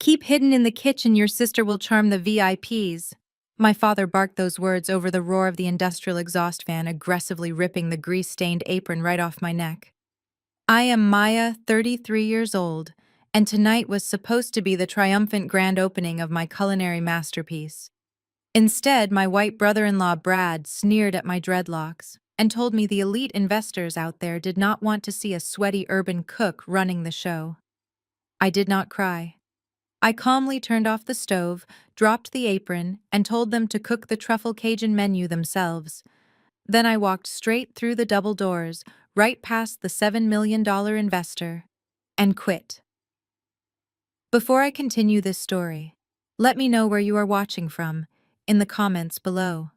Keep hidden in the kitchen, your sister will charm the VIPs. My father barked those words over the roar of the industrial exhaust fan, aggressively ripping the grease-stained apron right off my neck. I am Maya, 33 years old, and tonight was supposed to be the triumphant grand opening of my culinary masterpiece. Instead, my white brother-in-law Brad sneered at my dreadlocks and told me the elite investors out there did not want to see a sweaty urban cook running the show. I did not cry. I calmly turned off the stove, dropped the apron, and told them to cook the truffle Cajun menu themselves. Then I walked straight through the double doors, right past the $7 million investor, and quit. Before I continue this story, let me know where you are watching from in the comments below.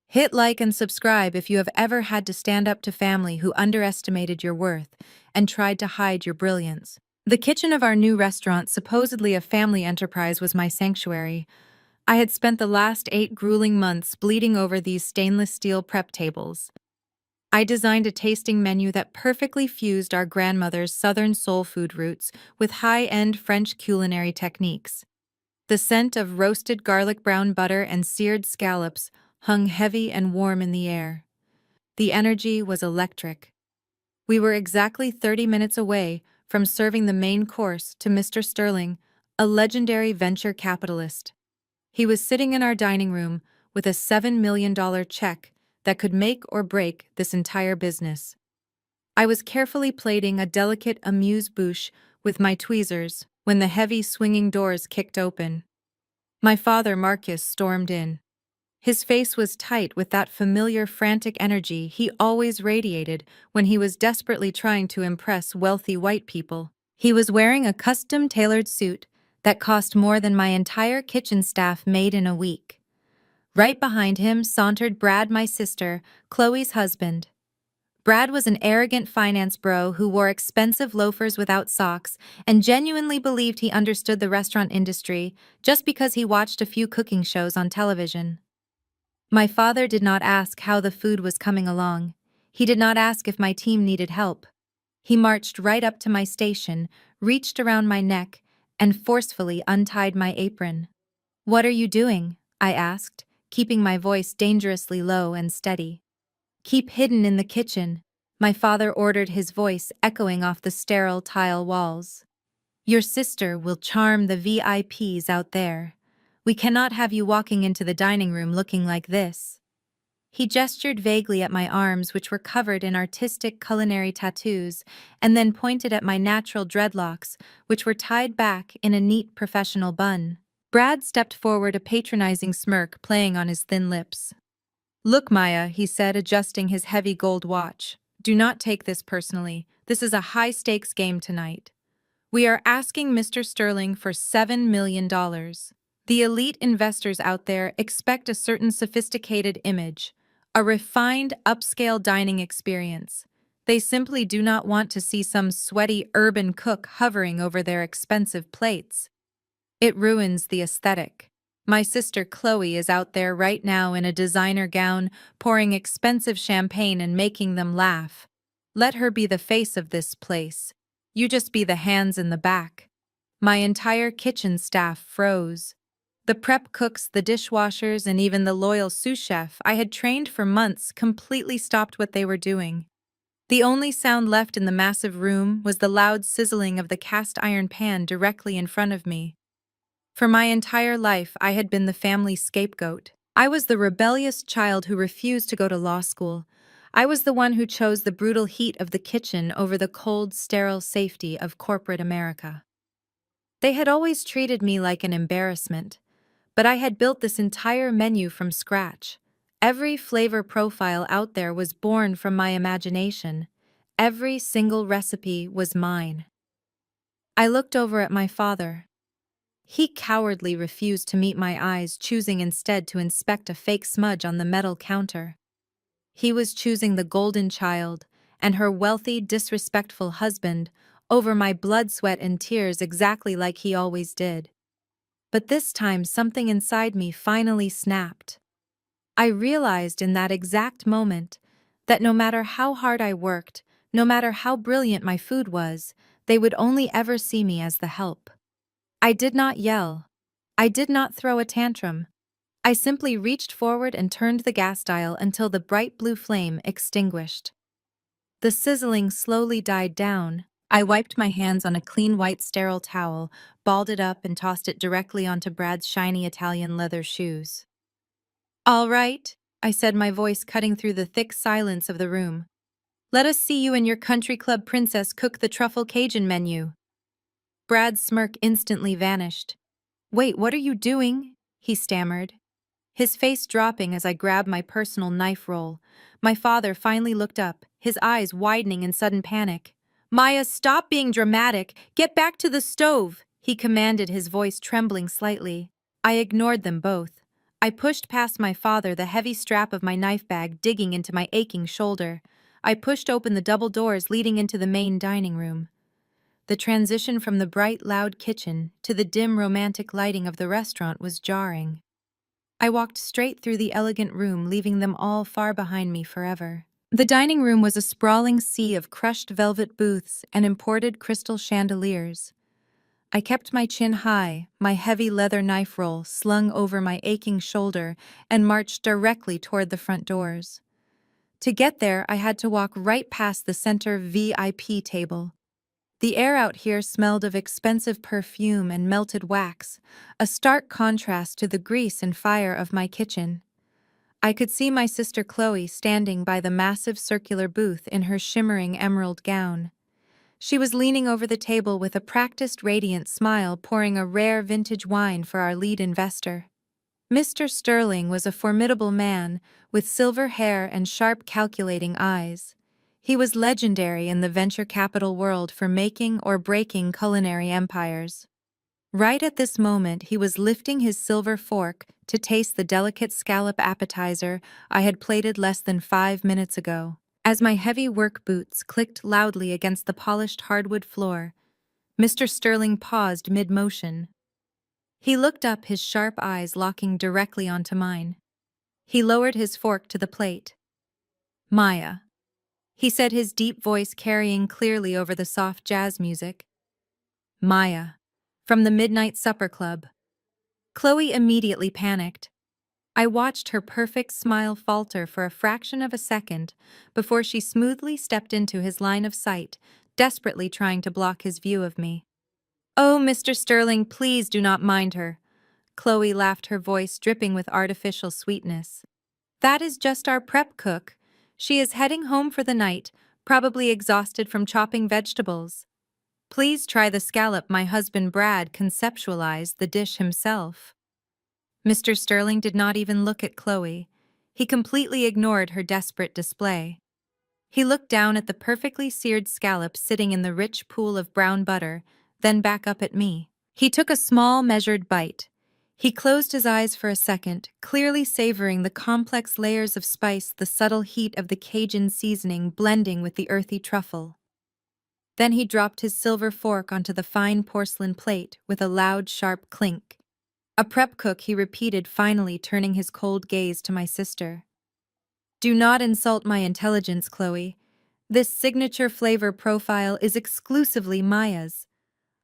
Hit like and subscribe if you have ever had to stand up to family who underestimated your worth and tried to hide your brilliance. The kitchen of our new restaurant, supposedly a family enterprise, was my sanctuary. I had spent the last 8 grueling months bleeding over these stainless steel prep tables. I designed a tasting menu that perfectly fused our grandmother's Southern soul food roots with high-end French culinary techniques. The scent of roasted garlic brown butter and seared scallops hung heavy and warm in the air. The energy was electric. We were exactly 30 minutes away from serving the main course to Mr. Sterling, a legendary venture capitalist. He was sitting in our dining room with a $7 million check that could make or break this entire business. I was carefully plating a delicate amuse-bouche with my tweezers when the heavy swinging doors kicked open. My father, Marcus, stormed in. His face was tight with that familiar frantic energy he always radiated when he was desperately trying to impress wealthy white people. He was wearing a custom-tailored suit that cost more than my entire kitchen staff made in a week. Right behind him sauntered Brad, my sister, Chloe's husband. Brad was an arrogant finance bro who wore expensive loafers without socks and genuinely believed he understood the restaurant industry just because he watched a few cooking shows on television. My father did not ask how the food was coming along. He did not ask if my team needed help. He marched right up to my station, reached around my neck, and forcefully untied my apron. "What are you doing?" I asked, keeping my voice dangerously low and steady. "Keep hidden in the kitchen," my father ordered, his voice echoing off the sterile tile walls. "Your sister will charm the VIPs out there. We cannot have you walking into the dining room looking like this." He gestured vaguely at my arms, which were covered in artistic culinary tattoos, and then pointed at my natural dreadlocks, which were tied back in a neat professional bun. Brad stepped forward, a patronizing smirk playing on his thin lips. "Look, Maya," he said, adjusting his heavy gold watch. "Do not take this personally. This is a high-stakes game tonight. We are asking Mr. Sterling for $7 million. The elite investors out there expect a certain sophisticated image, a refined, upscale dining experience. They simply do not want to see some sweaty urban cook hovering over their expensive plates. It ruins the aesthetic. My sister Chloe is out there right now in a designer gown, pouring expensive champagne and making them laugh. Let her be the face of this place. You just be the hands in the back." My entire kitchen staff froze. The prep cooks, the dishwashers, and even the loyal sous chef I had trained for months completely stopped what they were doing. The only sound left in the massive room was the loud sizzling of the cast iron pan directly in front of me. For my entire life, I had been the family scapegoat. I was the rebellious child who refused to go to law school. I was the one who chose the brutal heat of the kitchen over the cold, sterile safety of corporate America. They had always treated me like an embarrassment, but I had built this entire menu from scratch. Every flavor profile out there was born from my imagination. Every single recipe was mine. I looked over at my father. He cowardly refused to meet my eyes, choosing instead to inspect a fake smudge on the metal counter. He was choosing the golden child and her wealthy, disrespectful husband over my blood, sweat, and tears, exactly like he always did. But this time, something inside me finally snapped. I realized in that exact moment that no matter how hard I worked, no matter how brilliant my food was, they would only ever see me as the help. I did not yell. I did not throw a tantrum. I simply reached forward and turned the gas dial until the bright blue flame extinguished. The sizzling slowly died down. I wiped my hands on a clean white sterile towel, balled it up, and tossed it directly onto Brad's shiny Italian leather shoes. "All right," I said, my voice cutting through the thick silence of the room. "Let us see you and your country club princess cook the truffle Cajun menu." Brad's smirk instantly vanished. "Wait, what are you doing?" he stammered, his face dropping as I grabbed my personal knife roll. My father finally looked up, his eyes widening in sudden panic. "Maya, stop being dramatic! Get back to the stove!" he commanded, his voice trembling slightly. I ignored them both. I pushed past my father, the heavy strap of my knife bag digging into my aching shoulder. I pushed open the double doors leading into the main dining room. The transition from the bright, loud kitchen to the dim, romantic lighting of the restaurant was jarring. I walked straight through the elegant room, leaving them all far behind me forever. The dining room was a sprawling sea of crushed velvet booths and imported crystal chandeliers. I kept my chin high, my heavy leather knife roll slung over my aching shoulder, and marched directly toward the front doors. To get there, I had to walk right past the center VIP table. The air out here smelled of expensive perfume and melted wax, a stark contrast to the grease and fire of my kitchen. I could see my sister Chloe standing by the massive circular booth in her shimmering emerald gown. She was leaning over the table with a practiced, radiant smile, pouring a rare vintage wine for our lead investor. Mr. Sterling was a formidable man, with silver hair and sharp, calculating eyes. He was legendary in the venture capital world for making or breaking culinary empires. Right at this moment, he was lifting his silver fork to taste the delicate scallop appetizer I had plated less than 5 minutes ago. As my heavy work boots clicked loudly against the polished hardwood floor, Mr. Sterling paused mid-motion. He looked up, his sharp eyes locking directly onto mine. He lowered his fork to the plate. "Maya," he said, his deep voice carrying clearly over the soft jazz music. "Maya, from the Midnight Supper Club." Chloe immediately panicked. I watched her perfect smile falter for a fraction of a second before she smoothly stepped into his line of sight, desperately trying to block his view of me. "Oh, Mr. Sterling, please do not mind her." Chloe laughed, her voice dripping with artificial sweetness. "That is just our prep cook. She is heading home for the night, probably exhausted from chopping vegetables. Please try the scallop. My husband Brad conceptualized the dish himself." Mr. Sterling did not even look at Chloe. He completely ignored her desperate display. He looked down at the perfectly seared scallop sitting in the rich pool of brown butter, then back up at me. He took a small, measured bite. He closed his eyes for a second, clearly savoring the complex layers of spice, the subtle heat of the Cajun seasoning blending with the earthy truffle. Then he dropped his silver fork onto the fine porcelain plate with a loud, sharp clink. "A prep cook," he repeated, finally turning his cold gaze to my sister. "Do not insult my intelligence, Chloe. This signature flavor profile is exclusively Maya's.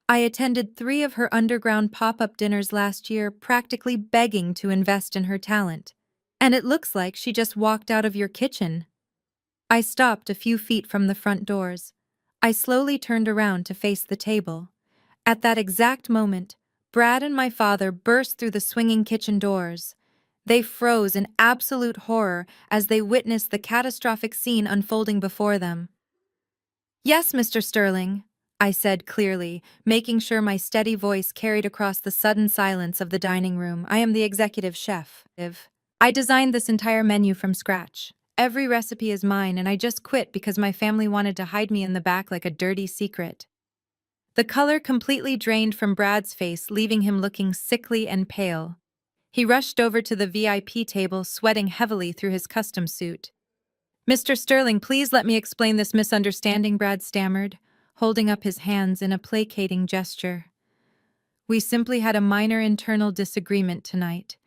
I attended 3 of her underground pop-up dinners last year, practically begging to invest in her talent. And it looks like she just walked out of your kitchen." I stopped a few feet from the front doors. I slowly turned around to face the table. At that exact moment, Brad and my father burst through the swinging kitchen doors. They froze in absolute horror as they witnessed the catastrophic scene unfolding before them. "Yes, Mr. Sterling," I said clearly, making sure my steady voice carried across the sudden silence of the dining room. "I am the executive chef. I designed this entire menu from scratch. Every recipe is mine, and I just quit because my family wanted to hide me in the back like a dirty secret." The color completely drained from Brad's face, leaving him looking sickly and pale. He rushed over to the VIP table, sweating heavily through his custom suit. "Mr. Sterling, please let me explain this misunderstanding," Brad stammered, holding up his hands in a placating gesture. "We simply had a minor internal disagreement tonight.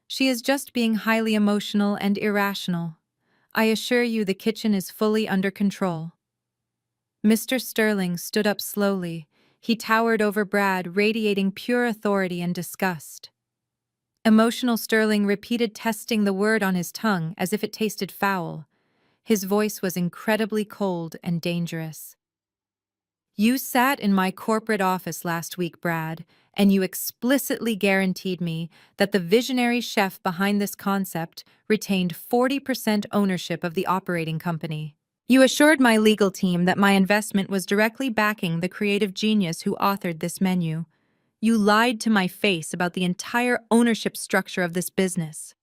She is just being highly emotional and irrational. I assure you the kitchen is fully under control." Mr. Sterling stood up slowly, He towered over Brad, radiating pure authority and disgust. Emotional Sterling repeated testing the word on his tongue as if it tasted foul. His voice was incredibly cold and dangerous. You sat in my corporate office last week, Brad, and you explicitly guaranteed me that the visionary chef behind this concept retained 40% ownership of the operating company. You assured my legal team that my investment was directly backing the creative genius who authored this menu. You lied to my face about the entire ownership structure of this business.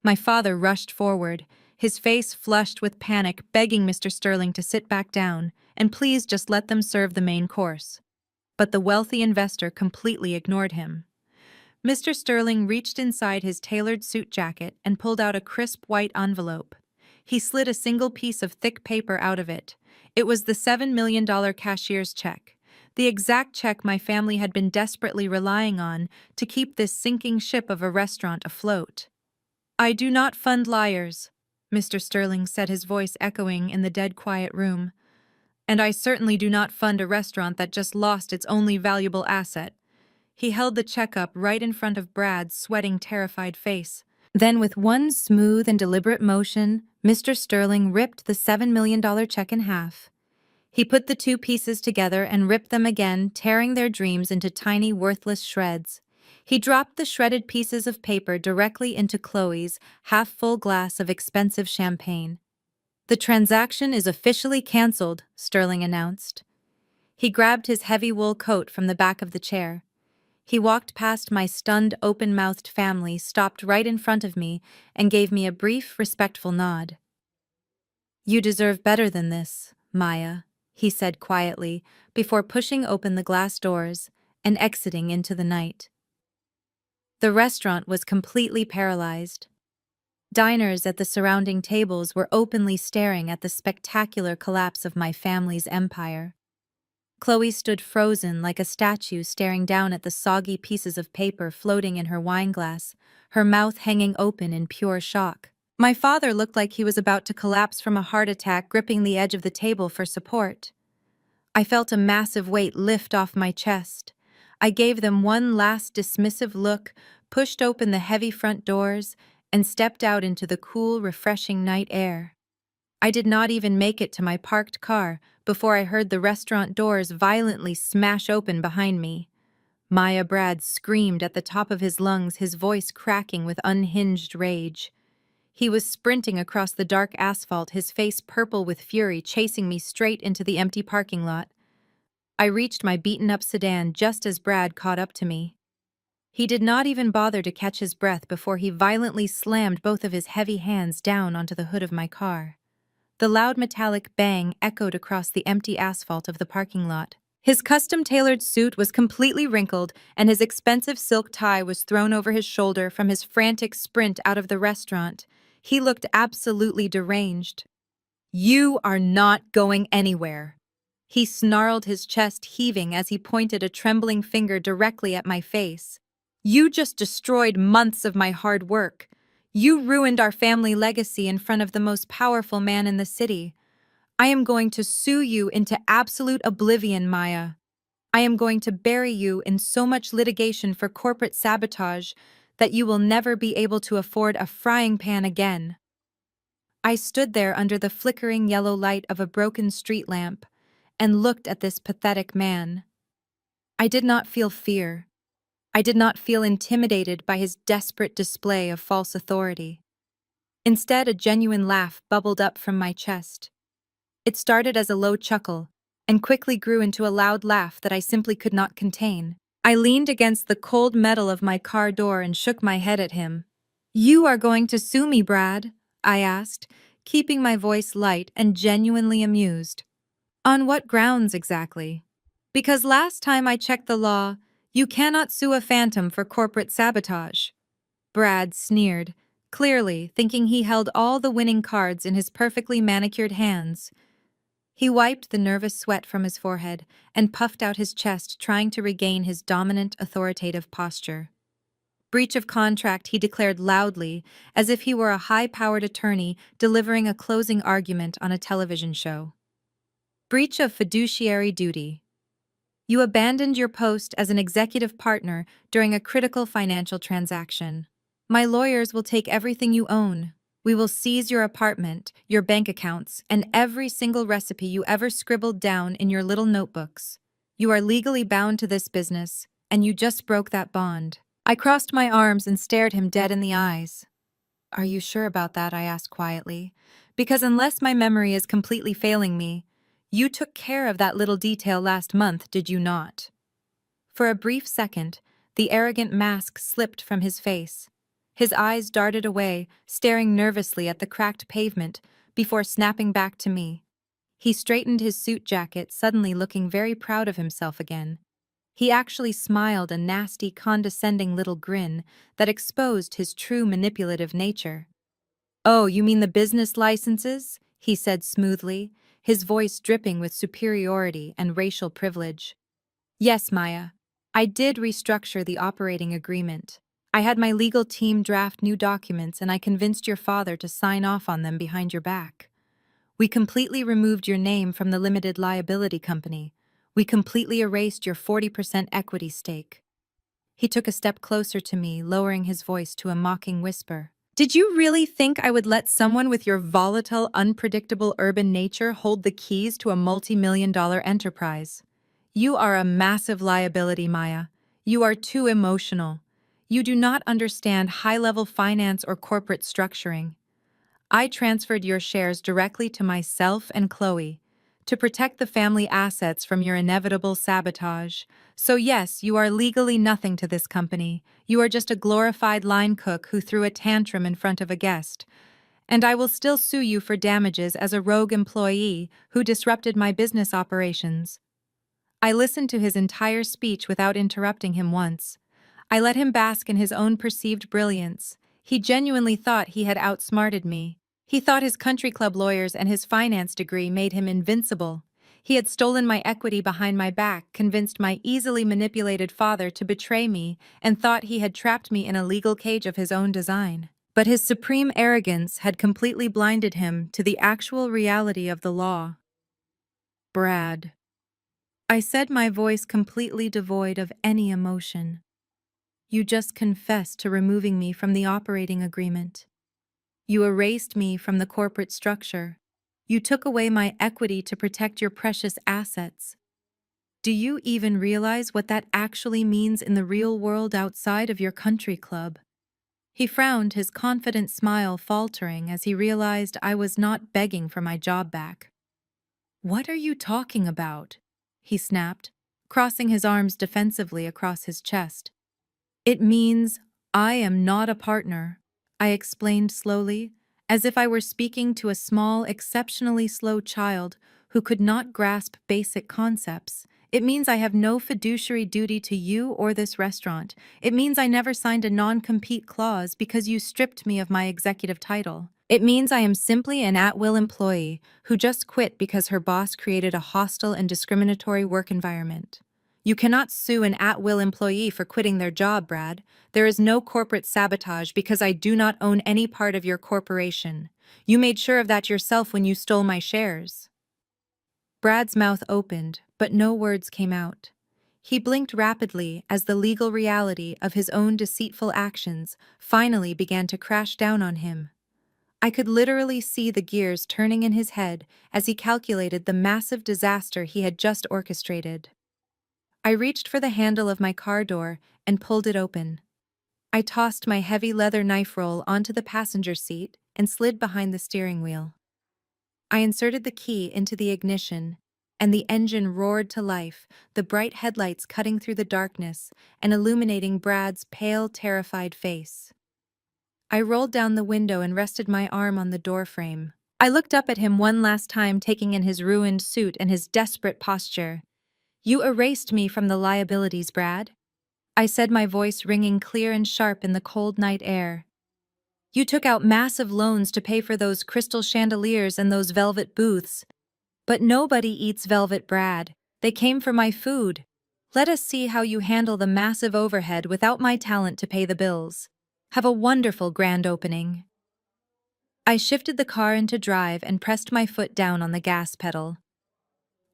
My father rushed forward, his face flushed with panic, begging Mr. Sterling to sit back down and please just let them serve the main course. But the wealthy investor completely ignored him. Mr. Sterling reached inside his tailored suit jacket and pulled out a crisp white envelope. He slid a single piece of thick paper out of it. It was the $7 million cashier's check, the exact check my family had been desperately relying on to keep this sinking ship of a restaurant afloat. I do not fund liars, Mr. Sterling said, his voice echoing in the dead quiet room. And I certainly do not fund a restaurant that just lost its only valuable asset. He held the check up right in front of Brad's sweating, terrified face. Then, with one smooth and deliberate motion, Mr. Sterling ripped the $7 million check in half. He put the two pieces together and ripped them again, tearing their dreams into tiny, worthless shreds. He dropped the shredded pieces of paper directly into Chloe's half-full glass of expensive champagne. The transaction is officially canceled, Sterling announced. He grabbed his heavy wool coat from the back of the chair. He walked past my stunned, open-mouthed family, stopped right in front of me, and gave me a brief, respectful nod. You deserve better than this, Maya, he said quietly, before pushing open the glass doors and exiting into the night. The restaurant was completely paralyzed. Diners at the surrounding tables were openly staring at the spectacular collapse of my family's empire. Chloe stood frozen like a statue, staring down at the soggy pieces of paper floating in her wineglass, her mouth hanging open in pure shock. My father looked like he was about to collapse from a heart attack, gripping the edge of the table for support. I felt a massive weight lift off my chest. I gave them one last dismissive look, pushed open the heavy front doors, and stepped out into the cool, refreshing night air. I did not even make it to my parked car before I heard the restaurant doors violently smash open behind me. Maya Brad screamed at the top of his lungs, his voice cracking with unhinged rage. He was sprinting across the dark asphalt, his face purple with fury, chasing me straight into the empty parking lot. I reached my beaten-up sedan just as Brad caught up to me. He did not even bother to catch his breath before he violently slammed both of his heavy hands down onto the hood of my car. The loud metallic bang echoed across the empty asphalt of the parking lot. His custom-tailored suit was completely wrinkled, and his expensive silk tie was thrown over his shoulder from his frantic sprint out of the restaurant. He looked absolutely deranged. You are not going anywhere. He snarled, his chest heaving as he pointed a trembling finger directly at my face. You just destroyed months of my hard work. You ruined our family legacy in front of the most powerful man in the city. I am going to sue you into absolute oblivion, Maya. I am going to bury you in so much litigation for corporate sabotage that you will never be able to afford a frying pan again. I stood there under the flickering yellow light of a broken street lamp and looked at this pathetic man. I did not feel fear. I did not feel intimidated by his desperate display of false authority. Instead, a genuine laugh bubbled up from my chest. It started as a low chuckle and quickly grew into a loud laugh that I simply could not contain. I leaned against the cold metal of my car door and shook my head at him. You are going to sue me, Brad? I asked, keeping my voice light and genuinely amused. On what grounds exactly? Because last time I checked the law, you cannot sue a phantom for corporate sabotage. Brad sneered, clearly thinking he held all the winning cards in his perfectly manicured hands. He wiped the nervous sweat from his forehead and puffed out his chest, trying to regain his dominant, authoritative posture. Breach of contract, he declared loudly, as if he were a high-powered attorney delivering a closing argument on a television show. Breach of fiduciary duty. You abandoned your post as an executive partner during a critical financial transaction. My lawyers will take everything you own. We will seize your apartment, your bank accounts, and every single recipe you ever scribbled down in your little notebooks. You are legally bound to this business, and you just broke that bond. I crossed my arms and stared him dead in the eyes. Are you sure about that? I asked quietly. Because unless my memory is completely failing me, you took care of that little detail last month, did you not? For a brief second, the arrogant mask slipped from his face. His eyes darted away, staring nervously at the cracked pavement, before snapping back to me. He straightened his suit jacket, suddenly looking very proud of himself again. He actually smiled a nasty, condescending little grin that exposed his true manipulative nature. "Oh, you mean the business licenses?" he said smoothly, his voice dripping with superiority and racial privilege. "Yes, Maya. I did restructure the operating agreement. I had my legal team draft new documents and I convinced your father to sign off on them behind your back. We completely removed your name from the limited liability company. We completely erased your 40% equity stake." He took a step closer to me, lowering his voice to a mocking whisper. "Did you really think I would let someone with your volatile, unpredictable urban nature hold the keys to a multi-million-dollar enterprise? You are a massive liability, Maya. You are too emotional. You do not understand high-level finance or corporate structuring. I transferred your shares directly to myself and Chloe to protect the family assets from your inevitable sabotage. So yes, you are legally nothing to this company. You are just a glorified line cook who threw a tantrum in front of a guest. And I will still sue you for damages as a rogue employee who disrupted my business operations." I listened to his entire speech without interrupting him once. I let him bask in his own perceived brilliance. He genuinely thought he had outsmarted me. He thought his country club lawyers and his finance degree made him invincible. He had stolen my equity behind my back, convinced my easily manipulated father to betray me, and thought he had trapped me in a legal cage of his own design. But his supreme arrogance had completely blinded him to the actual reality of the law. "Brad," I said, my voice completely devoid of any emotion, "you just confessed to removing me from the operating agreement. You erased me from the corporate structure. You took away my equity to protect your precious assets. Do you even realize what that actually means in the real world outside of your country club?" He frowned, his confident smile faltering as he realized I was not begging for my job back. "What are you talking about?" he snapped, crossing his arms defensively across his chest. "It means I am not a partner," I explained slowly, as if I were speaking to a small, exceptionally slow child who could not grasp basic concepts. "It means I have no fiduciary duty to you or this restaurant. It means I never signed a non-compete clause because you stripped me of my executive title. It means I am simply an at-will employee who just quit because her boss created a hostile and discriminatory work environment." You cannot sue an at-will employee for quitting their job, Brad. There is no corporate sabotage because I do not own any part of your corporation. You made sure of that yourself when you stole my shares. Brad's mouth opened, but no words came out. He blinked rapidly as the legal reality of his own deceitful actions finally began to crash down on him. I could literally see the gears turning in his head as he calculated the massive disaster he had just orchestrated. I reached for the handle of my car door and pulled it open. I tossed my heavy leather knife roll onto the passenger seat and slid behind the steering wheel. I inserted the key into the ignition, and the engine roared to life, the bright headlights cutting through the darkness and illuminating Brad's pale, terrified face. I rolled down the window and rested my arm on the doorframe. I looked up at him one last time, taking in his ruined suit and his desperate posture. "You erased me from the liabilities, Brad," I said, my voice ringing clear and sharp in the cold night air. "You took out massive loans to pay for those crystal chandeliers and those velvet booths. But nobody eats velvet, Brad. They came for my food. Let us see how you handle the massive overhead without my talent to pay the bills. Have a wonderful grand opening." I shifted the car into drive and pressed my foot down on the gas pedal.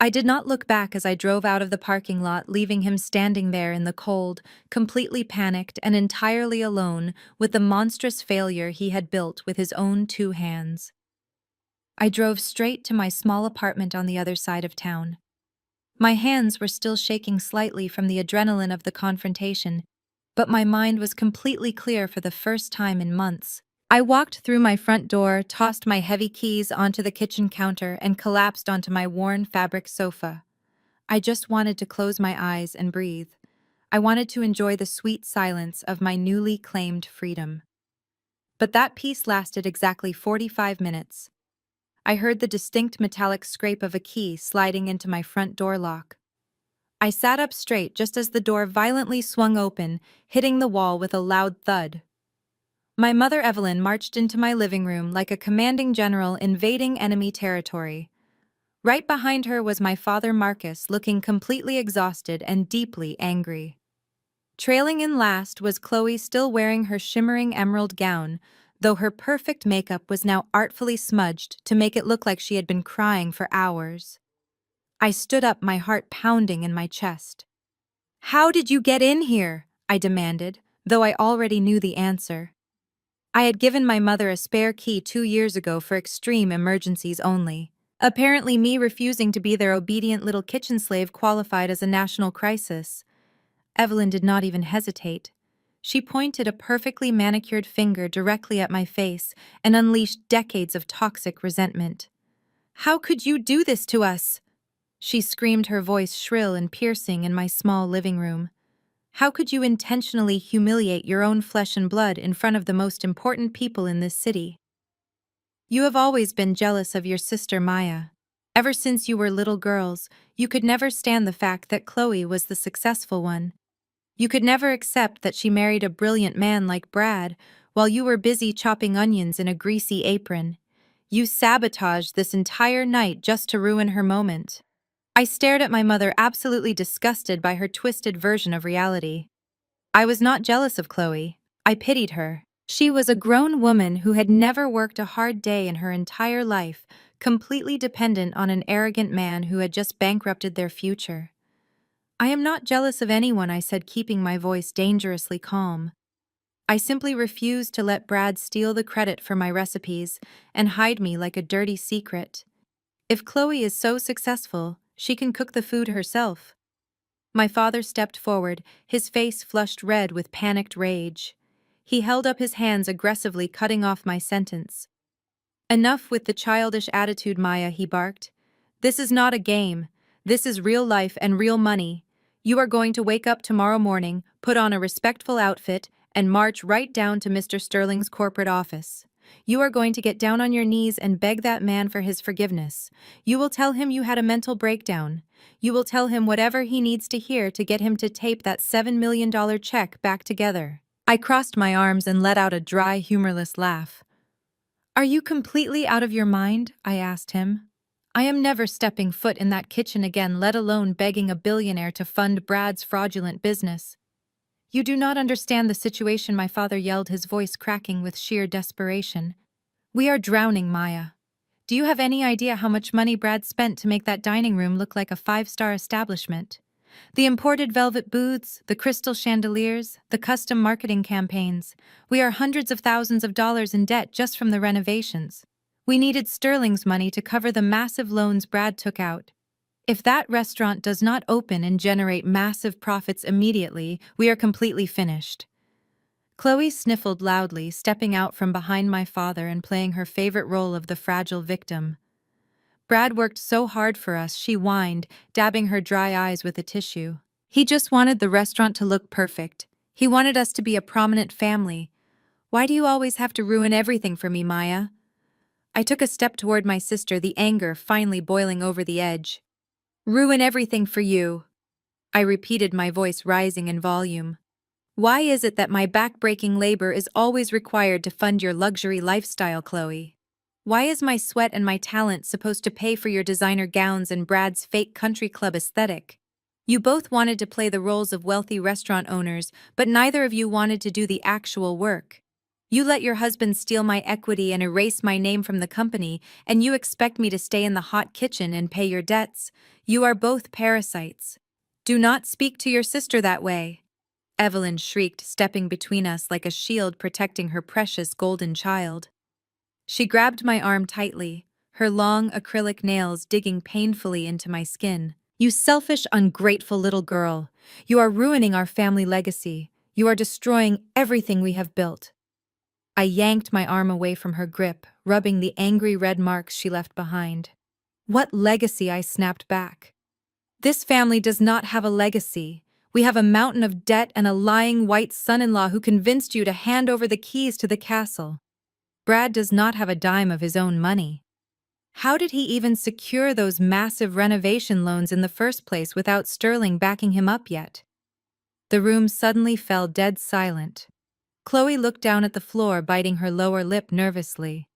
I did not look back as I drove out of the parking lot, leaving him standing there in the cold, completely panicked and entirely alone with the monstrous failure he had built with his own two hands. I drove straight to my small apartment on the other side of town. My hands were still shaking slightly from the adrenaline of the confrontation, but my mind was completely clear for the first time in months. I walked through my front door, tossed my heavy keys onto the kitchen counter, and collapsed onto my worn fabric sofa. I just wanted to close my eyes and breathe. I wanted to enjoy the sweet silence of my newly claimed freedom. But that peace lasted exactly 45 minutes. I heard the distinct metallic scrape of a key sliding into my front door lock. I sat up straight just as the door violently swung open, hitting the wall with a loud thud. My mother Evelyn marched into my living room like a commanding general invading enemy territory. Right behind her was my father Marcus, looking completely exhausted and deeply angry. Trailing in last was Chloe, still wearing her shimmering emerald gown, though her perfect makeup was now artfully smudged to make it look like she had been crying for hours. I stood up, my heart pounding in my chest. "How did you get in here?" I demanded, though I already knew the answer. I had given my mother a spare key 2 years ago for extreme emergencies only. Apparently, me refusing to be their obedient little kitchen slave qualified as a national crisis. Evelyn did not even hesitate. She pointed a perfectly manicured finger directly at my face and unleashed decades of toxic resentment. "How could you do this to us?" She screamed, her voice shrill and piercing in my small living room. "How could you intentionally humiliate your own flesh and blood in front of the most important people in this city? You have always been jealous of your sister Maya. Ever since you were little girls, you could never stand the fact that Chloe was the successful one. You could never accept that she married a brilliant man like Brad, while you were busy chopping onions in a greasy apron. You sabotaged this entire night just to ruin her moment." I stared at my mother, absolutely disgusted by her twisted version of reality. I was not jealous of Chloe. I pitied her. She was a grown woman who had never worked a hard day in her entire life, completely dependent on an arrogant man who had just bankrupted their future. "I am not jealous of anyone," I said, keeping my voice dangerously calm. "I simply refuse to let Brad steal the credit for my recipes and hide me like a dirty secret. If Chloe is so successful, she can cook the food herself." My father stepped forward, his face flushed red with panicked rage. He held up his hands, aggressively cutting off my sentence. "Enough with the childish attitude, Maya," he barked. "This is not a game. This is real life and real money. You are going to wake up tomorrow morning, put on a respectful outfit, and march right down to Mr. Sterling's corporate office. You are going to get down on your knees and beg that man for his forgiveness. You will tell him you had a mental breakdown. You will tell him whatever he needs to hear to get him to tape that $7 million check back together." I crossed my arms and let out a dry, humorless laugh. "Are you completely out of your mind?" I asked him. "I am never stepping foot in that kitchen again, let alone begging a billionaire to fund Brad's fraudulent business." "You do not understand the situation," my father yelled, his voice cracking with sheer desperation. "We are drowning, Maya. Do you have any idea how much money Brad spent to make that dining room look like a five-star establishment? The imported velvet booths, the crystal chandeliers, the custom marketing campaigns. We are hundreds of thousands of dollars in debt just from the renovations. We needed Sterling's money to cover the massive loans Brad took out. If that restaurant does not open and generate massive profits immediately, we are completely finished." Chloe sniffled loudly, stepping out from behind my father and playing her favorite role of the fragile victim. "Brad worked so hard for us," she whined, dabbing her dry eyes with a tissue. "He just wanted the restaurant to look perfect. He wanted us to be a prominent family. Why do you always have to ruin everything for me, Maya?" I took a step toward my sister, the anger finally boiling over the edge. "Ruin everything for you," I repeated, my voice rising in volume. "Why is it that my back-breaking labor is always required to fund your luxury lifestyle, Chloe? Why is my sweat and my talent supposed to pay for your designer gowns and Brad's fake country club aesthetic? You both wanted to play the roles of wealthy restaurant owners, but neither of you wanted to do the actual work. You let your husband steal my equity and erase my name from the company, and you expect me to stay in the hot kitchen and pay your debts. You are both parasites. Do not speak to your sister that way. Evelyn shrieked, stepping between us like a shield protecting her precious golden child. She grabbed my arm tightly, her long acrylic nails digging painfully into my skin. You selfish, ungrateful little girl. You are ruining our family legacy. You are destroying everything we have built. I yanked my arm away from her grip, rubbing the angry red marks she left behind. What legacy? I snapped back. This family does not have a legacy. We have a mountain of debt and a lying white son-in-law who convinced you to hand over the keys to the castle. Brad does not have a dime of his own money. How did he even secure those massive renovation loans in the first place without Sterling backing him up yet? The room suddenly fell dead silent. Chloe looked down at the floor, biting her lower lip nervously.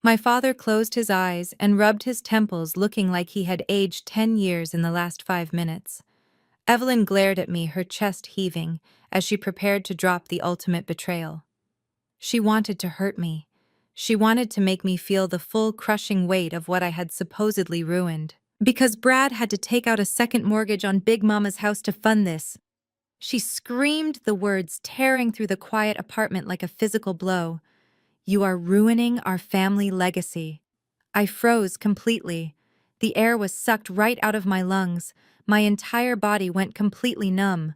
My father closed his eyes and rubbed his temples, looking like he had aged 10 years in the last 5 minutes. Evelyn glared at me, her chest heaving, as she prepared to drop the ultimate betrayal. She wanted to hurt me. She wanted to make me feel the full crushing weight of what I had supposedly ruined. Because Brad had to take out a second mortgage on Big Mama's house to fund this. She screamed the words, tearing through the quiet apartment like a physical blow. You are ruining our family legacy. I froze completely. The air was sucked right out of my lungs. My entire body went completely numb.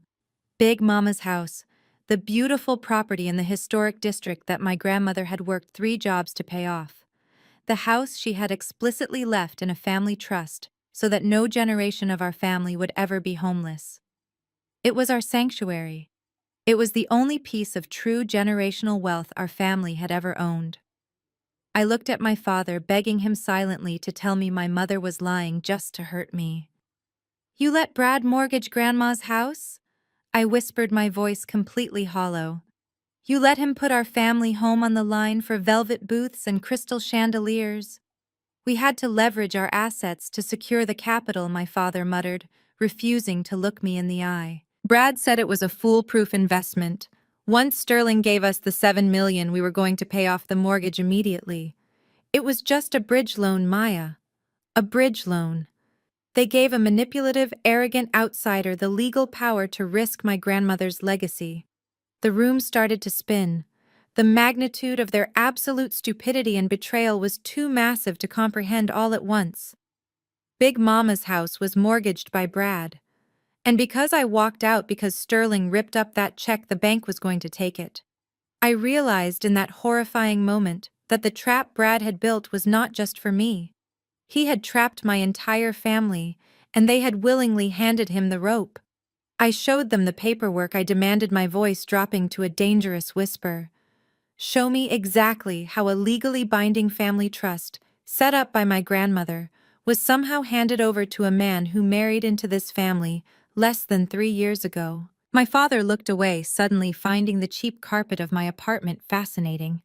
Big Mama's house, the beautiful property in the historic district that my grandmother had worked 3 jobs to pay off. The house she had explicitly left in a family trust so that no generation of our family would ever be homeless. It was our sanctuary. It was the only piece of true generational wealth our family had ever owned. I looked at my father, begging him silently to tell me my mother was lying just to hurt me. You let Brad mortgage Grandma's house? I whispered, my voice completely hollow. You let him put our family home on the line for velvet booths and crystal chandeliers? We had to leverage our assets to secure the capital, my father muttered, refusing to look me in the eye. Brad said it was a foolproof investment. Once Sterling gave us the $7 million, we were going to pay off the mortgage immediately. It was just a bridge loan, Maya. A bridge loan. They gave a manipulative, arrogant outsider the legal power to risk my grandmother's legacy. The room started to spin. The magnitude of their absolute stupidity and betrayal was too massive to comprehend all at once. Big Mama's house was mortgaged by Brad. And because I walked out because Sterling ripped up that check, the bank was going to take it. I realized in that horrifying moment that the trap Brad had built was not just for me. He had trapped my entire family, and they had willingly handed him the rope. I showed them the paperwork. I demanded, my voice dropping to a dangerous whisper. Show me exactly how a legally binding family trust, set up by my grandmother, was somehow handed over to a man who married into this family less than 3 years ago. My father looked away, suddenly finding the cheap carpet of my apartment fascinating.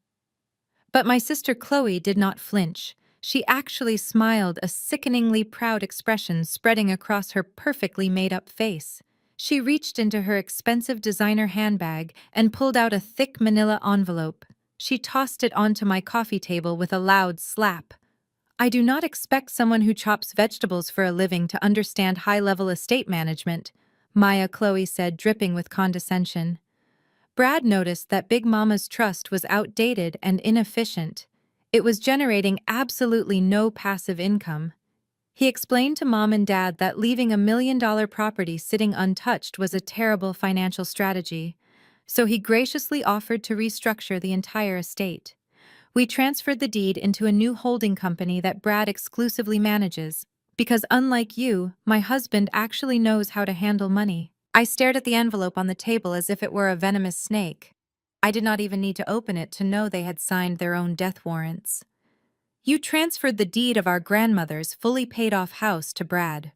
But my sister Chloe did not flinch. She actually smiled, a sickeningly proud expression spreading across her perfectly made-up face. She reached into her expensive designer handbag and pulled out a thick manila envelope. She tossed it onto my coffee table with a loud slap. I do not expect someone who chops vegetables for a living to understand high-level estate management, Chloe said, dripping with condescension. Brad noticed that Big Mama's trust was outdated and inefficient. It was generating absolutely no passive income. He explained to Mom and Dad that leaving $1 million property sitting untouched was a terrible financial strategy, so he graciously offered to restructure the entire estate. We transferred the deed into a new holding company that Brad exclusively manages, because unlike you, my husband actually knows how to handle money. I stared at the envelope on the table as if it were a venomous snake. I did not even need to open it to know they had signed their own death warrants. You transferred the deed of our grandmother's fully paid-off house to Brad.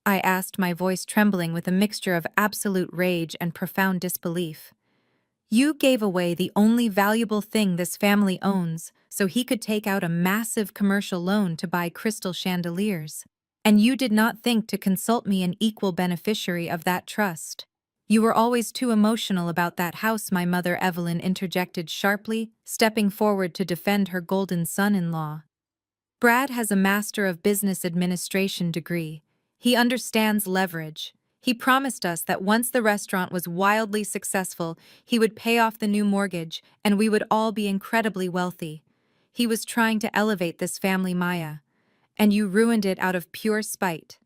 I asked, my voice trembling with a mixture of absolute rage and profound disbelief. You gave away the only valuable thing this family owns so he could take out a massive commercial loan to buy crystal chandeliers. And you did not think to consult me, an equal beneficiary of that trust. You were always too emotional about that house, my mother Evelyn interjected sharply, stepping forward to defend her golden son-in-law. Brad has a Master of Business Administration degree. He understands leverage. He promised us that once the restaurant was wildly successful, he would pay off the new mortgage and we would all be incredibly wealthy. He was trying to elevate this family, Maya. And you ruined it out of pure spite.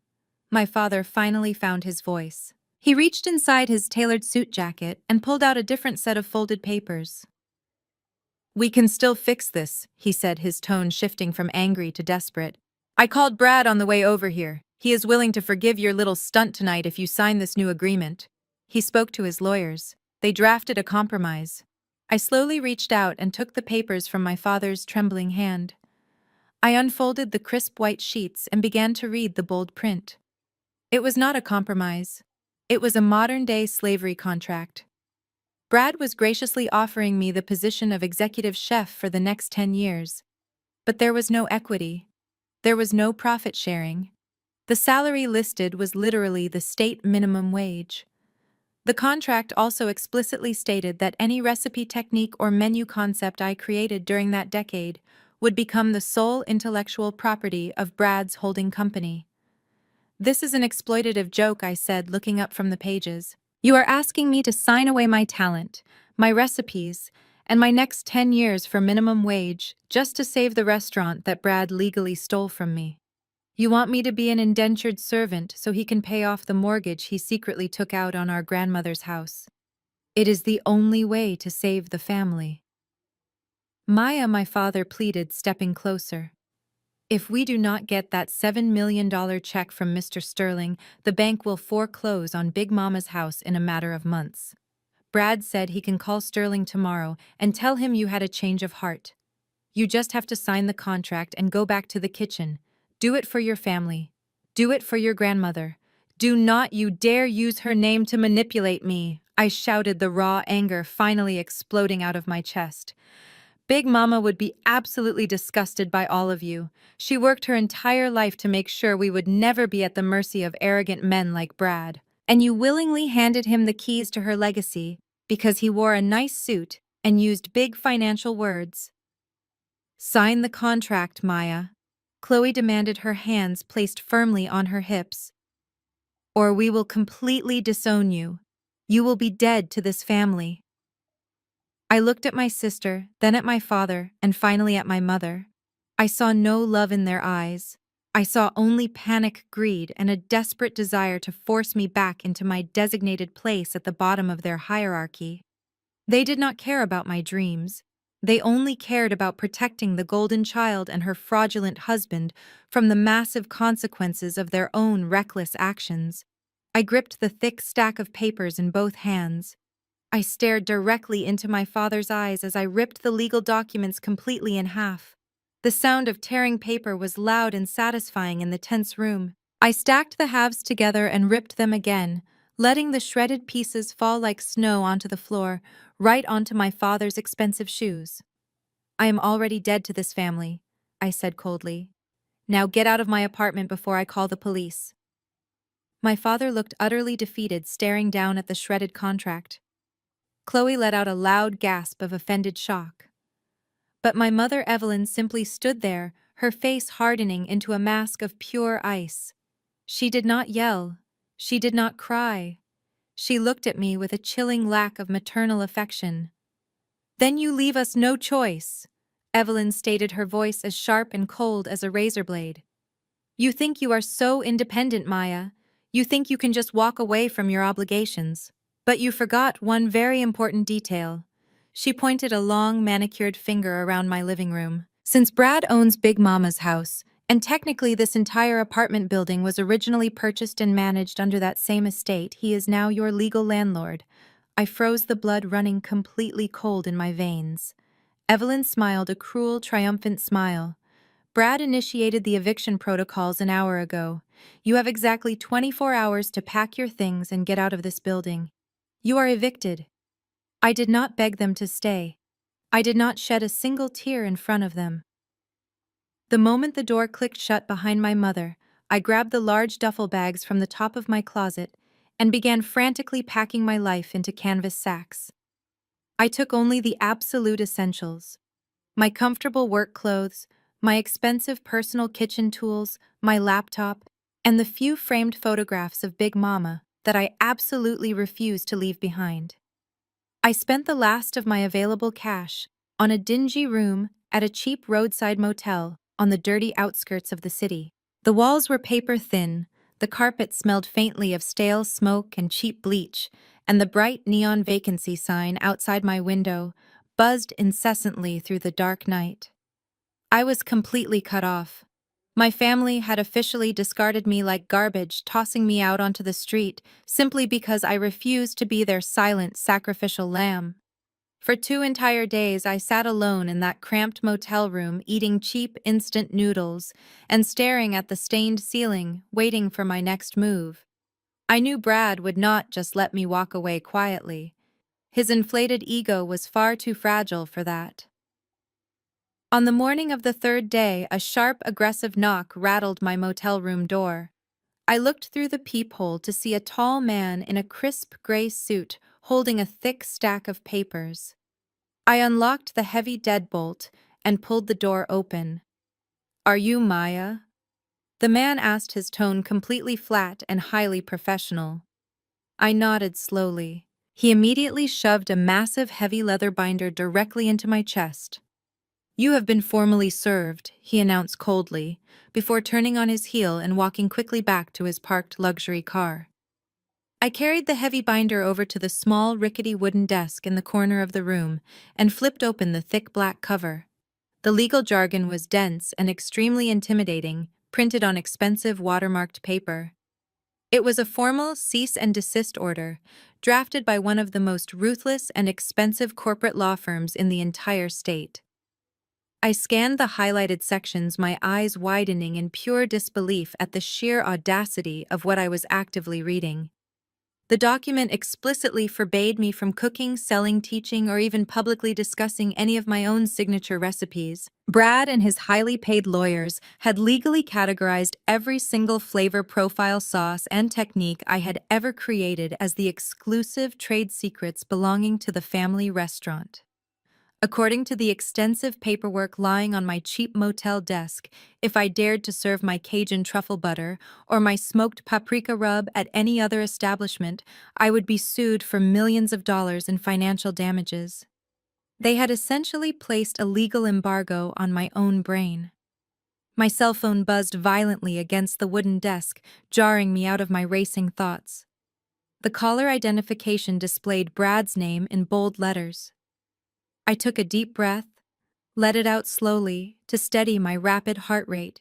My father finally found his voice. He reached inside his tailored suit jacket and pulled out a different set of folded papers. "We can still fix this," he said, his tone shifting from angry to desperate. "I called Brad on the way over here. He is willing to forgive your little stunt tonight if you sign this new agreement." He spoke to his lawyers. They drafted a compromise. I slowly reached out and took the papers from my father's trembling hand. I unfolded the crisp white sheets and began to read the bold print. It was not a compromise. It was a modern-day slavery contract. Brad was graciously offering me the position of executive chef for the next 10 years. But there was no equity. There was no profit sharing. The salary listed was literally the state minimum wage. The contract also explicitly stated that any recipe technique or menu concept I created during that decade would become the sole intellectual property of Brad's holding company. "This is an exploitative joke," I said, looking up from the pages. "You are asking me to sign away my talent, my recipes, and my next 10 years for minimum wage just to save the restaurant that Brad legally stole from me. You want me to be an indentured servant so he can pay off the mortgage he secretly took out on our grandmother's house. It is the only way to save the family." "Maya," my father pleaded, stepping closer. "If we do not get that $7 million check from Mr. Sterling, the bank will foreclose on Big Mama's house in a matter of months. Brad said he can call Sterling tomorrow and tell him you had a change of heart. You just have to sign the contract and go back to the kitchen. Do it for your family. Do it for your grandmother. Do not you dare use her name to manipulate me," I shouted, the raw anger finally exploding out of my chest. "Big Mama would be absolutely disgusted by all of you. She worked her entire life to make sure we would never be at the mercy of arrogant men like Brad. And you willingly handed him the keys to her legacy because he wore a nice suit and used big financial words." "Sign the contract, Maya," Chloe demanded, her hands placed firmly on her hips, "or we will completely disown you. You will be dead to this family." I looked at my sister, then at my father, and finally at my mother. I saw no love in their eyes. I saw only panic, greed, and a desperate desire to force me back into my designated place at the bottom of their hierarchy. They did not care about my dreams. They only cared about protecting the golden child and her fraudulent husband from the massive consequences of their own reckless actions. I gripped the thick stack of papers in both hands. I stared directly into my father's eyes as I ripped the legal documents completely in half. The sound of tearing paper was loud and satisfying in the tense room. I stacked the halves together and ripped them again, letting the shredded pieces fall like snow onto the floor, right onto my father's expensive shoes. "I am already dead to this family," I said coldly. "Now get out of my apartment before I call the police." My father looked utterly defeated, staring down at the shredded contract. Chloe let out a loud gasp of offended shock. But my mother Evelyn simply stood there, her face hardening into a mask of pure ice. She did not yell. She did not cry. She looked at me with a chilling lack of maternal affection. "Then you leave us no choice," Evelyn stated, her voice as sharp and cold as a razor blade. "You think you are so independent, Maya. You think you can just walk away from your obligations. But you forgot one very important detail." She pointed a long, manicured finger around my living room. "Since Brad owns Big Mama's house, and technically this entire apartment building was originally purchased and managed under that same estate, he is now your legal landlord." I froze, the blood running completely cold in my veins. Evelyn smiled, a cruel, triumphant smile. "Brad initiated the eviction protocols an hour ago. You have exactly 24 hours to pack your things and get out of this building. You are evicted." I did not beg them to stay. I did not shed a single tear in front of them. The moment the door clicked shut behind my mother, I grabbed the large duffel bags from the top of my closet and began frantically packing my life into canvas sacks. I took only the absolute essentials: my comfortable work clothes, my expensive personal kitchen tools, my laptop, and the few framed photographs of Big Mama that I absolutely refused to leave behind. I spent the last of my available cash on a dingy room at a cheap roadside motel on the dirty outskirts of the city. The walls were paper thin, the carpet smelled faintly of stale smoke and cheap bleach, and the bright neon vacancy sign outside my window buzzed incessantly through the dark night. I was completely cut off. My family had officially discarded me like garbage, tossing me out onto the street simply because I refused to be their silent, sacrificial lamb. For 2 entire days, I sat alone in that cramped motel room, eating cheap instant noodles and staring at the stained ceiling, waiting for my next move. I knew Brad would not just let me walk away quietly. His inflated ego was far too fragile for that. On the morning of the third day, a sharp, aggressive knock rattled my motel room door. I looked through the peephole to see a tall man in a crisp gray suit holding a thick stack of papers. I unlocked the heavy deadbolt and pulled the door open. "Are you Maya?" The man asked, his tone completely flat and highly professional. I nodded slowly. He immediately shoved a massive heavy leather binder directly into my chest. "You have been formally served," he announced coldly, before turning on his heel and walking quickly back to his parked luxury car. I carried the heavy binder over to the small, rickety wooden desk in the corner of the room and flipped open the thick black cover. The legal jargon was dense and extremely intimidating, printed on expensive watermarked paper. It was a formal cease and desist order, drafted by one of the most ruthless and expensive corporate law firms in the entire state. I scanned the highlighted sections, my eyes widening in pure disbelief at the sheer audacity of what I was actively reading. The document explicitly forbade me from cooking, selling, teaching, or even publicly discussing any of my own signature recipes. Brad and his highly paid lawyers had legally categorized every single flavor profile, sauce, and technique I had ever created as the exclusive trade secrets belonging to the family restaurant. According to the extensive paperwork lying on my cheap motel desk, if I dared to serve my Cajun truffle butter or my smoked paprika rub at any other establishment, I would be sued for millions of dollars in financial damages. They had essentially placed a legal embargo on my own brain. My cell phone buzzed violently against the wooden desk, jarring me out of my racing thoughts. The caller identification displayed Brad's name in bold letters. I took a deep breath, let it out slowly to steady my rapid heart rate,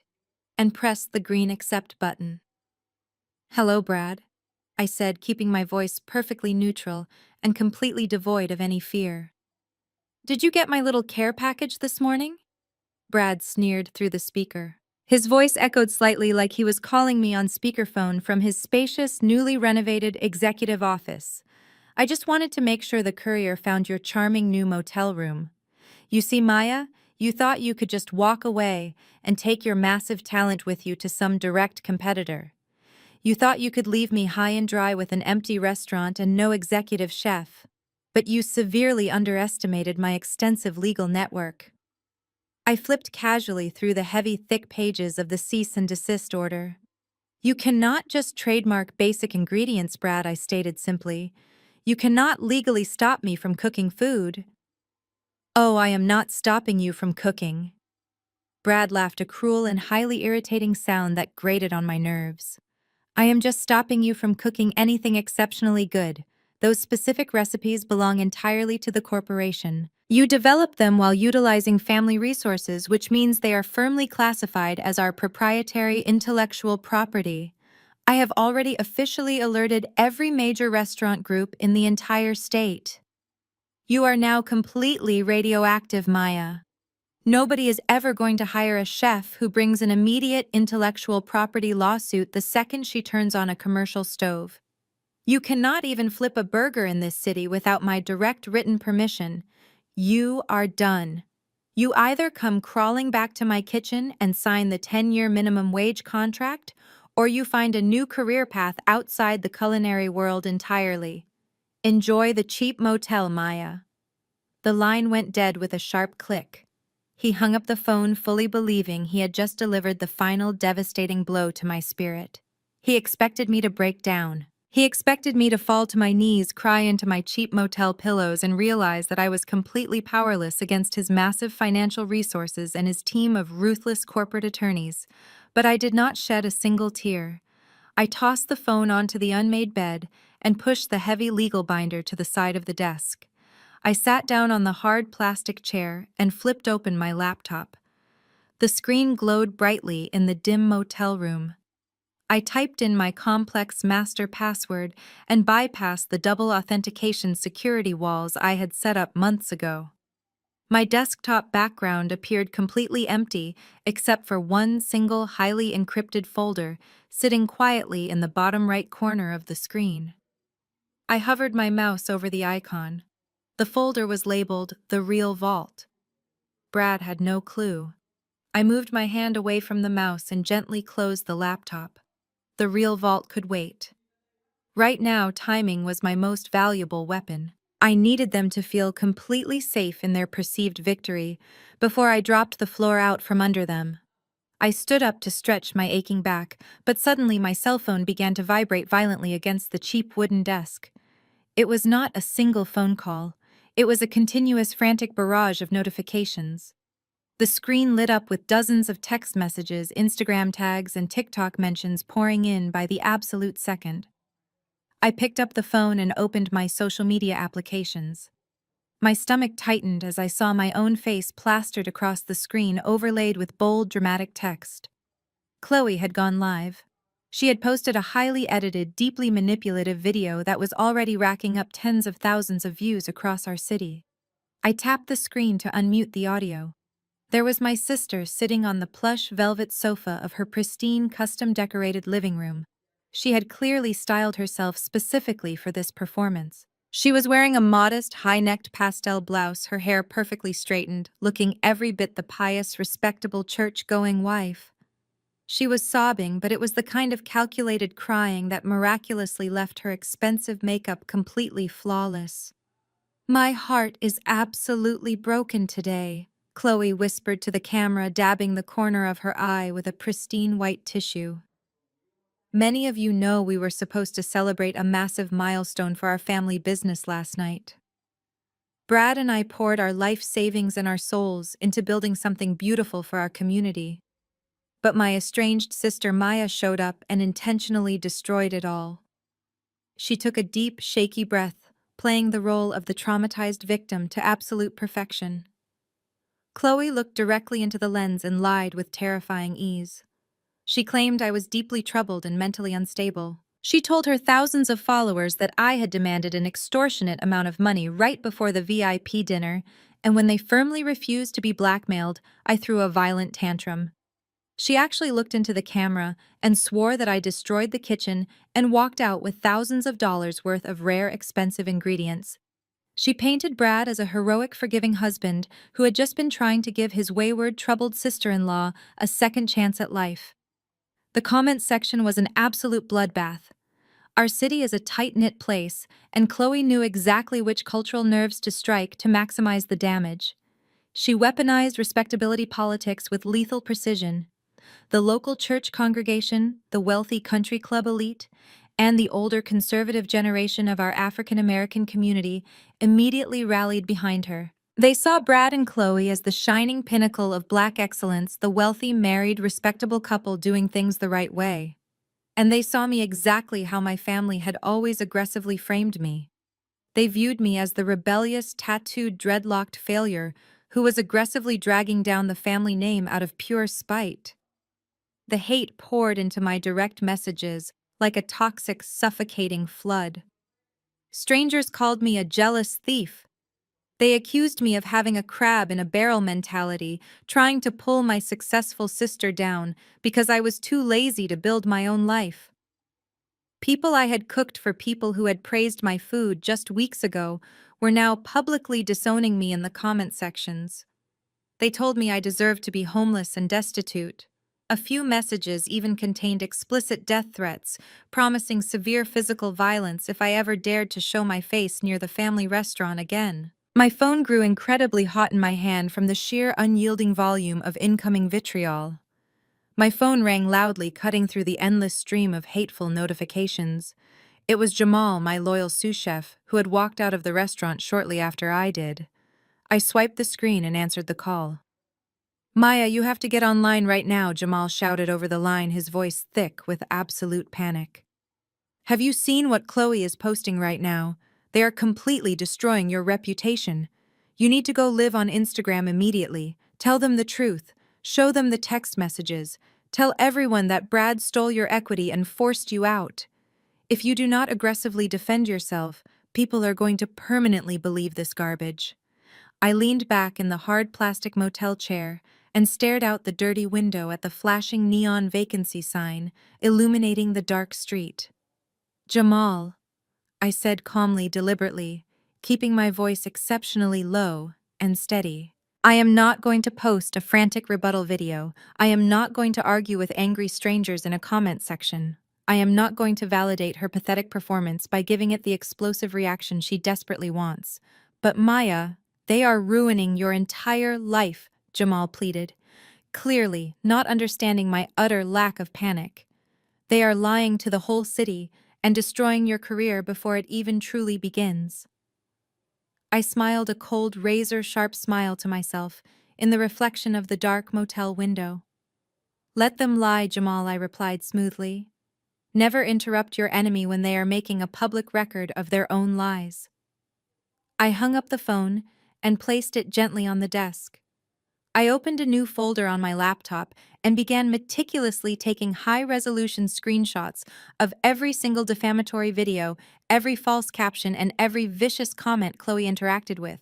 and pressed the green accept button. "Hello, Brad," I said, keeping my voice perfectly neutral and completely devoid of any fear. "Did you get my little care package this morning?" Brad sneered through the speaker. His voice echoed slightly like he was calling me on speakerphone from his spacious, newly renovated executive office. "I just wanted to make sure the courier found your charming new motel room. You see, Maya, you thought you could just walk away and take your massive talent with you to some direct competitor. You thought you could leave me high and dry with an empty restaurant and no executive chef. But you severely underestimated my extensive legal network." I flipped casually through the heavy, thick pages of the cease and desist order. "You cannot just trademark basic ingredients, Brad," I stated simply. "You cannot legally stop me from cooking food." "Oh, I am not stopping you from cooking." Brad laughed, a cruel and highly irritating sound that grated on my nerves. "I am just stopping you from cooking anything exceptionally good. Those specific recipes belong entirely to the corporation. You develop them while utilizing family resources, which means they are firmly classified as our proprietary intellectual property. I have already officially alerted every major restaurant group in the entire state. You are now completely radioactive, Maya. Nobody is ever going to hire a chef who brings an immediate intellectual property lawsuit the second she turns on a commercial stove. You cannot even flip a burger in this city without my direct written permission. You are done. You either come crawling back to my kitchen and sign the 10-year minimum wage contract, or you find a new career path outside the culinary world entirely. Enjoy the cheap motel, Maya." The line went dead with a sharp click. He hung up the phone, fully believing he had just delivered the final devastating blow to my spirit. He expected me to break down. He expected me to fall to my knees, cry into my cheap motel pillows, and realize that I was completely powerless against his massive financial resources and his team of ruthless corporate attorneys. But I did not shed a single tear. I tossed the phone onto the unmade bed and pushed the heavy legal binder to the side of the desk. I sat down on the hard plastic chair and flipped open my laptop. The screen glowed brightly in the dim motel room. I typed in my complex master password and bypassed the double authentication security walls I had set up months ago. My desktop background appeared completely empty except for one single highly encrypted folder sitting quietly in the bottom right corner of the screen. I hovered my mouse over the icon. The folder was labeled The Real Vault. Brad had no clue. I moved my hand away from the mouse and gently closed the laptop. The Real Vault could wait. Right now, timing was my most valuable weapon. I needed them to feel completely safe in their perceived victory before I dropped the floor out from under them. I stood up to stretch my aching back, but suddenly my cell phone began to vibrate violently against the cheap wooden desk. It was not a single phone call. It was a continuous frantic barrage of notifications. The screen lit up with dozens of text messages, Instagram tags, and TikTok mentions pouring in by the absolute second. I picked up the phone and opened my social media applications. My stomach tightened as I saw my own face plastered across the screen, overlaid with bold, dramatic text. Chloe had gone live. She had posted a highly edited, deeply manipulative video that was already racking up tens of thousands of views across our city. I tapped the screen to unmute the audio. There was my sister sitting on the plush velvet sofa of her pristine, custom-decorated living room. She had clearly styled herself specifically for this performance. She was wearing a modest, high-necked pastel blouse, her hair perfectly straightened, looking every bit the pious, respectable church-going wife. She was sobbing, but it was the kind of calculated crying that miraculously left her expensive makeup completely flawless. "My heart is absolutely broken today," Chloe whispered to the camera, dabbing the corner of her eye with a pristine white tissue. "Many of you know we were supposed to celebrate a massive milestone for our family business last night. Brad and I poured our life savings and our souls into building something beautiful for our community. But my estranged sister Maya showed up and intentionally destroyed it all." She took a deep, shaky breath, playing the role of the traumatized victim to absolute perfection. Chloe looked directly into the lens and lied with terrifying ease. She claimed I was deeply troubled and mentally unstable. She told her thousands of followers that I had demanded an extortionate amount of money right before the VIP dinner, and when they firmly refused to be blackmailed, I threw a violent tantrum. She actually looked into the camera and swore that I destroyed the kitchen and walked out with thousands of dollars worth of rare, expensive ingredients. She painted Brad as a heroic, forgiving husband who had just been trying to give his wayward, troubled sister-in-law a second chance at life. The comments section was an absolute bloodbath. Our city is a tight-knit place, and Chloe knew exactly which cultural nerves to strike to maximize the damage. She weaponized respectability politics with lethal precision. The local church congregation, the wealthy country club elite, and the older conservative generation of our African American community immediately rallied behind her. They saw Brad and Chloe as the shining pinnacle of Black excellence, the wealthy, married, respectable couple doing things the right way. And they saw me exactly how my family had always aggressively framed me. They viewed me as the rebellious, tattooed, dreadlocked failure who was aggressively dragging down the family name out of pure spite. The hate poured into my direct messages like a toxic, suffocating flood. Strangers called me a jealous thief. They accused me of having a crab in a barrel mentality, trying to pull my successful sister down because I was too lazy to build my own life. People I had cooked for people who had praised my food just weeks ago were now publicly disowning me in the comment sections. They told me I deserved to be homeless and destitute. A few messages even contained explicit death threats, promising severe physical violence if I ever dared to show my face near the family restaurant again. My phone grew incredibly hot in my hand from the sheer unyielding volume of incoming vitriol. My phone rang loudly, cutting through the endless stream of hateful notifications. It was Jamal, my loyal sous chef, who had walked out of the restaurant shortly after I did. I swiped the screen and answered the call. "Maya, you have to get online right now," Jamal shouted over the line, his voice thick with absolute panic. "Have you seen what Chloe is posting right now? They are completely destroying your reputation. You need to go live on Instagram immediately. Tell them the truth. Show them the text messages. Tell everyone that Brad stole your equity and forced you out. If you do not aggressively defend yourself, people are going to permanently believe this garbage." I leaned back in the hard plastic motel chair and stared out the dirty window at the flashing neon vacancy sign illuminating the dark street. "Jamal," I said calmly, deliberately, keeping my voice exceptionally low and steady. "I am not going to post a frantic rebuttal video. I am not going to argue with angry strangers in a comment section. I am not going to validate her pathetic performance by giving it the explosive reaction she desperately wants. But Maya, they are ruining your entire life," Jamal pleaded, clearly not understanding my utter lack of panic. "They are lying to the whole city and destroying your career before it even truly begins." I smiled a cold, razor-sharp smile to myself in the reflection of the dark motel window. "Let them lie, Jamal," I replied smoothly. "Never interrupt your enemy when they are making a public record of their own lies." I hung up the phone and placed it gently on the desk. I opened a new folder on my laptop and began meticulously taking high-resolution screenshots of every single defamatory video, every false caption, and every vicious comment Chloe interacted with.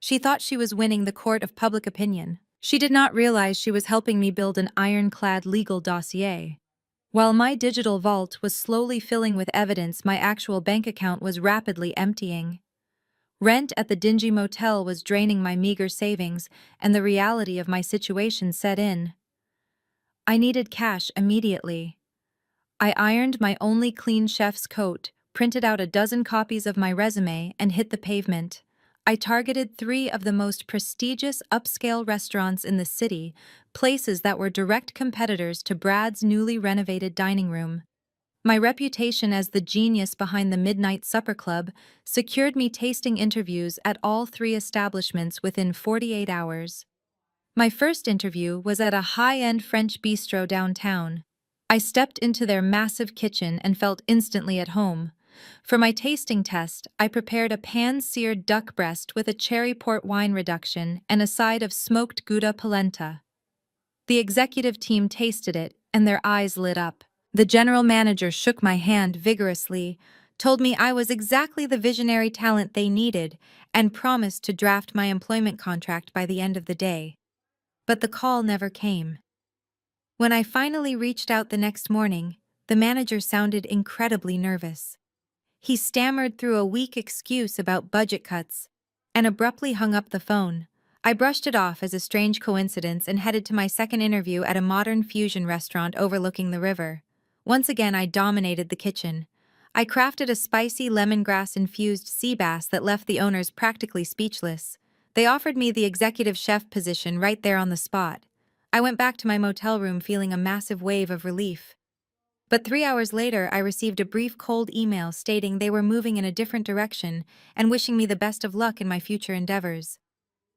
She thought she was winning the court of public opinion. She did not realize she was helping me build an ironclad legal dossier. While my digital vault was slowly filling with evidence, my actual bank account was rapidly emptying. Rent at the dingy motel was draining my meager savings, and the reality of my situation set in. I needed cash immediately. I ironed my only clean chef's coat, printed out a dozen copies of my resume, and hit the pavement. I targeted 3 of the most prestigious upscale restaurants in the city, places that were direct competitors to Brad's newly renovated dining room. My reputation as the genius behind the Midnight Supper Club secured me tasting interviews at all 3 establishments within 48 hours. My first interview was at a high-end French bistro downtown. I stepped into their massive kitchen and felt instantly at home. For my tasting test, I prepared a pan-seared duck breast with a cherry port wine reduction and a side of smoked Gouda polenta. The executive team tasted it, and their eyes lit up. The general manager shook my hand vigorously, told me I was exactly the visionary talent they needed, and promised to draft my employment contract by the end of the day. But the call never came. When I finally reached out the next morning, the manager sounded incredibly nervous. He stammered through a weak excuse about budget cuts and abruptly hung up the phone. I brushed it off as a strange coincidence and headed to my second interview at a modern fusion restaurant overlooking the river. Once again, I dominated the kitchen. I crafted a spicy lemongrass-infused sea bass that left the owners practically speechless. They offered me the executive chef position right there on the spot. I went back to my motel room feeling a massive wave of relief. But 3 hours later, I received a brief cold email stating they were moving in a different direction and wishing me the best of luck in my future endeavors.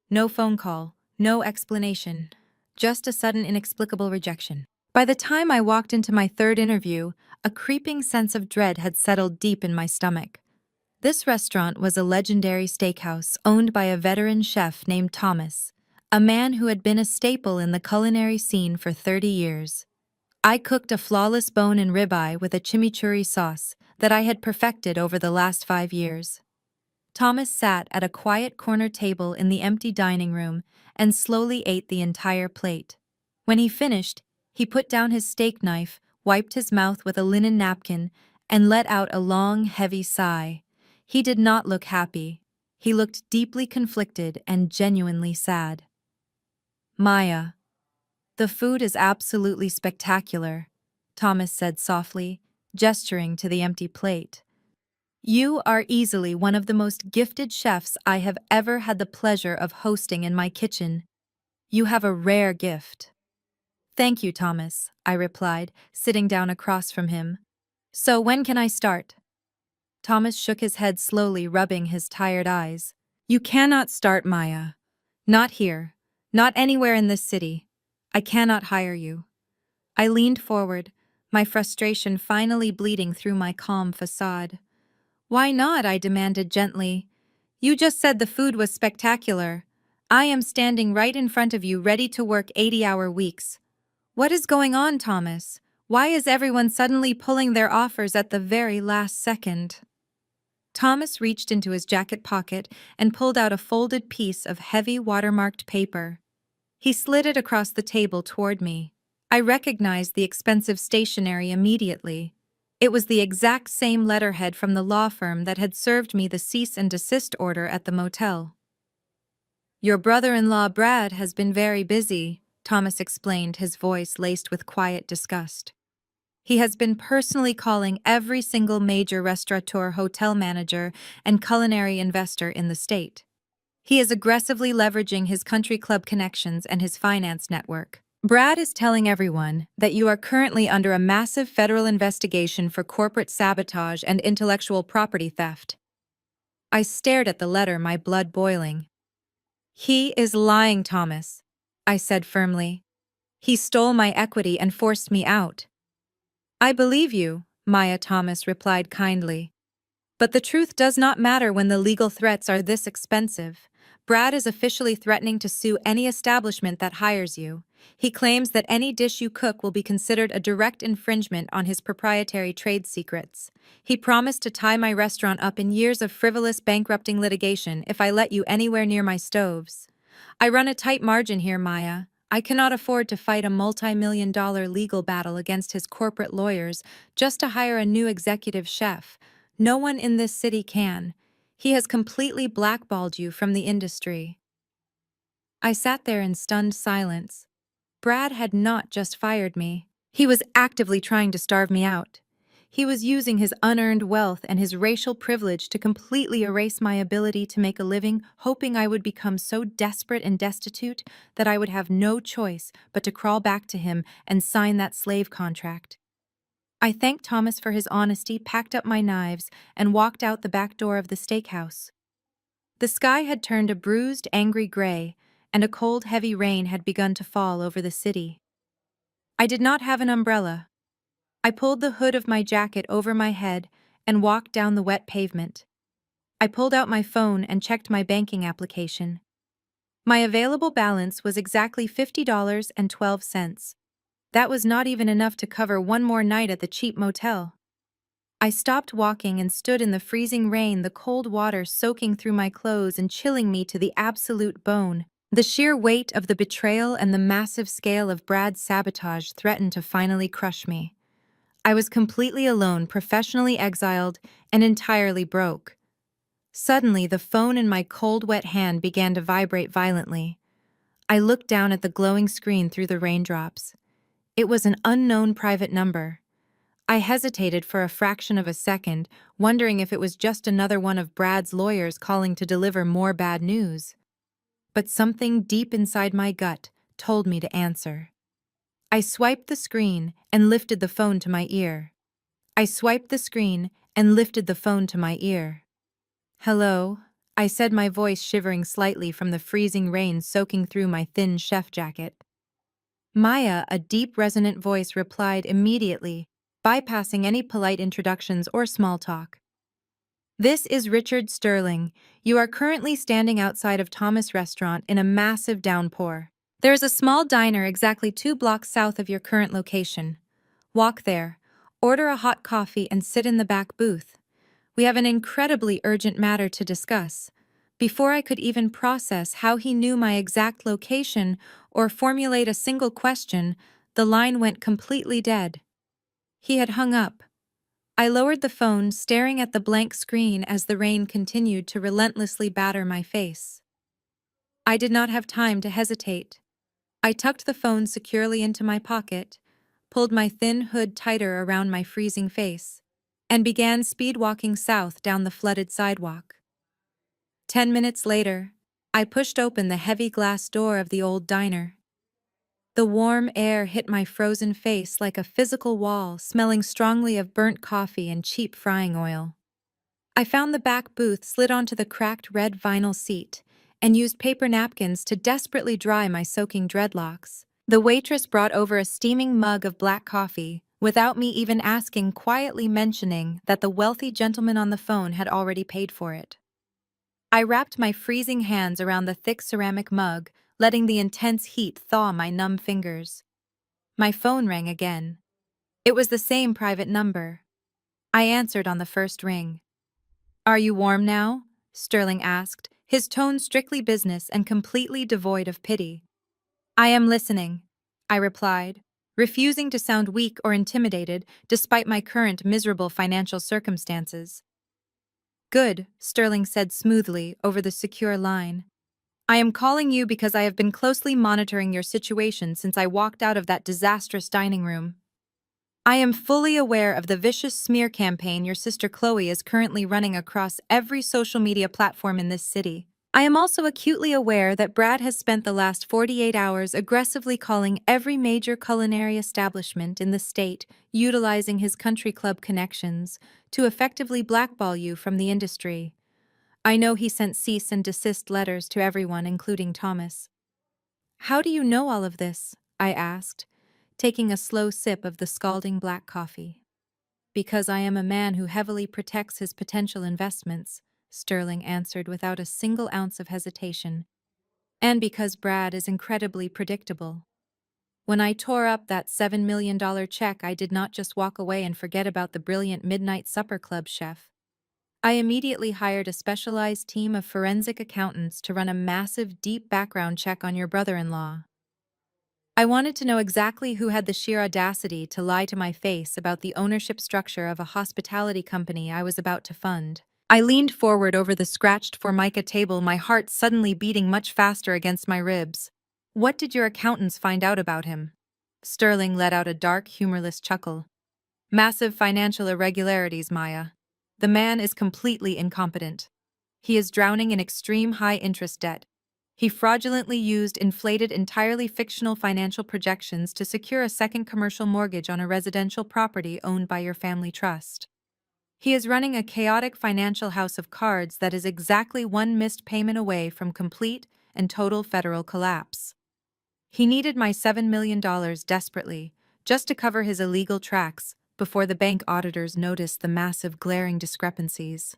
No phone call, no explanation, just a sudden inexplicable rejection. By the time I walked into my third interview, a creeping sense of dread had settled deep in my stomach. This restaurant was a legendary steakhouse owned by a veteran chef named Thomas, a man who had been a staple in the culinary scene for 30 years. I cooked a flawless bone and ribeye with a chimichurri sauce that I had perfected over the last 5 years. Thomas sat at a quiet corner table in the empty dining room and slowly ate the entire plate. When he finished, he put down his steak knife, wiped his mouth with a linen napkin, and let out a long, heavy sigh. He did not look happy. He looked deeply conflicted and genuinely sad. "Maya, the food is absolutely spectacular," Thomas said softly, gesturing to the empty plate. You are easily one of the most gifted chefs I have ever had the pleasure of hosting in my kitchen. You have a rare gift. Thank you, Thomas, I replied, sitting down across from him. So when can I start? Thomas shook his head slowly, rubbing his tired eyes. You cannot start, Maya. Not here. Not anywhere in this city. I cannot hire you. I leaned forward, my frustration finally bleeding through my calm facade. Why not? I demanded gently. You just said the food was spectacular. I am standing right in front of you, ready to work 80-hour weeks. What is going on, Thomas? Why is everyone suddenly pulling their offers at the very last second? Thomas reached into his jacket pocket and pulled out a folded piece of heavy watermarked paper. He slid it across the table toward me. I recognized the expensive stationery immediately. It was the exact same letterhead from the law firm that had served me the cease and desist order at the motel. Your brother-in-law Brad has been very busy, Thomas explained, his voice laced with quiet disgust. He has been personally calling every single major restaurateur, hotel manager, and culinary investor in the state. He is aggressively leveraging his country club connections and his finance network. Brad is telling everyone that you are currently under a massive federal investigation for corporate sabotage and intellectual property theft. I stared at the letter, my blood boiling. He is lying, Thomas, I said firmly. He stole my equity and forced me out. I believe you, Maya, Thomas replied kindly. But the truth does not matter when the legal threats are this expensive. Brad is officially threatening to sue any establishment that hires you. He claims that any dish you cook will be considered a direct infringement on his proprietary trade secrets. He promised to tie my restaurant up in years of frivolous bankrupting litigation if I let you anywhere near my stoves. I run a tight margin here, Maya. I cannot afford to fight a multi-million-dollar legal battle against his corporate lawyers just to hire a new executive chef. No one in this city can. He has completely blackballed you from the industry. I sat there in stunned silence. Brad had not just fired me. He was actively trying to starve me out. He was using his unearned wealth and his racial privilege to completely erase my ability to make a living, hoping I would become so desperate and destitute that I would have no choice but to crawl back to him and sign that slave contract. I thanked Thomas for his honesty, packed up my knives, and walked out the back door of the steakhouse. The sky had turned a bruised, angry gray, and a cold, heavy rain had begun to fall over the city. I did not have an umbrella. I pulled the hood of my jacket over my head and walked down the wet pavement. I pulled out my phone and checked my banking application. My available balance was exactly $50.12. That was not even enough to cover one more night at the cheap motel. I stopped walking and stood in the freezing rain, the cold water soaking through my clothes and chilling me to the absolute bone. The sheer weight of the betrayal and the massive scale of Brad's sabotage threatened to finally crush me. I was completely alone, professionally exiled, and entirely broke. Suddenly, the phone in my cold, wet hand began to vibrate violently. I looked down at the glowing screen through the raindrops. It was an unknown private number. I hesitated for a fraction of a second, wondering if it was just another one of Brad's lawyers calling to deliver more bad news. But something deep inside my gut told me to answer. I swiped the screen and lifted the phone to my ear. I swiped the screen and lifted the phone to my ear. Hello, I said, my voice shivering slightly from the freezing rain soaking through my thin chef jacket. Maya, a deep, resonant voice, replied immediately, bypassing any polite introductions or small talk. This is Richard Sterling. You are currently standing outside of Thomas Restaurant in a massive downpour. There is a small diner exactly 2 blocks south of your current location. Walk there, order a hot coffee, and sit in the back booth. We have an incredibly urgent matter to discuss. Before I could even process how he knew my exact location or formulate a single question, the line went completely dead. He had hung up. I lowered the phone, staring at the blank screen as the rain continued to relentlessly batter my face. I did not have time to hesitate. I tucked the phone securely into my pocket, pulled my thin hood tighter around my freezing face. and began speed walking south down the flooded sidewalk. 10 minutes later, I pushed open the heavy glass door of the old diner. The warm air hit my frozen face like a physical wall, smelling strongly of burnt coffee and cheap frying oil. I found the back booth, slid onto the cracked red vinyl seat, and used paper napkins to desperately dry my soaking dreadlocks. The waitress brought over a steaming mug of black coffee, without me even asking, quietly mentioning that the wealthy gentleman on the phone had already paid for it. I wrapped my freezing hands around the thick ceramic mug, letting the intense heat thaw my numb fingers. My phone rang again. It was the same private number. I answered on the first ring. "Are you warm now?" Sterling asked, his tone strictly business and completely devoid of pity. "I am listening," I replied, refusing to sound weak or intimidated despite my current miserable financial circumstances. "Good," Sterling said smoothly over the secure line. "I am calling you because I have been closely monitoring your situation since I walked out of that disastrous dining room. I am fully aware of the vicious smear campaign your sister Chloe is currently running across every social media platform in this city. I am also acutely aware that Brad has spent the last 48 hours aggressively calling every major culinary establishment in the state, utilizing his country club connections, to effectively blackball you from the industry. I know he sent cease and desist letters to everyone, including Thomas." "How do you know all of this?" I asked, taking a slow sip of the scalding black coffee. "Because I am a man who heavily protects his potential investments," Sterling answered without a single ounce of hesitation. "And because Brad is incredibly predictable. When I tore up that $7 million check, I did not just walk away and forget about the brilliant Midnight Supper Club chef. I immediately hired a specialized team of forensic accountants to run a massive, deep background check on your brother-in-law. I wanted to know exactly who had the sheer audacity to lie to my face about the ownership structure of a hospitality company I was about to fund." I leaned forward over the scratched formica table, my heart suddenly beating much faster against my ribs. "What did your accountants find out about him?" Sterling let out a dark, humorless chuckle. "Massive financial irregularities, Maya. The man is completely incompetent. He is drowning in extreme high-interest debt. He fraudulently used inflated, entirely fictional financial projections to secure a second commercial mortgage on a residential property owned by your family trust. He is running a chaotic financial house of cards that is exactly one missed payment away from complete and total federal collapse. He needed my $7 million desperately, just to cover his illegal tracks, before the bank auditors noticed the massive, glaring discrepancies."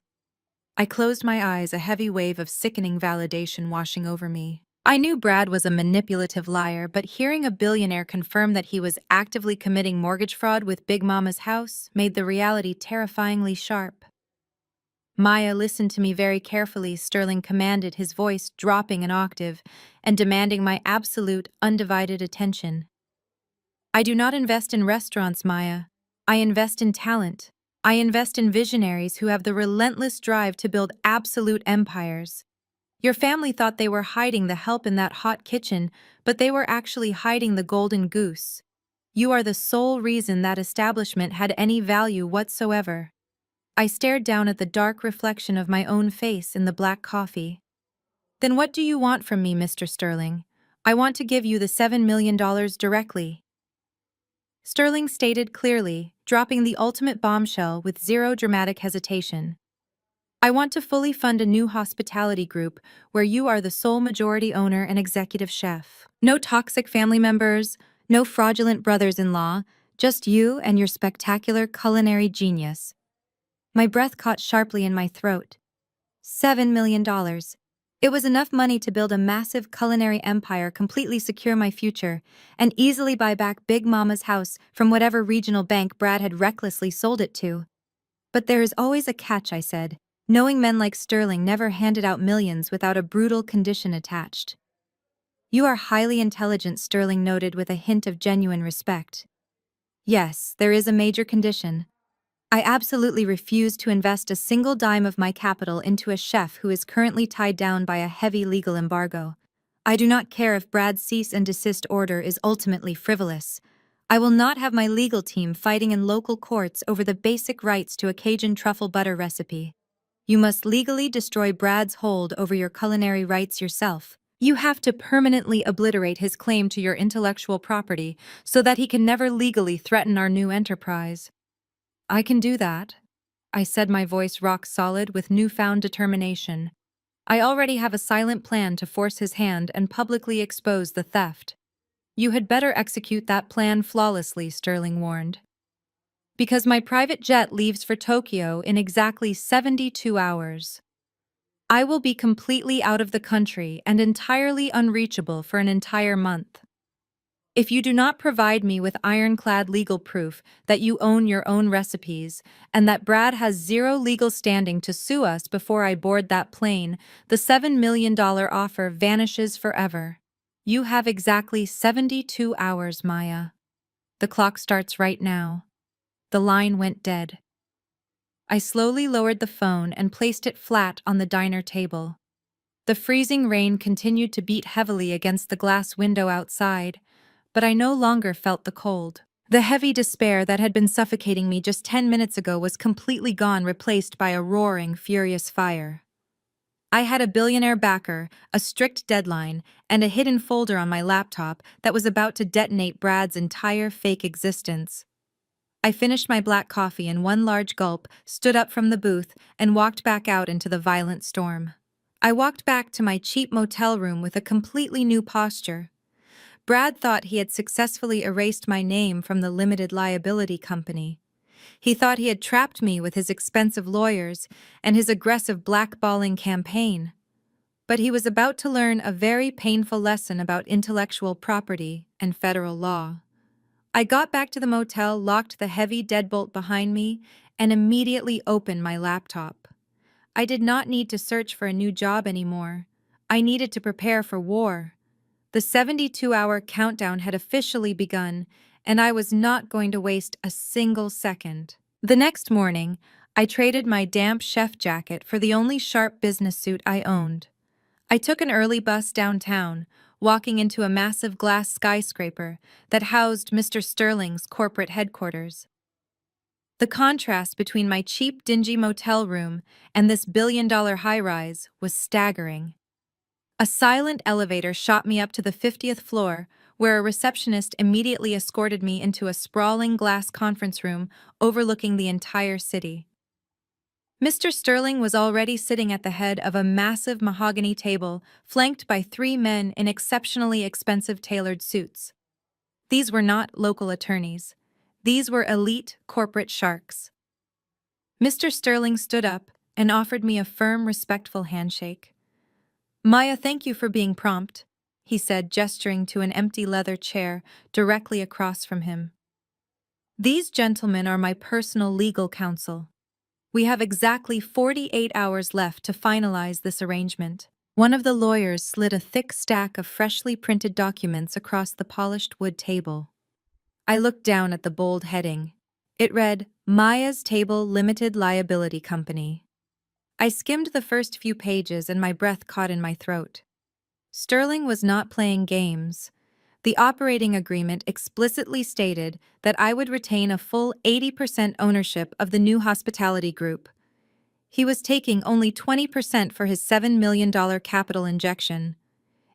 I closed my eyes, a heavy wave of sickening validation washing over me. I knew Brad was a manipulative liar, but hearing a billionaire confirm that he was actively committing mortgage fraud with Big Mama's house made the reality terrifyingly sharp. "Maya, listen to me very carefully," Sterling commanded, his voice dropping an octave and demanding my absolute, undivided attention. "I do not invest in restaurants, Maya. I invest in talent. I invest in visionaries who have the relentless drive to build absolute empires. Your family thought they were hiding the help in that hot kitchen, but they were actually hiding the golden goose. You are the sole reason that establishment had any value whatsoever." I stared down at the dark reflection of my own face in the black coffee. "Then what do you want from me, Mr. Sterling? I want to give you the $7 million directly." Sterling stated clearly, dropping the ultimate bombshell with zero dramatic hesitation. "I want to fully fund a new hospitality group where you are the sole majority owner and executive chef. No toxic family members, no fraudulent brothers-in-law, just you and your spectacular culinary genius." My breath caught sharply in my throat. $7 million. It was enough money to build a massive culinary empire, completely secure my future, and easily buy back Big Mama's house from whatever regional bank Brad had recklessly sold it to. "But there is always a catch," I said, knowing men like Sterling never handed out millions without a brutal condition attached. "You are highly intelligent," Sterling noted with a hint of genuine respect. "Yes, there is a major condition. I absolutely refuse to invest a single dime of my capital into a chef who is currently tied down by a heavy legal embargo. I do not care if Brad's cease and desist order is ultimately frivolous. I will not have my legal team fighting in local courts over the basic rights to a Cajun truffle butter recipe. You must legally destroy Brad's hold over your culinary rights yourself. You have to permanently obliterate his claim to your intellectual property so that he can never legally threaten our new enterprise. I can do that, I said, my voice rock solid with newfound determination. I already have a silent plan to force his hand and publicly expose the theft. You had better execute that plan flawlessly, Sterling warned. Because my private jet leaves for Tokyo in exactly 72 hours. I will be completely out of the country and entirely unreachable for an entire month. If you do not provide me with ironclad legal proof that you own your own recipes and that Brad has zero legal standing to sue us before I board that plane, the $7 million offer vanishes forever. You have exactly 72 hours, Maya. The clock starts right now. The line went dead. I slowly lowered the phone and placed it flat on the diner table. The freezing rain continued to beat heavily against the glass window outside, but I no longer felt the cold. The heavy despair that had been suffocating me just 10 minutes ago was completely gone, replaced by a roaring, furious fire. I had a billionaire backer, a strict deadline, and a hidden folder on my laptop that was about to detonate Brad's entire fake existence. I finished my black coffee in one large gulp, stood up from the booth, and walked back out into the violent storm. I walked back to my cheap motel room with a completely new posture. Brad thought he had successfully erased my name from the limited liability company. He thought he had trapped me with his expensive lawyers and his aggressive blackballing campaign. But he was about to learn a very painful lesson about intellectual property and federal law. I got back to the motel, locked the heavy deadbolt behind me, and immediately opened my laptop. I did not need to search for a new job anymore. I needed to prepare for war. The 72-hour countdown had officially begun, and I was not going to waste a single second. The next morning, I traded my damp chef jacket for the only sharp business suit I owned. I took an early bus downtown, walking into a massive glass skyscraper that housed Mr. Sterling's corporate headquarters. The contrast between my cheap, dingy motel room and this billion-dollar high-rise was staggering. A silent elevator shot me up to the 50th floor, where a receptionist immediately escorted me into a sprawling glass conference room overlooking the entire city. Mr. Sterling was already sitting at the head of a massive mahogany table, flanked by 3 men in exceptionally expensive tailored suits. These were not local attorneys. These were elite corporate sharks. Mr. Sterling stood up and offered me a firm, respectful handshake. "Maya, thank you for being prompt," he said, gesturing to an empty leather chair directly across from him. "These gentlemen are my personal legal counsel. We have exactly 48 hours left to finalize this arrangement." One of the lawyers slid a thick stack of freshly printed documents across the polished wood table. I looked down at the bold heading. It read, "Maya's Table Limited Liability Company." I skimmed the first few pages and my breath caught in my throat. Sterling was not playing games. The operating agreement explicitly stated that I would retain a full 80% ownership of the new hospitality group. He was taking only 20% for his $7 million capital injection.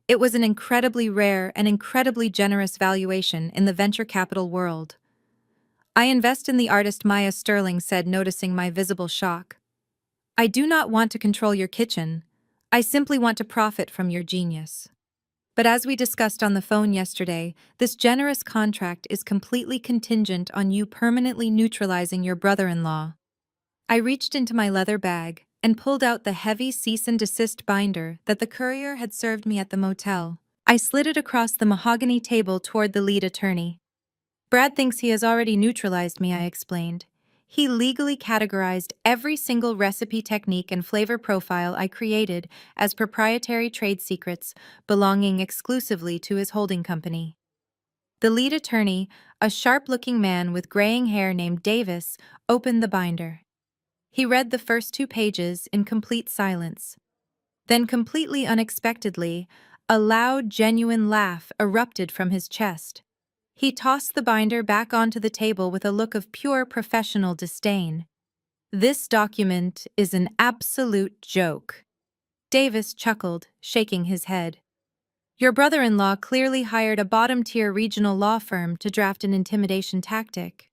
It was an incredibly rare and incredibly generous valuation in the venture capital world. "I invest in the artist," Maya, Sterling said, noticing my visible shock. "I do not want to control your kitchen. I simply want to profit from your genius. But as we discussed on the phone yesterday, this generous contract is completely contingent on you permanently neutralizing your brother-in-law." I reached into my leather bag and pulled out the heavy cease and desist binder that the courier had served me at the motel. I slid it across the mahogany table toward the lead attorney. "Brad thinks he has already neutralized me," I explained. "He legally categorized every single recipe, technique, and flavor profile I created as proprietary trade secrets belonging exclusively to his holding company." The lead attorney, a sharp-looking man with graying hair named Davis, opened the binder. He read the first 2 pages in complete silence. Then, completely unexpectedly, a loud, genuine laugh erupted from his chest. He tossed the binder back onto the table with a look of pure professional disdain. This document is an absolute joke. Davis chuckled, shaking his head. Your brother-in-law clearly hired a bottom-tier regional law firm to draft an intimidation tactic.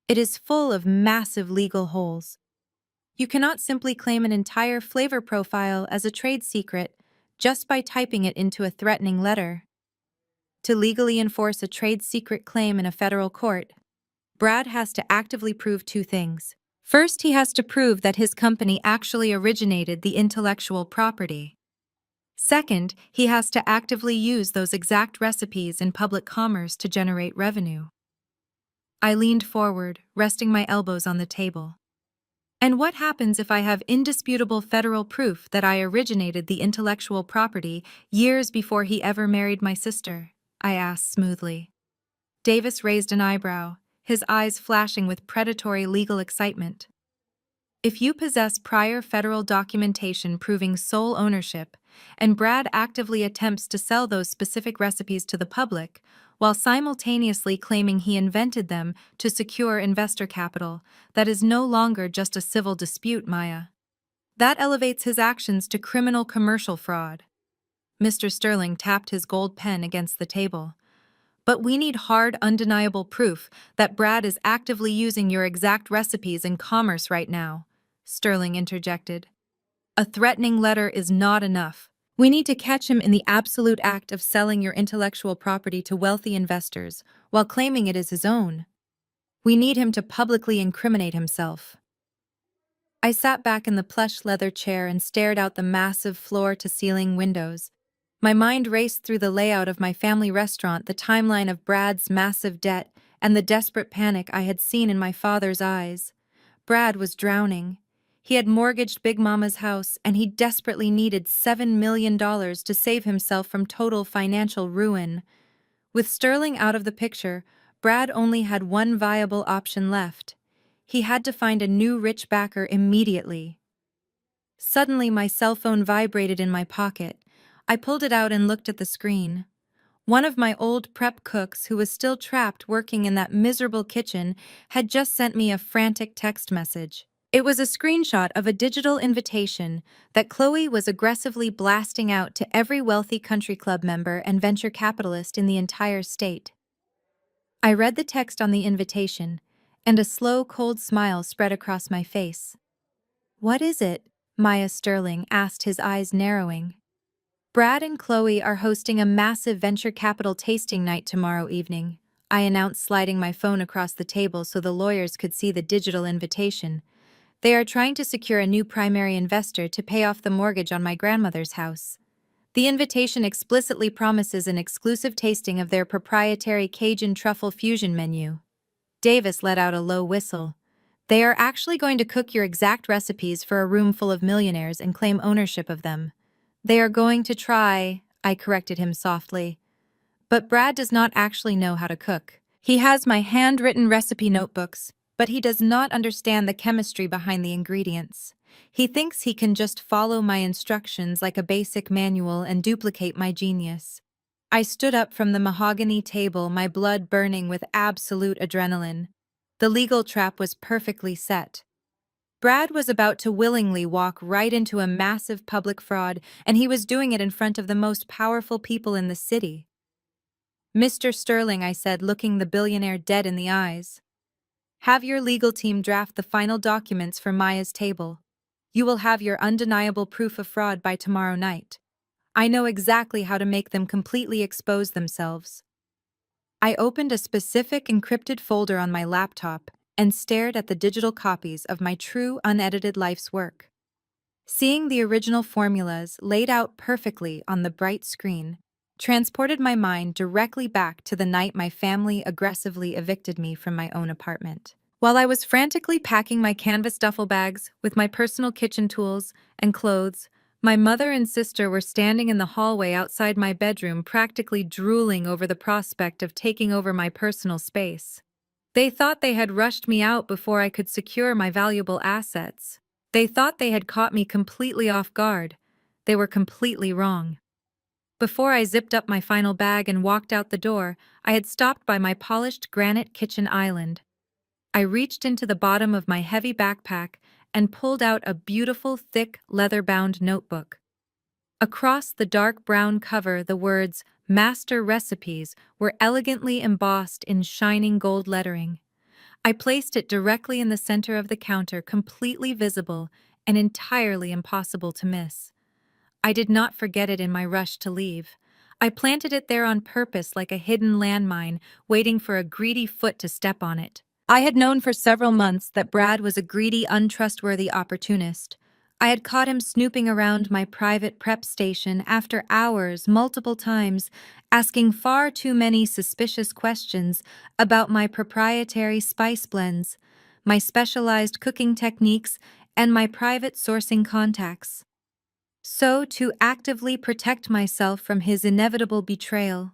It is full of massive legal holes. You cannot simply claim an entire flavor profile as a trade secret just by typing it into a threatening letter. To legally enforce a trade secret claim in a federal court, Brad has to actively prove two things. First, he has to prove that his company actually originated the intellectual property. Second, he has to actively use those exact recipes in public commerce to generate revenue. I leaned forward, resting my elbows on the table. And what happens if I have indisputable federal proof that I originated the intellectual property years before he ever married my sister? I asked smoothly. Davis raised an eyebrow, his eyes flashing with predatory legal excitement. If you possess prior federal documentation proving sole ownership, and Brad actively attempts to sell those specific recipes to the public, while simultaneously claiming he invented them to secure investor capital, that is no longer just a civil dispute, Maya. That elevates his actions to criminal commercial fraud. Mr. Sterling tapped his gold pen against the table. But we need hard, undeniable proof that Brad is actively using your exact recipes in commerce right now, Sterling interjected. A threatening letter is not enough. We need to catch him in the absolute act of selling your intellectual property to wealthy investors while claiming it is his own. We need him to publicly incriminate himself. I sat back in the plush leather chair and stared out the massive floor-to-ceiling windows. My mind raced through the layout of my family restaurant, the timeline of Brad's massive debt, and the desperate panic I had seen in my father's eyes. Brad was drowning. He had mortgaged Big Mama's house, and he desperately needed $7 million to save himself from total financial ruin. With Sterling out of the picture, Brad only had one viable option left. He had to find a new rich backer immediately. Suddenly, my cell phone vibrated in my pocket. I pulled it out and looked at the screen. One of my old prep cooks, who was still trapped working in that miserable kitchen, had just sent me a frantic text message. It was a screenshot of a digital invitation that Chloe was aggressively blasting out to every wealthy country club member and venture capitalist in the entire state. I read the text on the invitation, and a slow, cold smile spread across my face. "What is it?" Maya Sterling asked, his eyes narrowing. "Brad and Chloe are hosting a massive venture capital tasting night tomorrow evening," I announced, sliding my phone across the table so the lawyers could see the digital invitation. "They are trying to secure a new primary investor to pay off the mortgage on my grandmother's house. The invitation explicitly promises an exclusive tasting of their proprietary Cajun truffle fusion menu." Davis let out a low whistle. "They are actually going to cook your exact recipes for a room full of millionaires and claim ownership of them. They are going to try," I corrected him softly. "But Brad does not actually know how to cook. He has my handwritten recipe notebooks, but he does not understand the chemistry behind the ingredients. He thinks he can just follow my instructions like a basic manual and duplicate my genius." I stood up from the mahogany table, my blood burning with absolute adrenaline. The legal trap was perfectly set. Brad was about to willingly walk right into a massive public fraud, and he was doing it in front of the most powerful people in the city. "Mr. Sterling," I said, looking the billionaire dead in the eyes, "have your legal team draft the final documents for Maya's table. You will have your undeniable proof of fraud by tomorrow night. I know exactly how to make them completely expose themselves." I opened a specific encrypted folder on my laptop and stared at the digital copies of my true, unedited life's work. Seeing the original formulas laid out perfectly on the bright screen transported my mind directly back to the night my family aggressively evicted me from my own apartment. While I was frantically packing my canvas duffel bags with my personal kitchen tools and clothes, my mother and sister were standing in the hallway outside my bedroom, practically drooling over the prospect of taking over my personal space. They thought they had rushed me out before I could secure my valuable assets. They thought they had caught me completely off guard. They were completely wrong. Before I zipped up my final bag and walked out the door, I had stopped by my polished granite kitchen island. I reached into the bottom of my heavy backpack and pulled out a beautiful, thick, leather-bound notebook. Across the dark brown cover, the words Master Recipes were elegantly embossed in shining gold lettering. I placed it directly in the center of the counter, completely visible and entirely impossible to miss. I did not forget it in my rush to leave. I planted it there on purpose like a hidden landmine, waiting for a greedy foot to step on it. I had known for several months that Brad was a greedy, untrustworthy opportunist. I had caught him snooping around my private prep station after hours, multiple times, asking far too many suspicious questions about my proprietary spice blends, my specialized cooking techniques, and my private sourcing contacts. So, to actively protect myself from his inevitable betrayal,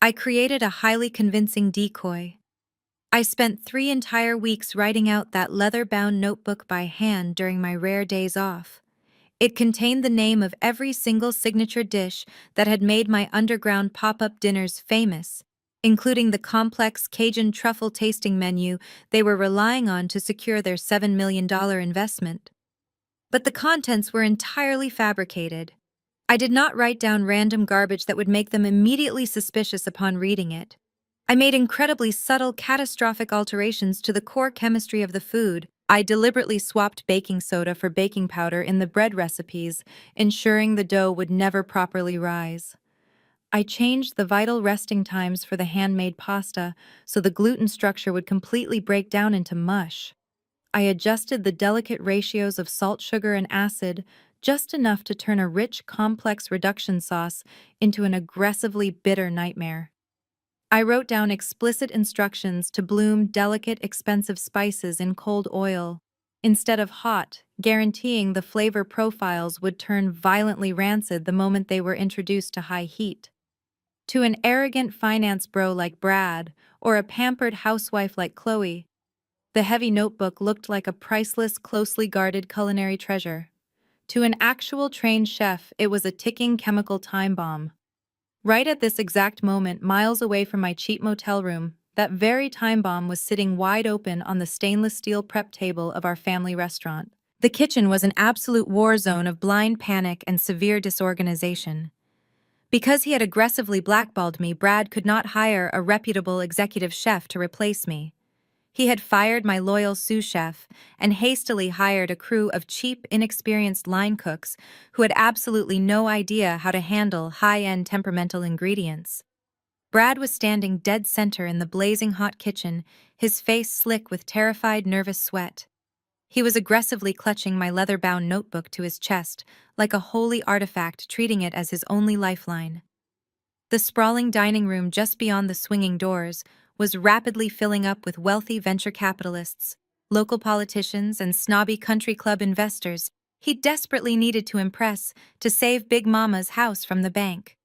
I created a highly convincing decoy. I spent 3 entire weeks writing out that leather-bound notebook by hand during my rare days off. It contained the name of every single signature dish that had made my underground pop-up dinners famous, including the complex Cajun truffle tasting menu they were relying on to secure their $7 million investment. But the contents were entirely fabricated. I did not write down random garbage that would make them immediately suspicious upon reading it. I made incredibly subtle, catastrophic alterations to the core chemistry of the food. I deliberately swapped baking soda for baking powder in the bread recipes, ensuring the dough would never properly rise. I changed the vital resting times for the handmade pasta so the gluten structure would completely break down into mush. I adjusted the delicate ratios of salt, sugar, and acid, just enough to turn a rich, complex reduction sauce into an aggressively bitter nightmare. I wrote down explicit instructions to bloom delicate, expensive spices in cold oil instead of hot, guaranteeing the flavor profiles would turn violently rancid the moment they were introduced to high heat. To an arrogant finance bro like Brad, or a pampered housewife like Chloe, the heavy notebook looked like a priceless, closely guarded culinary treasure. To an actual trained chef, it was a ticking chemical time bomb. Right at this exact moment, miles away from my cheap motel room, that very time bomb was sitting wide open on the stainless steel prep table of our family restaurant. The kitchen was an absolute war zone of blind panic and severe disorganization. Because he had aggressively blackballed me, Brad could not hire a reputable executive chef to replace me. He had fired my loyal sous chef and hastily hired a crew of cheap, inexperienced line cooks who had absolutely no idea how to handle high-end temperamental ingredients. Brad was standing dead center in the blazing hot kitchen, his face slick with terrified, nervous sweat. He was aggressively clutching my leather-bound notebook to his chest, like a holy artifact, treating it as his only lifeline. The sprawling dining room just beyond the swinging doors was rapidly filling up with wealthy venture capitalists, local politicians, and snobby country club investors he desperately needed to impress to save Big Mama's house from the bank.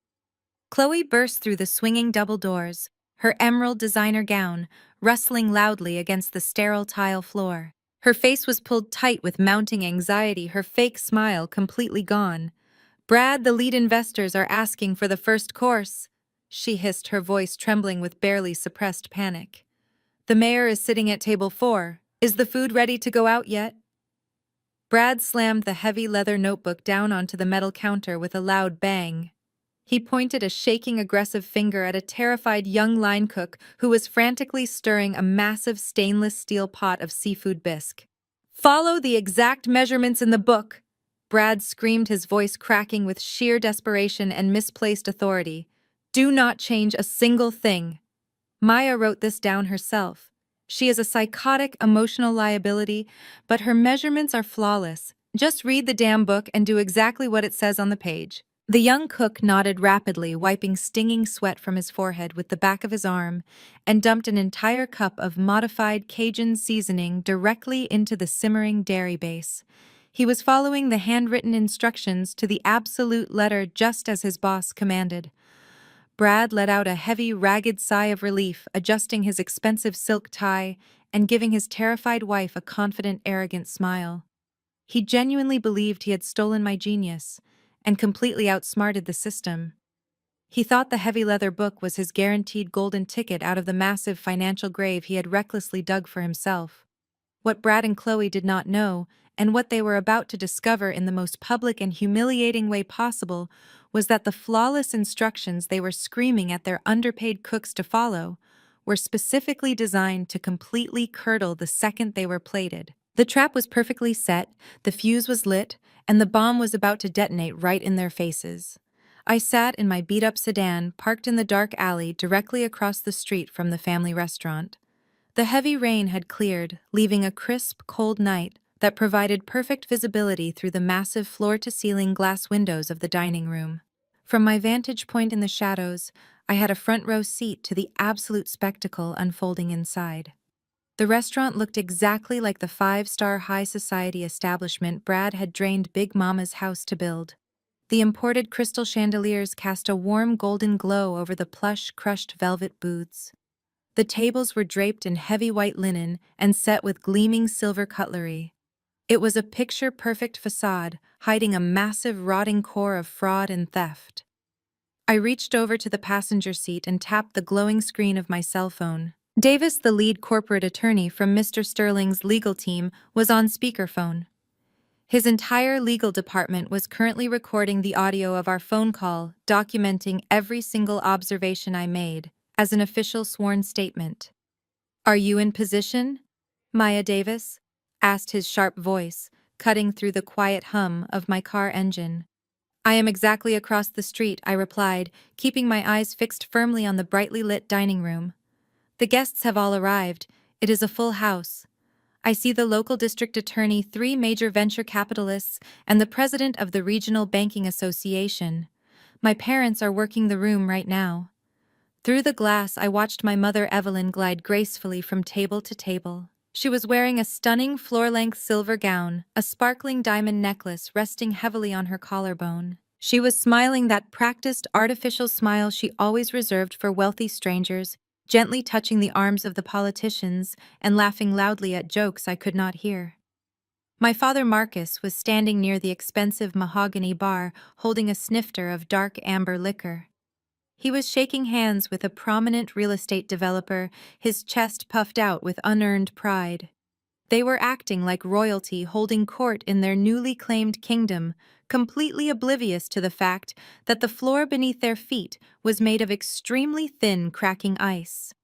Chloe burst through the swinging double doors, her emerald designer gown rustling loudly against the sterile tile floor. Her face was pulled tight with mounting anxiety, her fake smile completely gone. "Brad, the lead investors are asking for the first course," she hissed, her voice trembling with barely suppressed panic. "The mayor is sitting at table 4. Is the food ready to go out yet?" Brad slammed the heavy leather notebook down onto the metal counter with a loud bang. He pointed a shaking, aggressive finger at a terrified young line cook who was frantically stirring a massive stainless steel pot of seafood bisque. "Follow the exact measurements in the book," Brad screamed, his voice cracking with sheer desperation and misplaced authority. "Do not change a single thing." Maya wrote this down herself. She is a psychotic, emotional liability, but her measurements are flawless. Just read the damn book and do exactly what it says on the page. The young cook nodded rapidly, wiping stinging sweat from his forehead with the back of his arm, and dumped an entire cup of modified Cajun seasoning directly into the simmering dairy base. He was following the handwritten instructions to the absolute letter, just as his boss commanded. Brad let out a heavy, ragged sigh of relief, adjusting his expensive silk tie and giving his terrified wife a confident, arrogant smile. He genuinely believed he had stolen my genius, and completely outsmarted the system. He thought the heavy leather book was his guaranteed golden ticket out of the massive financial grave he had recklessly dug for himself. What Brad and Chloe did not know, and what they were about to discover in the most public and humiliating way possible, was that the flawless instructions they were screaming at their underpaid cooks to follow were specifically designed to completely curdle the second they were plated. The trap was perfectly set, the fuse was lit, and the bomb was about to detonate right in their faces. I sat in my beat-up sedan, parked in the dark alley directly across the street from the family restaurant. The heavy rain had cleared, leaving a crisp, cold night that provided perfect visibility through the massive floor-to-ceiling glass windows of the dining room. From my vantage point in the shadows, I had a front-row seat to the absolute spectacle unfolding inside. The restaurant looked exactly like the five-star high society establishment Brad had drained Big Mama's house to build. The imported crystal chandeliers cast a warm golden glow over the plush, crushed velvet booths. The tables were draped in heavy white linen and set with gleaming silver cutlery. It was a picture-perfect facade, hiding a massive rotting core of fraud and theft. I reached over to the passenger seat and tapped the glowing screen of my cell phone. Davis, the lead corporate attorney from Mr. Sterling's legal team, was on speakerphone. His entire legal department was currently recording the audio of our phone call, documenting every single observation I made, as an official sworn statement. "Are you in position, Maya Davis?" asked his sharp voice, cutting through the quiet hum of my car engine. "I am exactly across the street," I replied, keeping my eyes fixed firmly on the brightly lit dining room. "The guests have all arrived. It is a full house. I see the local district attorney, 3 major venture capitalists, and the president of the Regional Banking Association. My parents are working the room right now." Through the glass, I watched my mother Evelyn glide gracefully from table to table. She was wearing a stunning floor-length silver gown, a sparkling diamond necklace resting heavily on her collarbone. She was smiling that practiced, artificial smile she always reserved for wealthy strangers, gently touching the arms of the politicians and laughing loudly at jokes I could not hear. My father Marcus was standing near the expensive mahogany bar, holding a snifter of dark amber liquor. He was shaking hands with a prominent real estate developer, his chest puffed out with unearned pride. They were acting like royalty holding court in their newly claimed kingdom, completely oblivious to the fact that the floor beneath their feet was made of extremely thin, cracking ice.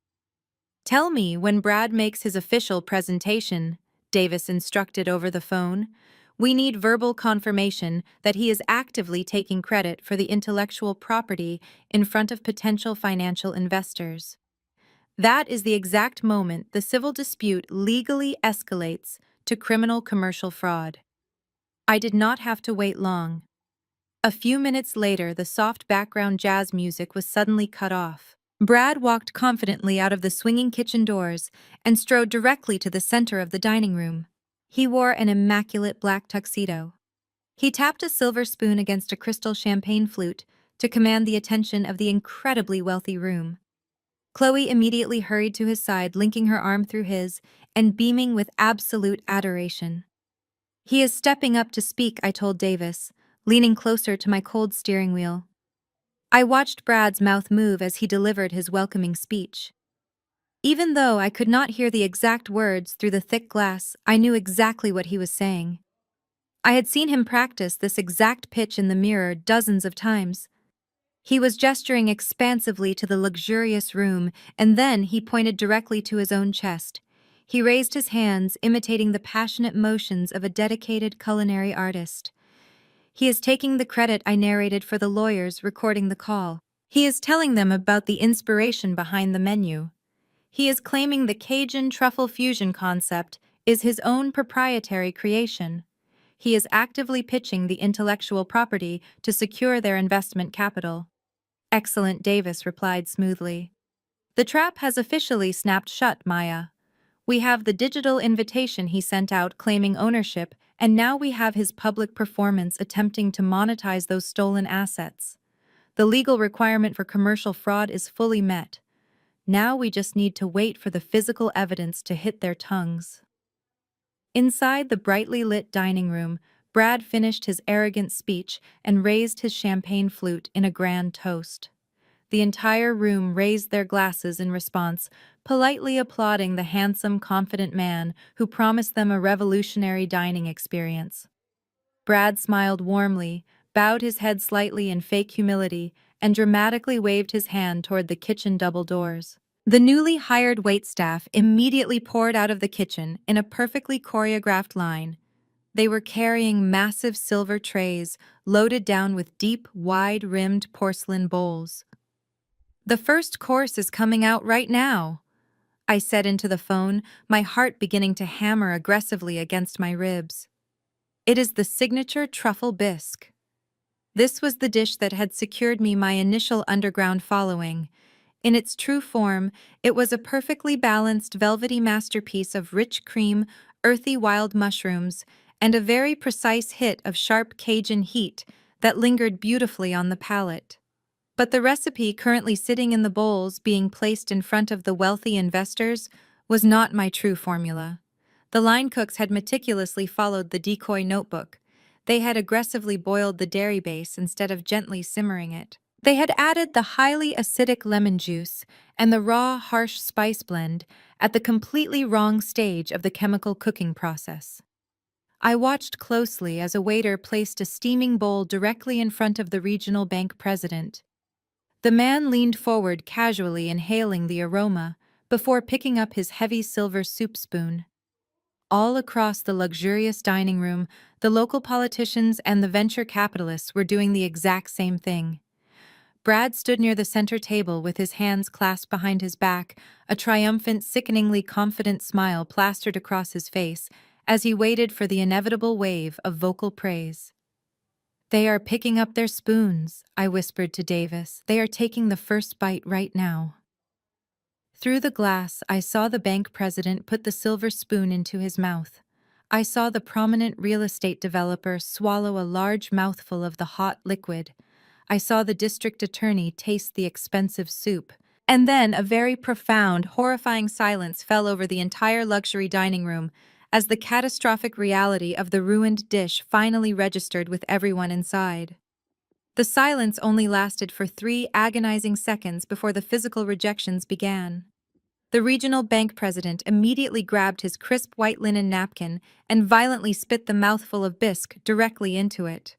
"Tell me when Brad makes his official presentation," Davis instructed over the phone. "We need verbal confirmation that he is actively taking credit for the intellectual property in front of potential financial investors." That is the exact moment the civil dispute legally escalates to criminal commercial fraud. I did not have to wait long. A few minutes later, the soft background jazz music was suddenly cut off. Brad walked confidently out of the swinging kitchen doors and strode directly to the center of the dining room. He wore an immaculate black tuxedo. He tapped a silver spoon against a crystal champagne flute to command the attention of the incredibly wealthy room. Chloe immediately hurried to his side, linking her arm through his and beaming with absolute adoration. "He is stepping up to speak," I told Davis, leaning closer to my cold steering wheel. I watched Brad's mouth move as he delivered his welcoming speech. Even though I could not hear the exact words through the thick glass, I knew exactly what he was saying. I had seen him practice this exact pitch in the mirror dozens of times. He was gesturing expansively to the luxurious room, and then he pointed directly to his own chest. He raised his hands, imitating the passionate motions of a dedicated culinary artist. "He is taking the credit," I narrated for the lawyers recording the call. "He is telling them about the inspiration behind the menu. He is claiming the Cajun truffle fusion concept is his own proprietary creation. He is actively pitching the intellectual property to secure their investment capital." "Excellent," Davis replied smoothly. "The trap has officially snapped shut, Maya. We have the digital invitation he sent out claiming ownership, and now we have his public performance attempting to monetize those stolen assets. The legal requirement for commercial fraud is fully met. Now we just need to wait for the physical evidence to hit their tongues." Inside the brightly lit dining room, Brad finished his arrogant speech and raised his champagne flute in a grand toast. The entire room raised their glasses in response, politely applauding the handsome, confident man who promised them a revolutionary dining experience. Brad smiled warmly, bowed his head slightly in fake humility, and dramatically waved his hand toward the kitchen double doors. The newly hired waitstaff immediately poured out of the kitchen in a perfectly choreographed line. They were carrying massive silver trays loaded down with deep, wide-rimmed porcelain bowls. "The first course is coming out right now," I said into the phone, my heart beginning to hammer aggressively against my ribs. It is the signature truffle bisque. This was the dish that had secured me my initial underground following. In its true form, it was a perfectly balanced velvety masterpiece of rich cream, earthy wild mushrooms, and a very precise hit of sharp Cajun heat that lingered beautifully on the palate. But the recipe currently sitting in the bowls being placed in front of the wealthy investors was not my true formula. The line cooks had meticulously followed the decoy notebook. They had aggressively boiled the dairy base instead of gently simmering it. They had added the highly acidic lemon juice and the raw, harsh spice blend at the completely wrong stage of the chemical cooking process. I watched closely as a waiter placed a steaming bowl directly in front of the regional bank president. The man leaned forward casually inhaling the aroma before picking up his heavy silver soup spoon. All across the luxurious dining room, the local politicians and the venture capitalists were doing the exact same thing. Brad stood near the center table with his hands clasped behind his back, a triumphant, sickeningly confident smile plastered across his face as he waited for the inevitable wave of vocal praise. "They are picking up their spoons," I whispered to Davis. "They are taking the first bite right now." Through the glass, I saw the bank president put the silver spoon into his mouth. I saw the prominent real estate developer swallow a large mouthful of the hot liquid. I saw the district attorney taste the expensive soup. And then a very profound, horrifying silence fell over the entire luxury dining room as the catastrophic reality of the ruined dish finally registered with everyone inside. The silence only lasted for 3 agonizing seconds before the physical rejections began. The regional bank president immediately grabbed his crisp white linen napkin and violently spit the mouthful of bisque directly into it.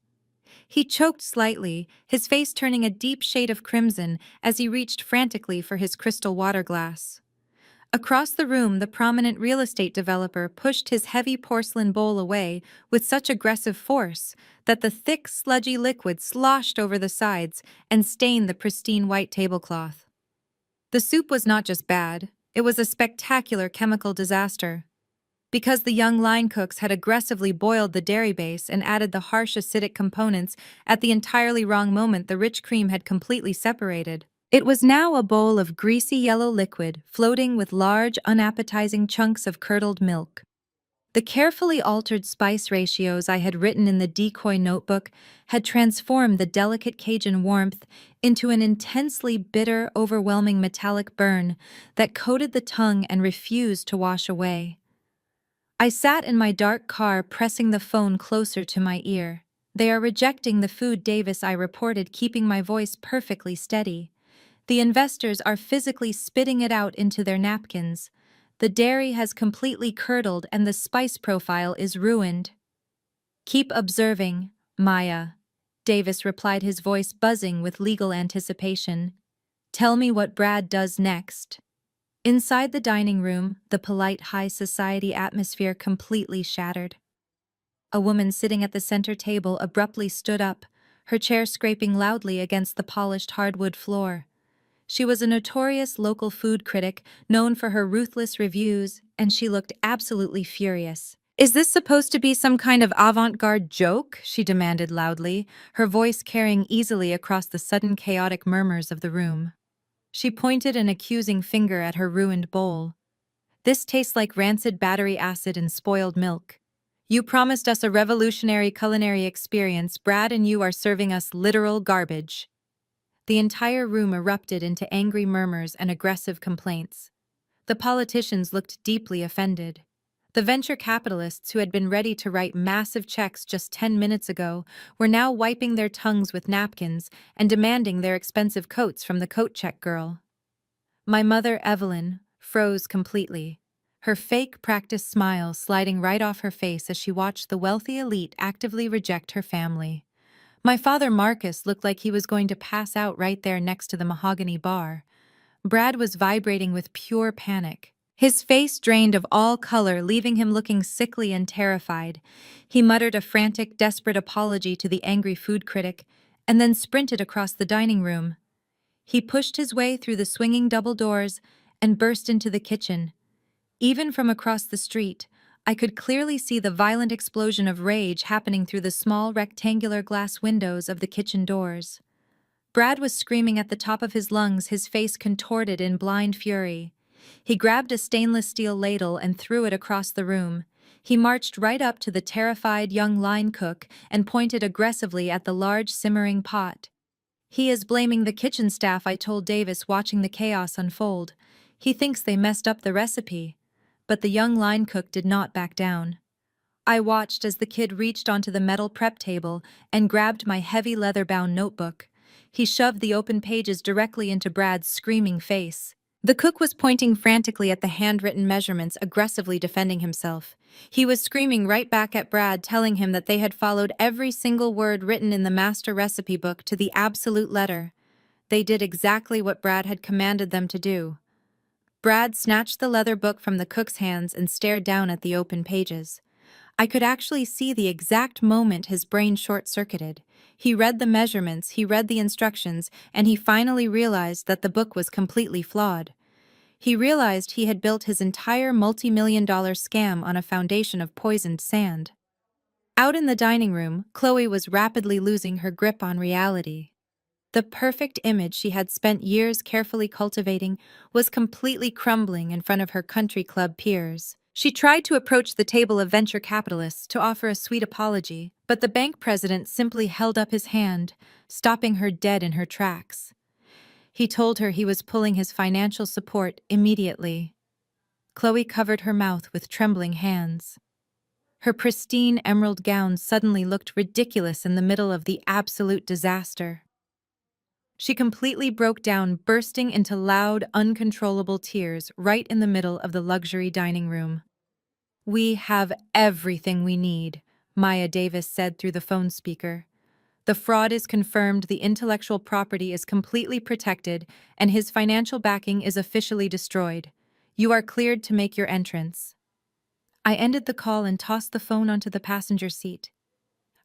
He choked slightly, his face turning a deep shade of crimson as he reached frantically for his crystal water glass. Across the room, the prominent real estate developer pushed his heavy porcelain bowl away with such aggressive force that the thick, sludgy liquid sloshed over the sides and stained the pristine white tablecloth. The soup was not just bad, it was a spectacular chemical disaster. Because the young line cooks had aggressively boiled the dairy base and added the harsh acidic components at the entirely wrong moment, the rich cream had completely separated. It was now a bowl of greasy yellow liquid floating with large, unappetizing chunks of curdled milk. The carefully altered spice ratios I had written in the decoy notebook had transformed the delicate Cajun warmth into an intensely bitter, overwhelming metallic burn that coated the tongue and refused to wash away. I sat in my dark car pressing the phone closer to my ear. "They are rejecting the food, Davis," I reported, keeping my voice perfectly steady. "The investors are physically spitting it out into their napkins. The dairy has completely curdled and the spice profile is ruined." "Keep observing, Maya," Davis replied, his voice buzzing with legal anticipation. "Tell me what Brad does next." Inside the dining room, the polite high society atmosphere completely shattered. A woman sitting at the center table abruptly stood up, her chair scraping loudly against the polished hardwood floor. She was a notorious local food critic known for her ruthless reviews, and she looked absolutely furious. "Is this supposed to be some kind of avant-garde joke?" she demanded loudly, her voice carrying easily across the sudden chaotic murmurs of the room. She pointed an accusing finger at her ruined bowl. "This tastes like rancid battery acid and spoiled milk. You promised us a revolutionary culinary experience. Brad and you are serving us literal garbage." The entire room erupted into angry murmurs and aggressive complaints. The politicians looked deeply offended. The venture capitalists who had been ready to write massive checks just 10 minutes ago were now wiping their tongues with napkins and demanding their expensive coats from the coat check girl. My mother, Evelyn, froze completely, her fake practice smile sliding right off her face as she watched the wealthy elite actively reject her family. My father, Marcus, looked like he was going to pass out right there next to the mahogany bar. Brad was vibrating with pure panic. His face drained of all color, leaving him looking sickly and terrified. He muttered a frantic, desperate apology to the angry food critic, and then sprinted across the dining room. He pushed his way through the swinging double doors and burst into the kitchen. Even from across the street, I could clearly see the violent explosion of rage happening through the small rectangular glass windows of the kitchen doors. Brad was screaming at the top of his lungs, his face contorted in blind fury. He grabbed a stainless steel ladle and threw it across the room. He marched right up to the terrified young line cook and pointed aggressively at the large simmering pot. "He is blaming the kitchen staff," I told Davis, watching the chaos unfold. "He thinks they messed up the recipe." But the young line cook did not back down. I watched as the kid reached onto the metal prep table and grabbed my heavy leather-bound notebook. He shoved the open pages directly into Brad's screaming face. The cook was pointing frantically at the handwritten measurements, aggressively defending himself. He was screaming right back at Brad, telling him that they had followed every single word written in the master recipe book to the absolute letter. They did exactly what Brad had commanded them to do. Brad snatched the leather book from the cook's hands and stared down at the open pages. I could actually see the exact moment his brain short-circuited. He read the measurements, he read the instructions, and he finally realized that the book was completely flawed. He realized he had built his entire multi-million-dollar scam on a foundation of poisoned sand. Out in the dining room, Chloe was rapidly losing her grip on reality. The perfect image she had spent years carefully cultivating was completely crumbling in front of her country club peers. She tried to approach the table of venture capitalists to offer a sweet apology, but the bank president simply held up his hand, stopping her dead in her tracks. He told her he was pulling his financial support immediately. Chloe covered her mouth with trembling hands. Her pristine emerald gown suddenly looked ridiculous in the middle of the absolute disaster. She completely broke down, bursting into loud, uncontrollable tears right in the middle of the luxury dining room. "We have everything we need," Maya Davis said through the phone speaker. "The fraud is confirmed, the intellectual property is completely protected, and his financial backing is officially destroyed. You are cleared to make your entrance." I ended the call and tossed the phone onto the passenger seat.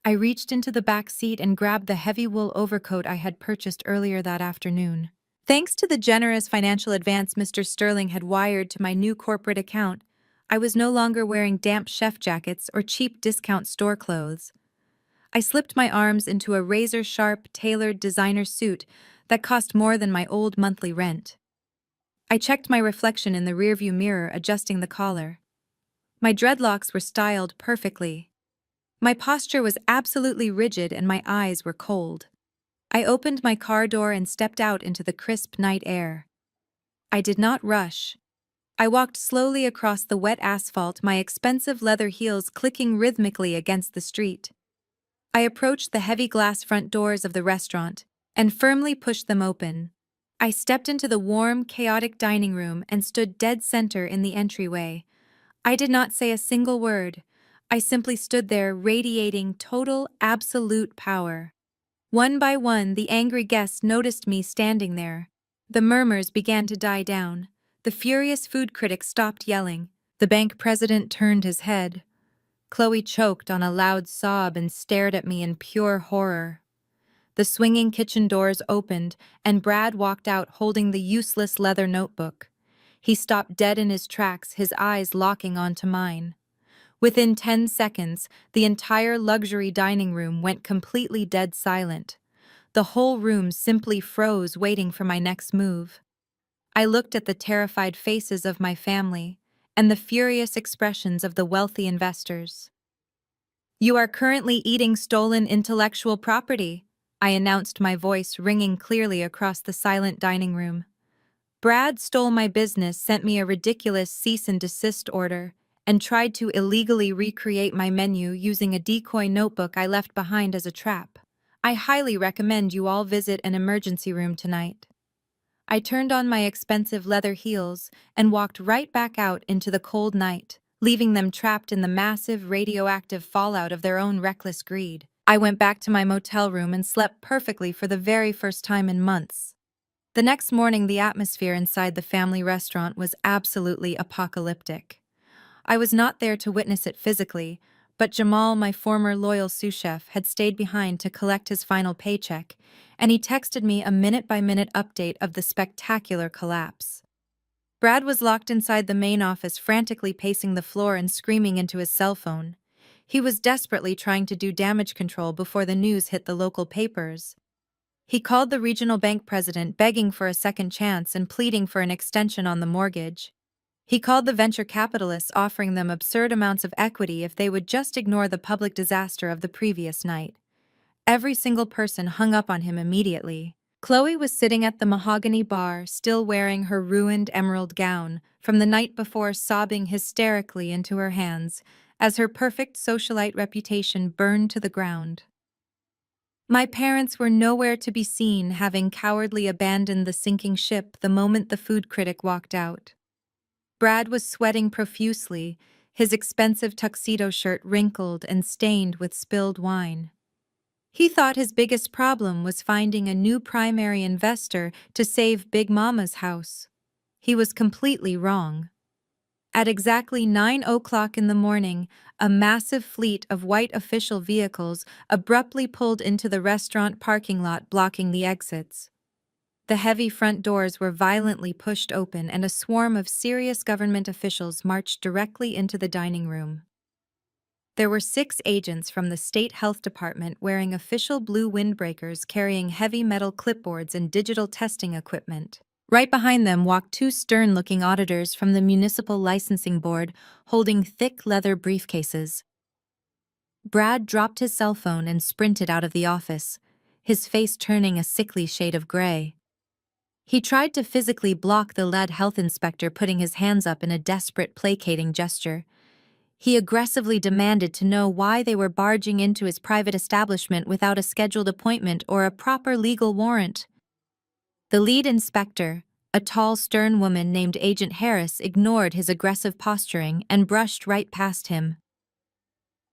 I reached into the back seat and grabbed the heavy wool overcoat I had purchased earlier that afternoon. Thanks to the generous financial advance Mr. Sterling had wired to my new corporate account, I was no longer wearing damp chef jackets or cheap discount store clothes. I slipped my arms into a razor-sharp, tailored designer suit that cost more than my old monthly rent. I checked my reflection in the rearview mirror, adjusting the collar. My dreadlocks were styled perfectly. My posture was absolutely rigid and my eyes were cold. I opened my car door and stepped out into the crisp night air. I did not rush. I walked slowly across the wet asphalt, my expensive leather heels clicking rhythmically against the street. I approached the heavy glass front doors of the restaurant and firmly pushed them open. I stepped into the warm, chaotic dining room and stood dead center in the entryway. I did not say a single word. I simply stood there, radiating total, absolute power. One by one, the angry guests noticed me standing there. The murmurs began to die down. The furious food critics stopped yelling. The bank president turned his head. Chloe choked on a loud sob and stared at me in pure horror. The swinging kitchen doors opened, and Brad walked out holding the useless leather notebook. He stopped dead in his tracks, his eyes locking onto mine. Within 10 seconds, the entire luxury dining room went completely dead silent. The whole room simply froze, waiting for my next move. I looked at the terrified faces of my family and the furious expressions of the wealthy investors. "You are currently eating stolen intellectual property," I announced, my voice ringing clearly across the silent dining room. "Brad stole my business, sent me a ridiculous cease and desist order, and tried to illegally recreate my menu using a decoy notebook I left behind as a trap. I highly recommend you all visit an emergency room tonight. I turned on my expensive leather heels and walked right back out into the cold night, leaving them trapped in the massive radioactive fallout of their own reckless greed. I went back to my motel room and slept perfectly for the very first time in months. The next morning, the atmosphere inside the family restaurant was absolutely apocalyptic. I was not there to witness it physically, but Jamal, my former loyal sous chef, had stayed behind to collect his final paycheck, and he texted me a minute-by-minute update of the spectacular collapse. Brad was locked inside the main office, frantically pacing the floor and screaming into his cell phone. He was desperately trying to do damage control before the news hit the local papers. He called the regional bank president, begging for a second chance and pleading for an extension on the mortgage. He called the venture capitalists, offering them absurd amounts of equity if they would just ignore the public disaster of the previous night. Every single person hung up on him immediately. Chloe was sitting at the mahogany bar, still wearing her ruined emerald gown from the night before, sobbing hysterically into her hands as her perfect socialite reputation burned to the ground. My parents were nowhere to be seen, having cowardly abandoned the sinking ship the moment the food critic walked out. Brad was sweating profusely, his expensive tuxedo shirt wrinkled and stained with spilled wine. He thought his biggest problem was finding a new primary investor to save Big Mama's house. He was completely wrong. At exactly 9 o'clock in the morning, a massive fleet of white official vehicles abruptly pulled into the restaurant parking lot, blocking the exits. The heavy front doors were violently pushed open, and a swarm of serious government officials marched directly into the dining room. There were 6 agents from the state health department wearing official blue windbreakers, carrying heavy metal clipboards and digital testing equipment. Right behind them walked 2 stern-looking auditors from the municipal licensing board, holding thick leather briefcases. Brad dropped his cell phone and sprinted out of the office, his face turning a sickly shade of gray. He tried to physically block the lead health inspector, putting his hands up in a desperate, placating gesture. He aggressively demanded to know why they were barging into his private establishment without a scheduled appointment or a proper legal warrant. The lead inspector, a tall, stern woman named Agent Harris, ignored his aggressive posturing and brushed right past him.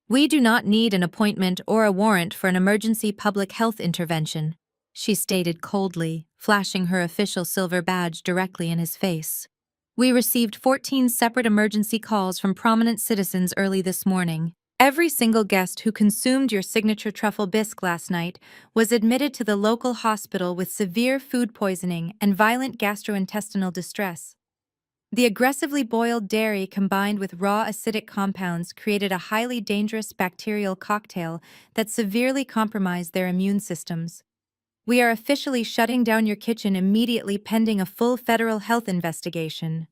"We do not need an appointment or a warrant for an emergency public health intervention," she stated coldly, flashing her official silver badge directly in his face. "We received 14 separate emergency calls from prominent citizens early this morning. Every single guest who consumed your signature truffle bisque last night was admitted to the local hospital with severe food poisoning and violent gastrointestinal distress. The aggressively boiled dairy combined with raw acidic compounds created a highly dangerous bacterial cocktail that severely compromised their immune systems. We are officially shutting down your kitchen immediately, pending a full federal health investigation."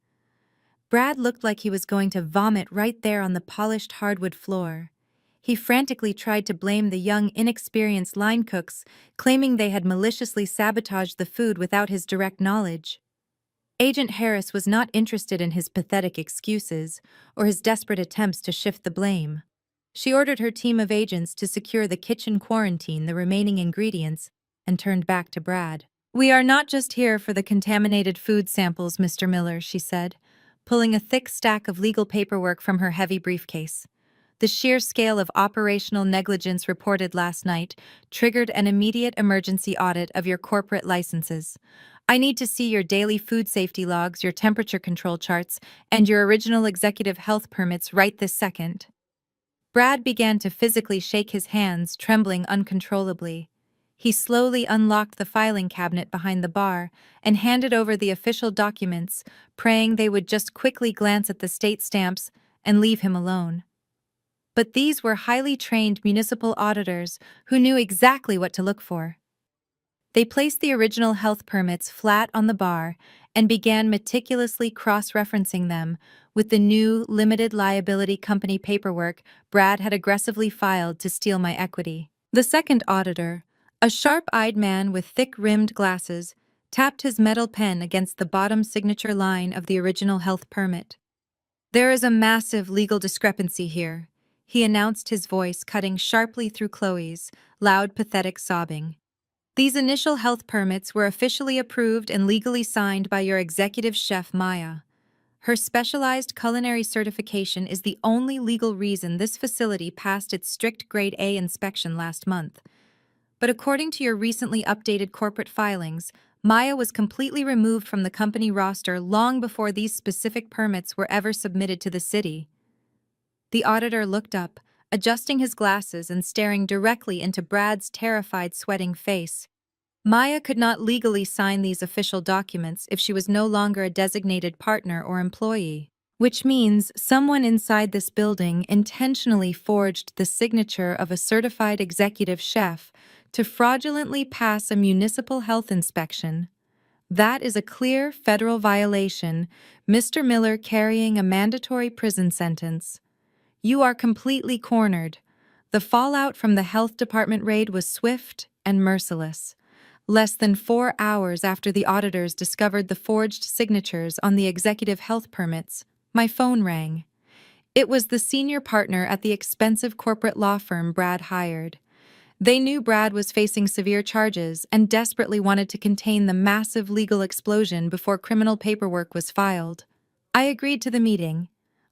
Brad looked like he was going to vomit right there on the polished hardwood floor. He frantically tried to blame the young, inexperienced line cooks, claiming they had maliciously sabotaged the food without his direct knowledge. Agent Harris was not interested in his pathetic excuses or his desperate attempts to shift the blame. She ordered her team of agents to secure the kitchen, quarantine the remaining ingredients, and turned back to Brad. "We are not just here for the contaminated food samples, Mr. Miller," she said, pulling a thick stack of legal paperwork from her heavy briefcase. "The sheer scale of operational negligence reported last night triggered an immediate emergency audit of your corporate licenses. I need to see your daily food safety logs, your temperature control charts, and your original executive health permits right this second." Brad began to physically shake his hands, trembling uncontrollably. He slowly unlocked the filing cabinet behind the bar and handed over the official documents, praying they would just quickly glance at the state stamps and leave him alone. But these were highly trained municipal auditors who knew exactly what to look for. They placed the original health permits flat on the bar and began meticulously cross-referencing them with the new limited liability company paperwork Brad had aggressively filed to steal my equity. The second auditor, a sharp-eyed man with thick-rimmed glasses, tapped his metal pen against the bottom signature line of the original health permit. There is a massive legal discrepancy here, he announced, his voice cutting sharply through Chloe's loud, pathetic sobbing. These initial health permits were officially approved and legally signed by your executive chef, Maya. Her specialized culinary certification is the only legal reason this facility passed its strict Grade A inspection last month. But according to your recently updated corporate filings, Maya was completely removed from the company roster long before these specific permits were ever submitted to the city. The auditor looked up, adjusting his glasses and staring directly into Brad's terrified, sweating face. Maya could not legally sign these official documents if she was no longer a designated partner or employee, which means someone inside this building intentionally forged the signature of a certified executive chef to fraudulently pass a municipal health inspection. That is a clear federal violation, Mr. Miller carrying a mandatory prison sentence. You are completely cornered. The fallout from the health department raid was swift and merciless. Less than 4 hours after the auditors discovered the forged signatures on the executive health permits, my phone rang. It was the senior partner at the expensive corporate law firm Brad hired. They knew Brad was facing severe charges and desperately wanted to contain the massive legal explosion before criminal paperwork was filed. I agreed to the meeting.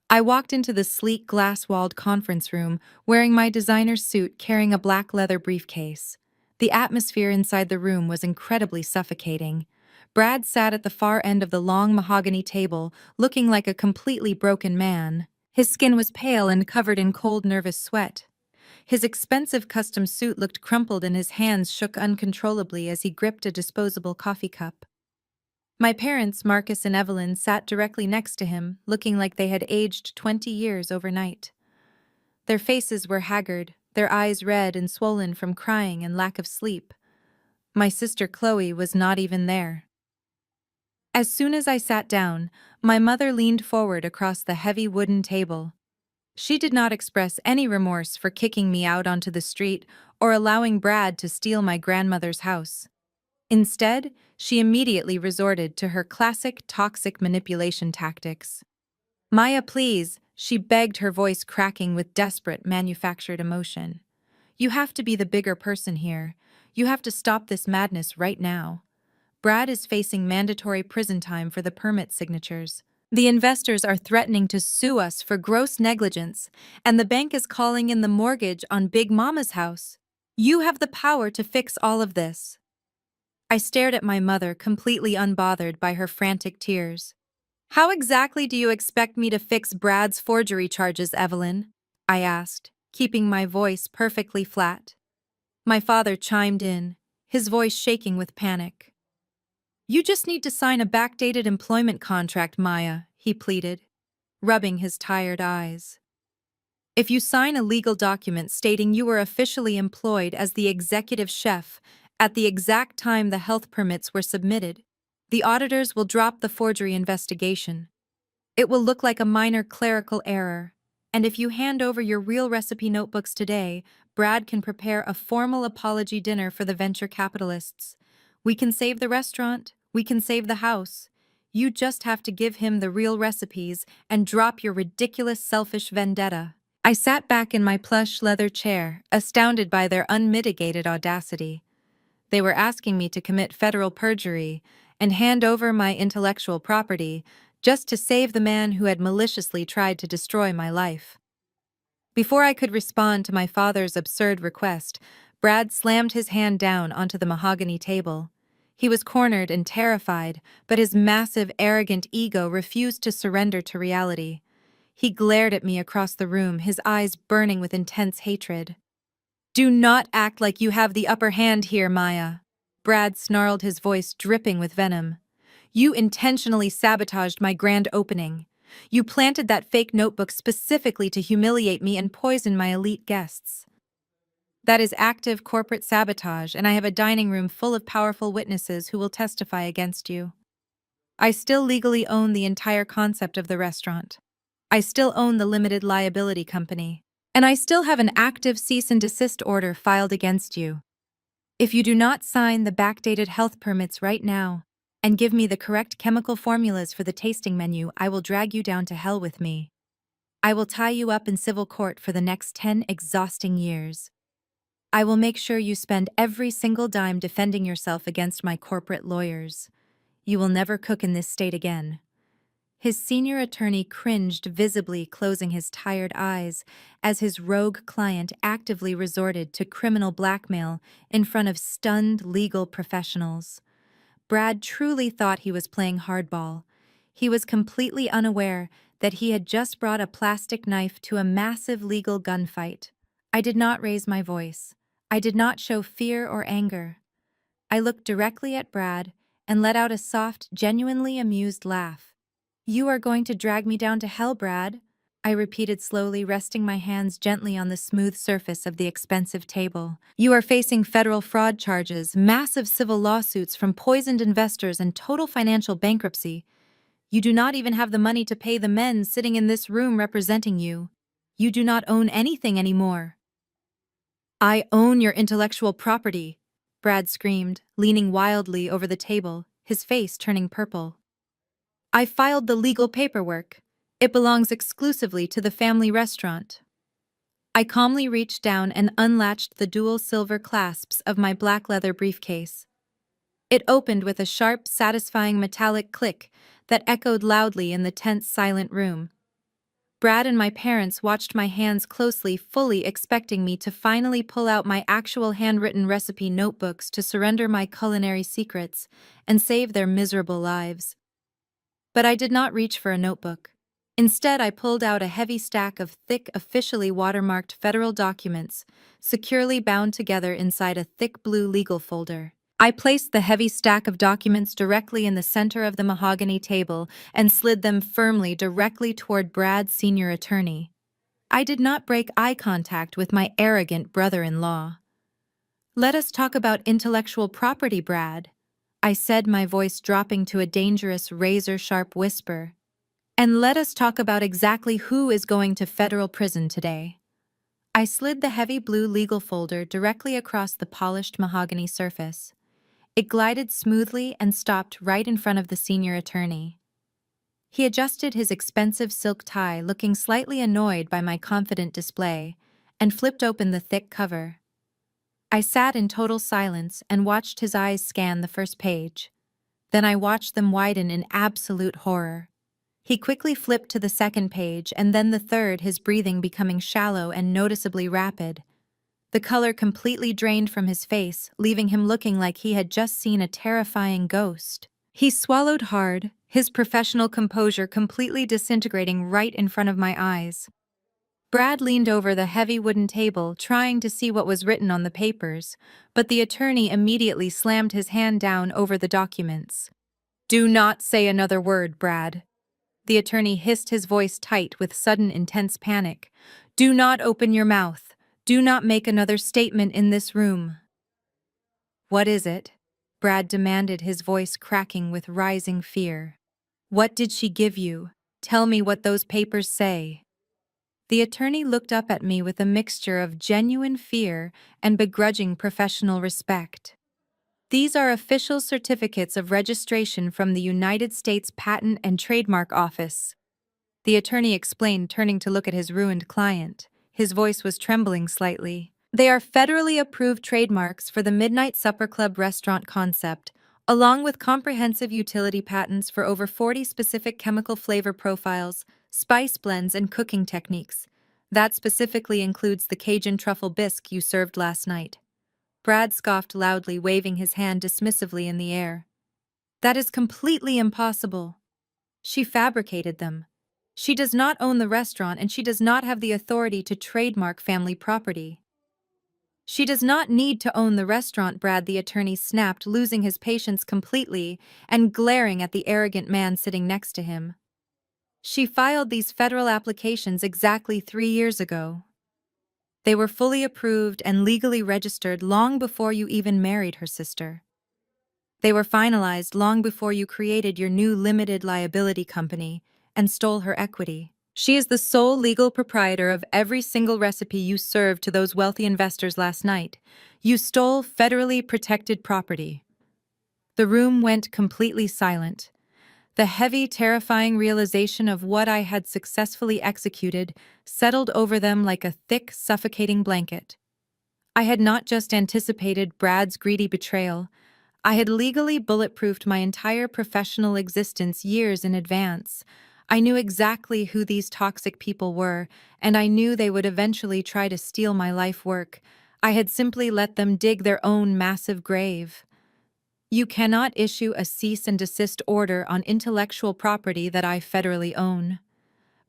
I walked into the sleek glass-walled conference room wearing my designer suit, carrying a black leather briefcase. The atmosphere inside the room was incredibly suffocating. Brad sat at the far end of the long mahogany table, looking like a completely broken man. His skin was pale and covered in cold, nervous sweat. His expensive custom suit looked crumpled and his hands shook uncontrollably as he gripped a disposable coffee cup. My parents, Marcus and Evelyn, sat directly next to him, looking like they had aged 20 years overnight. Their faces were haggard, their eyes red and swollen from crying and lack of sleep. My sister Chloe was not even there. As soon as I sat down, my mother leaned forward across the heavy wooden table. She did not express any remorse for kicking me out onto the street or allowing Brad to steal my grandmother's house. Instead, she immediately resorted to her classic toxic manipulation tactics. "Maya, please," she begged, her voice cracking with desperate, manufactured emotion. "You have to be the bigger person here. You have to stop this madness right now. Brad is facing mandatory prison time for the permit signatures. The investors are threatening to sue us for gross negligence, and the bank is calling in the mortgage on Big Mama's house. You have the power to fix all of this." I stared at my mother, completely unbothered by her frantic tears. "How exactly do you expect me to fix Brad's forgery charges, Evelyn?" I asked, keeping my voice perfectly flat. My father chimed in, his voice shaking with panic. "You just need to sign a backdated employment contract, Maya," he pleaded, rubbing his tired eyes. "If you sign a legal document stating you were officially employed as the executive chef at the exact time the health permits were submitted, the auditors will drop the forgery investigation. It will look like a minor clerical error, and if you hand over your real recipe notebooks today, Brad can prepare a formal apology dinner for the venture capitalists. We can save the restaurant, we can save the house. You just have to give him the real recipes and drop your ridiculous selfish vendetta." I sat back in my plush leather chair, astounded by their unmitigated audacity. They were asking me to commit federal perjury and hand over my intellectual property just to save the man who had maliciously tried to destroy my life. Before I could respond to my father's absurd request, Brad slammed his hand down onto the mahogany table. He was cornered and terrified, but his massive, arrogant ego refused to surrender to reality. He glared at me across the room, his eyes burning with intense hatred. "Do not act like you have the upper hand here, Maya," Brad snarled, his voice dripping with venom. "You intentionally sabotaged my grand opening. You planted that fake notebook specifically to humiliate me and poison my elite guests. That is active corporate sabotage, and I have a dining room full of powerful witnesses who will testify against you. I still legally own the entire concept of the restaurant. I still own the limited liability company. And I still have an active cease and desist order filed against you. If you do not sign the backdated health permits right now, and give me the correct chemical formulas for the tasting menu, I will drag you down to hell with me. I will tie you up in civil court for the next 10 exhausting years. I will make sure you spend every single dime defending yourself against my corporate lawyers. You will never cook in this state again. His senior attorney cringed visibly, closing his tired eyes as his rogue client actively resorted to criminal blackmail in front of stunned legal professionals. Brad truly thought he was playing hardball. He was completely unaware that he had just brought a plastic knife to a massive legal gunfight. I did not raise my voice. I did not show fear or anger. I looked directly at Brad and let out a soft, genuinely amused laugh. "You are going to drag me down to hell, Brad," I repeated slowly, resting my hands gently on the smooth surface of the expensive table. "You are facing federal fraud charges, massive civil lawsuits from poisoned investors, and total financial bankruptcy. You do not even have the money to pay the men sitting in this room representing you. You do not own anything anymore." "I own your intellectual property," Brad screamed, leaning wildly over the table, his face turning purple. "I filed the legal paperwork. It belongs exclusively to the family restaurant." I calmly reached down and unlatched the dual silver clasps of my black leather briefcase. It opened with a sharp, satisfying metallic click that echoed loudly in the tense, silent room. Brad and my parents watched my hands closely, fully expecting me to finally pull out my actual handwritten recipe notebooks to surrender my culinary secrets and save their miserable lives. But I did not reach for a notebook. Instead, I pulled out a heavy stack of thick, officially watermarked federal documents, securely bound together inside a thick blue legal folder. I placed the heavy stack of documents directly in the center of the mahogany table and slid them firmly directly toward Brad's senior attorney. I did not break eye contact with my arrogant brother-in-law. "Let us talk about intellectual property, Brad," I said, my voice dropping to a dangerous, razor-sharp whisper. "And let us talk about exactly who is going to federal prison today." I slid the heavy blue legal folder directly across the polished mahogany surface. It glided smoothly and stopped right in front of the senior attorney. He adjusted his expensive silk tie, looking slightly annoyed by my confident display, and flipped open the thick cover. I sat in total silence and watched his eyes scan the first page. Then I watched them widen in absolute horror. He quickly flipped to the second page and then the third, his breathing becoming shallow and noticeably rapid. The color completely drained from his face, leaving him looking like he had just seen a terrifying ghost. He swallowed hard, his professional composure completely disintegrating right in front of my eyes. Brad leaned over the heavy wooden table, trying to see what was written on the papers, but the attorney immediately slammed his hand down over the documents. "Do not say another word, Brad." The attorney hissed, his voice tight with sudden intense panic. "Do not open your mouth. Do not make another statement in this room." "What is it?" Brad demanded, his voice cracking with rising fear. "What did she give you? Tell me what those papers say." The attorney looked up at me with a mixture of genuine fear and begrudging professional respect. "These are official certificates of registration from the United States Patent and Trademark Office," the attorney explained, turning to look at his ruined client. His voice was trembling slightly. "They are federally approved trademarks for the Midnight Supper Club restaurant concept, along with comprehensive utility patents for over 40 specific chemical flavor profiles, spice blends, and cooking techniques. That specifically includes the Cajun truffle bisque you served last night." Brad scoffed loudly, waving his hand dismissively in the air. "That is completely impossible. She fabricated them. She does not own the restaurant, and she does not have the authority to trademark family property." "She does not need to own the restaurant," Brad, the attorney snapped, losing his patience completely and glaring at the arrogant man sitting next to him. "She filed these federal applications exactly 3 years ago. They were fully approved and legally registered long before you even married her sister. They were finalized long before you created your new limited liability company and stole her equity. She is the sole legal proprietor of every single recipe you served to those wealthy investors last night. You stole federally protected property." The room went completely silent. The heavy, terrifying realization of what I had successfully executed settled over them like a thick, suffocating blanket. I had not just anticipated Brad's greedy betrayal, I had legally bulletproofed my entire professional existence years in advance. I knew exactly who these toxic people were, and I knew they would eventually try to steal my life work. I had simply let them dig their own massive grave. You cannot issue a cease and desist order on intellectual property that I federally own.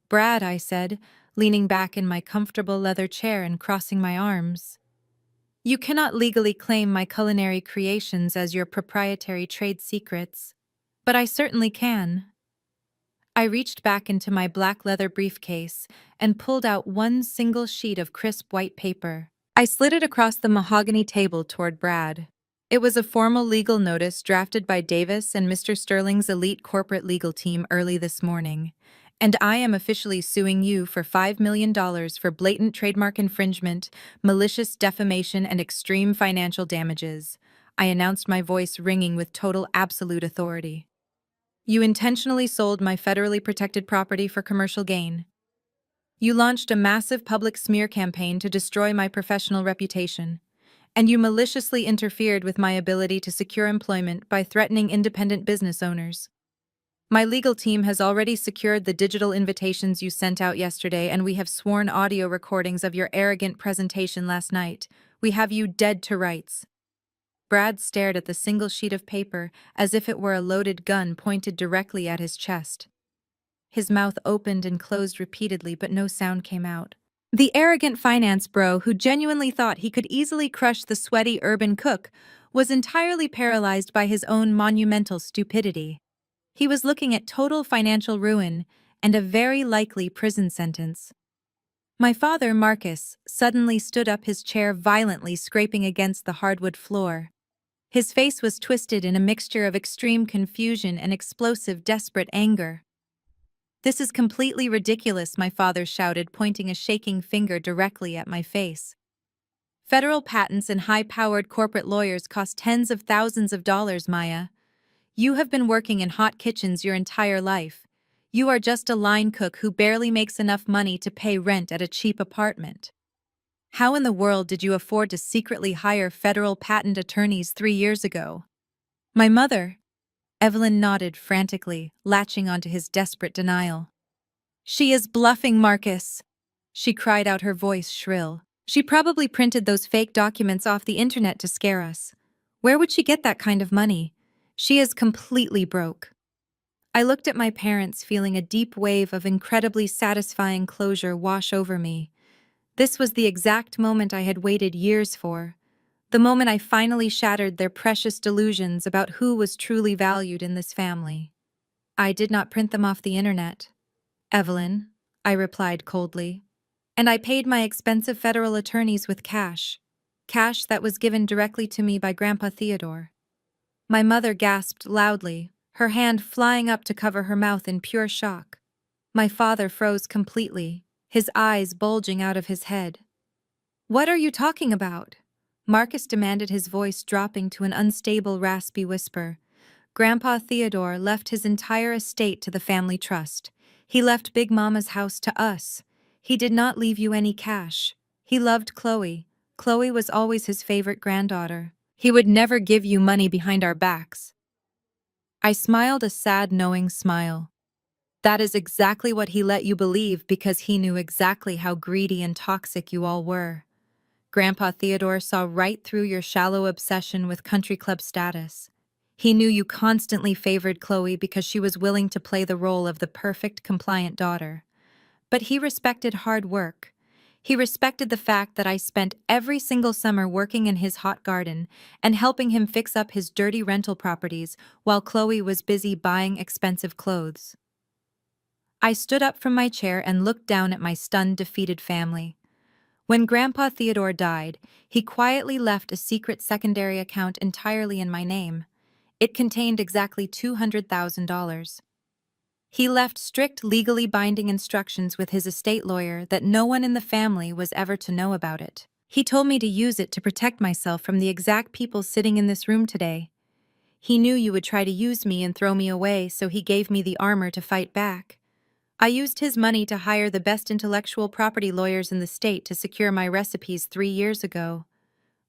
Brad, I said, leaning back in my comfortable leather chair and crossing my arms. You cannot legally claim my culinary creations as your proprietary trade secrets, but I certainly can. I reached back into my black leather briefcase and pulled out one single sheet of crisp white paper. I slid it across the mahogany table toward Brad. It was a formal legal notice drafted by Davis and Mr. Sterling's elite corporate legal team early this morning. And I am officially suing you for $5 million for blatant trademark infringement, malicious defamation, and extreme financial damages. I announced, my voice ringing with total absolute authority. You intentionally sold my federally protected property for commercial gain. You launched a massive public smear campaign to destroy my professional reputation. And you maliciously interfered with my ability to secure employment by threatening independent business owners. My legal team has already secured the digital invitations you sent out yesterday, and we have sworn audio recordings of your arrogant presentation last night. We have you dead to rights. Brad stared at the single sheet of paper as if it were a loaded gun pointed directly at his chest. His mouth opened and closed repeatedly, but no sound came out. The arrogant finance bro who genuinely thought he could easily crush the sweaty urban cook was entirely paralyzed by his own monumental stupidity. He was looking at total financial ruin and a very likely prison sentence. My father, Marcus, suddenly stood up, his chair violently scraping against the hardwood floor. His face was twisted in a mixture of extreme confusion and explosive, desperate anger. "This is completely ridiculous," my father shouted, pointing a shaking finger directly at my face. "Federal patents and high-powered corporate lawyers cost tens of thousands of dollars, Maya. You have been working in hot kitchens your entire life. You are just a line cook who barely makes enough money to pay rent at a cheap apartment. How in the world did you afford to secretly hire federal patent attorneys 3 years ago?" My mother, Evelyn, nodded frantically, latching onto his desperate denial. "She is bluffing, Marcus," she cried out, her voice shrill. "She probably printed those fake documents off the internet to scare us. Where would she get that kind of money? She is completely broke." I looked at my parents, feeling a deep wave of incredibly satisfying closure wash over me. This was the exact moment I had waited years for. The moment I finally shattered their precious delusions about who was truly valued in this family. "I did not print them off the internet, Evelyn," I replied coldly. "And I paid my expensive federal attorneys with cash. Cash that was given directly to me by Grandpa Theodore." My mother gasped loudly, her hand flying up to cover her mouth in pure shock. My father froze completely, his eyes bulging out of his head. "What are you talking about?" Marcus demanded, his voice dropping to an unstable, raspy whisper. "Grandpa Theodore left his entire estate to the family trust. He left Big Mama's house to us. He did not leave you any cash. He loved Chloe. Chloe was always his favorite granddaughter. He would never give you money behind our backs." I smiled a sad, knowing smile. "That is exactly what he let you believe, because he knew exactly how greedy and toxic you all were. Grandpa Theodore saw right through your shallow obsession with country club status. He knew you constantly favored Chloe because she was willing to play the role of the perfect, compliant daughter. But he respected hard work. He respected the fact that I spent every single summer working in his hot garden and helping him fix up his dirty rental properties while Chloe was busy buying expensive clothes." I stood up from my chair and looked down at my stunned, defeated family. When Grandpa Theodore died, he quietly left a secret secondary account entirely in my name. It contained exactly $200,000. He left strict, legally binding instructions with his estate lawyer that no one in the family was ever to know about it. He told me to use it to protect myself from the exact people sitting in this room today. He knew you would try to use me and throw me away, so he gave me the armor to fight back. I used his money to hire the best intellectual property lawyers in the state to secure my recipes 3 years ago.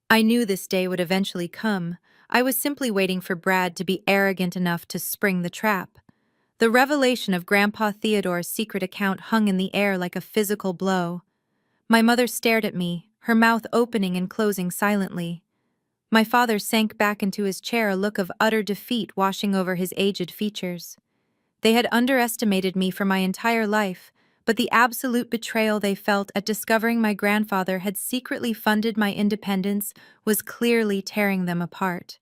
I knew this day would eventually come. I was simply waiting for Brad to be arrogant enough to spring the trap. The revelation of Grandpa Theodore's secret account hung in the air like a physical blow. My mother stared at me, her mouth opening and closing silently. My father sank back into his chair, a look of utter defeat washing over his aged features. They had underestimated me for my entire life, but the absolute betrayal they felt at discovering my grandfather had secretly funded my independence was clearly tearing them apart.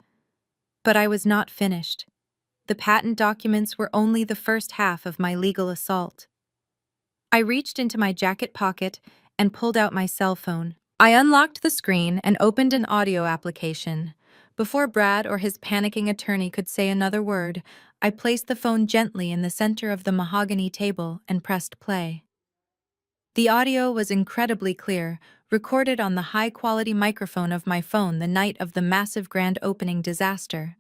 But I was not finished. The patent documents were only the first half of my legal assault. I reached into my jacket pocket and pulled out my cell phone. I unlocked the screen and opened an audio application. Before Brad or his panicking attorney could say another word, I placed the phone gently in the center of the mahogany table and pressed play. The audio was incredibly clear, recorded on the high-quality microphone of my phone the night of the massive grand opening disaster.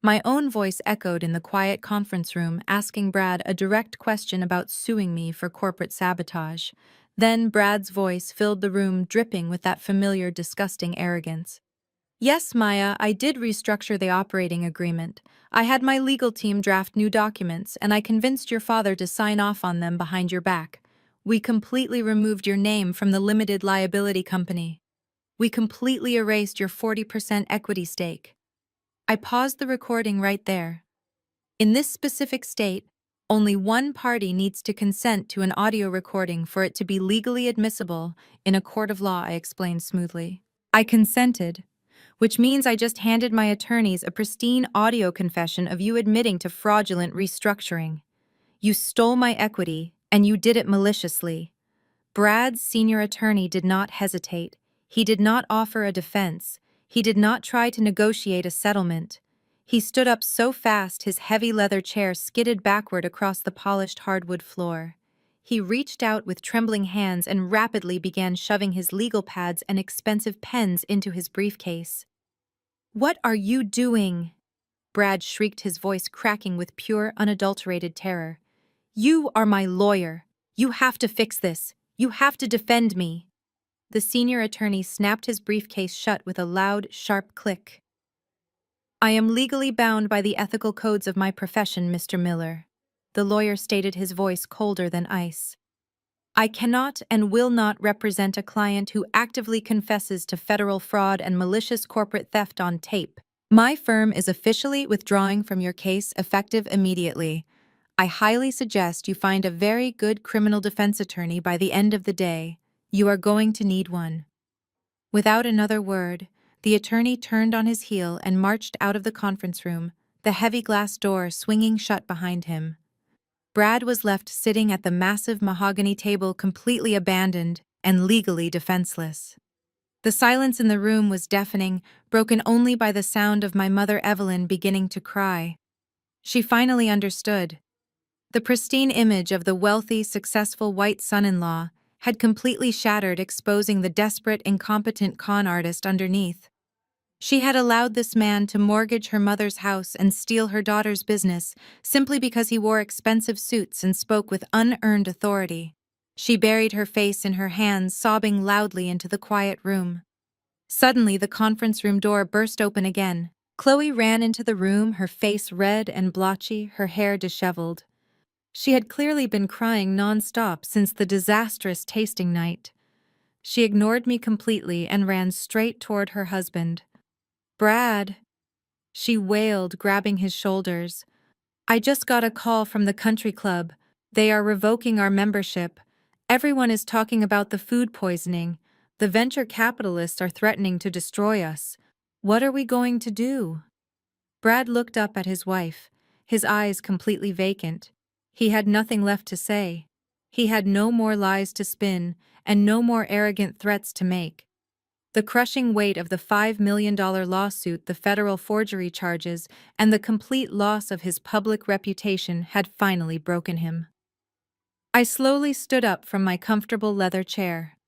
My own voice echoed in the quiet conference room, asking Brad a direct question about suing me for corporate sabotage. Then Brad's voice filled the room, dripping with that familiar, disgusting arrogance. Yes, Maya, I did restructure the operating agreement. I had my legal team draft new documents, and I convinced your father to sign off on them behind your back. We completely removed your name from the limited liability company. We completely erased your 40% equity stake. I paused the recording right there. In this specific state, only one party needs to consent to an audio recording for it to be legally admissible in a court of law, I explained smoothly. I consented, which means I just handed my attorneys a pristine audio confession of you admitting to fraudulent restructuring. You stole my equity, and you did it maliciously. Brad's senior attorney did not hesitate. He did not offer a defense. He did not try to negotiate a settlement. He stood up so fast his heavy leather chair skidded backward across the polished hardwood floor. He reached out with trembling hands and rapidly began shoving his legal pads and expensive pens into his briefcase. "What are you doing?" Brad shrieked, his voice cracking with pure, unadulterated terror. "You are my lawyer. You have to fix this. You have to defend me." The senior attorney snapped his briefcase shut with a loud, sharp click. "I am legally bound by the ethical codes of my profession, Mr. Miller," the lawyer stated, his voice colder than ice. "I cannot and will not represent a client who actively confesses to federal fraud and malicious corporate theft on tape. My firm is officially withdrawing from your case effective immediately. I highly suggest you find a very good criminal defense attorney by the end of the day. You are going to need one." Without another word, the attorney turned on his heel and marched out of the conference room, the heavy glass door swinging shut behind him. Brad was left sitting at the massive mahogany table, completely abandoned and legally defenseless. The silence in the room was deafening, broken only by the sound of my mother Evelyn beginning to cry. She finally understood. The pristine image of the wealthy, successful white son-in-law had completely shattered, exposing the desperate, incompetent con artist underneath. She had allowed this man to mortgage her mother's house and steal her daughter's business simply because he wore expensive suits and spoke with unearned authority. She buried her face in her hands, sobbing loudly into the quiet room. Suddenly, the conference room door burst open again. Chloe ran into the room, her face red and blotchy, her hair disheveled. She had clearly been crying non-stop since the disastrous tasting night. She ignored me completely and ran straight toward her husband. "Brad," she wailed, grabbing his shoulders. "I just got a call from the country club. They are revoking our membership. Everyone is talking about the food poisoning. The venture capitalists are threatening to destroy us. What are we going to do?" Brad looked up at his wife, his eyes completely vacant. He had nothing left to say. He had no more lies to spin and no more arrogant threats to make. The crushing weight of the $5 million lawsuit, the federal forgery charges, and the complete loss of his public reputation had finally broken him. I slowly stood up from my comfortable leather chair.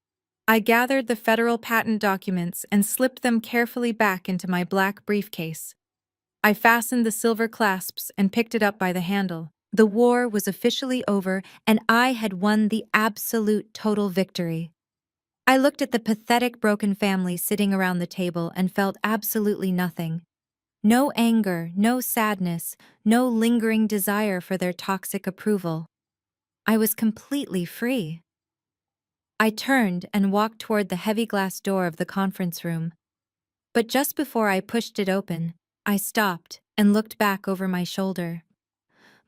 I gathered the federal patent documents and slipped them carefully back into my black briefcase. I fastened the silver clasps and picked it up by the handle. The war was officially over, and I had won the absolute total victory. I looked at the pathetic broken family sitting around the table and felt absolutely nothing. No anger, no sadness, no lingering desire for their toxic approval. I was completely free. I turned and walked toward the heavy glass door of the conference room. But just before I pushed it open, I stopped and looked back over my shoulder.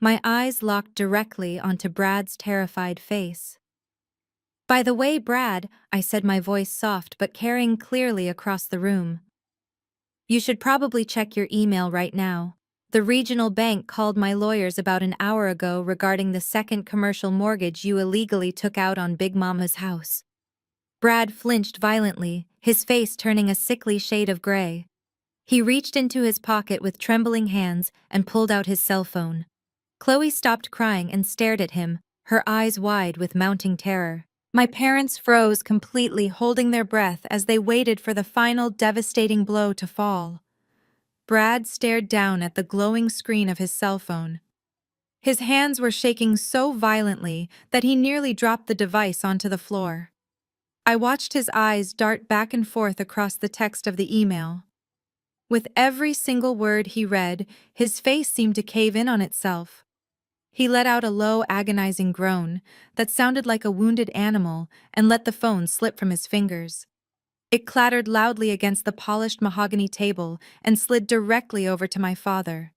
My eyes locked directly onto Brad's terrified face. "By the way, Brad," I said, my voice soft but carrying clearly across the room, "you should probably check your email right now. The regional bank called my lawyers about an hour ago regarding the second commercial mortgage you illegally took out on Big Mama's house." Brad flinched violently, his face turning a sickly shade of gray. He reached into his pocket with trembling hands and pulled out his cell phone. Chloe stopped crying and stared at him, her eyes wide with mounting terror. My parents froze completely, holding their breath as they waited for the final devastating blow to fall. Brad stared down at the glowing screen of his cell phone. His hands were shaking so violently that he nearly dropped the device onto the floor. I watched his eyes dart back and forth across the text of the email. With every single word he read, his face seemed to cave in on itself. He let out a low, agonizing groan that sounded like a wounded animal and let the phone slip from his fingers. It clattered loudly against the polished mahogany table and slid directly over to my father.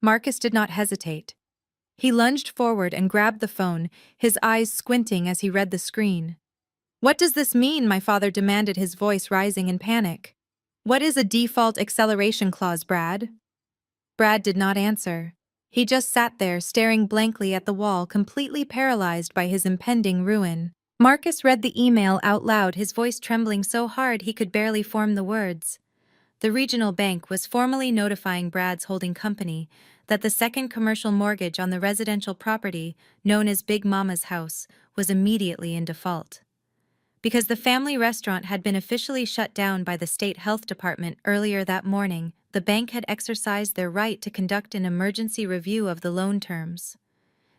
Marcus did not hesitate. He lunged forward and grabbed the phone, his eyes squinting as he read the screen. "What does this mean?" my father demanded, his voice rising in panic. "What is a default acceleration clause, Brad?" Brad did not answer. He just sat there staring blankly at the wall, completely paralyzed by his impending ruin. Marcus read the email out loud, his voice trembling so hard he could barely form the words. The regional bank was formally notifying Brad's holding company that the second commercial mortgage on the residential property, known as Big Mama's house, was immediately in default. Because the family restaurant had been officially shut down by the state health department earlier that morning, the bank had exercised their right to conduct an emergency review of the loan terms.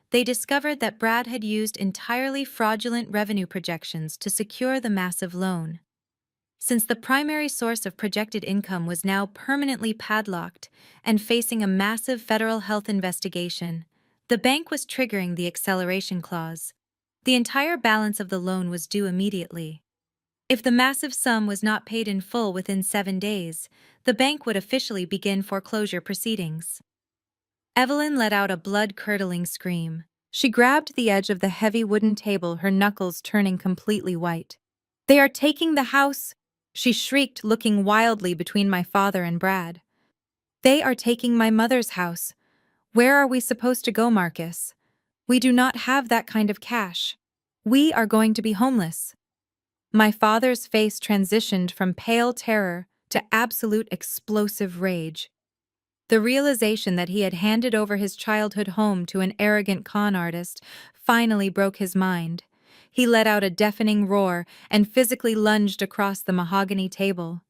They discovered that Brad had used entirely fraudulent revenue projections to secure the massive loan. Since the primary source of projected income was now permanently padlocked and facing a massive federal health investigation, the bank was triggering the acceleration clause. The entire balance of the loan was due immediately. If the massive sum was not paid in full within 7 days, the bank would officially begin foreclosure proceedings. Evelyn let out a blood-curdling scream. She grabbed the edge of the heavy wooden table, her knuckles turning completely white. "They are taking the house!" she shrieked, looking wildly between my father and Brad. "They are taking my mother's house. Where are we supposed to go, Marcus? We do not have that kind of cash. We are going to be homeless." My father's face transitioned from pale terror to absolute explosive rage. The realization that he had handed over his childhood home to an arrogant con artist finally broke his mind. He let out a deafening roar and physically lunged across the mahogany table.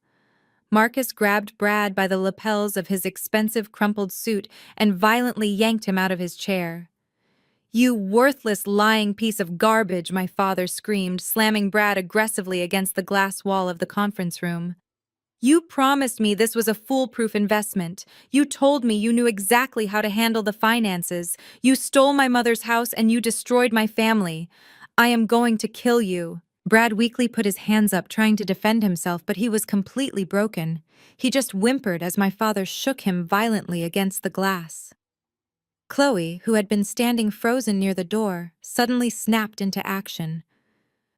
Marcus grabbed Brad by the lapels of his expensive crumpled suit and violently yanked him out of his chair. "You worthless, lying piece of garbage," my father screamed, slamming Brad aggressively against the glass wall of the conference room. "You promised me this was a foolproof investment. You told me you knew exactly how to handle the finances. You stole my mother's house and you destroyed my family. I am going to kill you." Brad weakly put his hands up, trying to defend himself, but he was completely broken. He just whimpered as my father shook him violently against the glass. Chloe, who had been standing frozen near the door, suddenly snapped into action.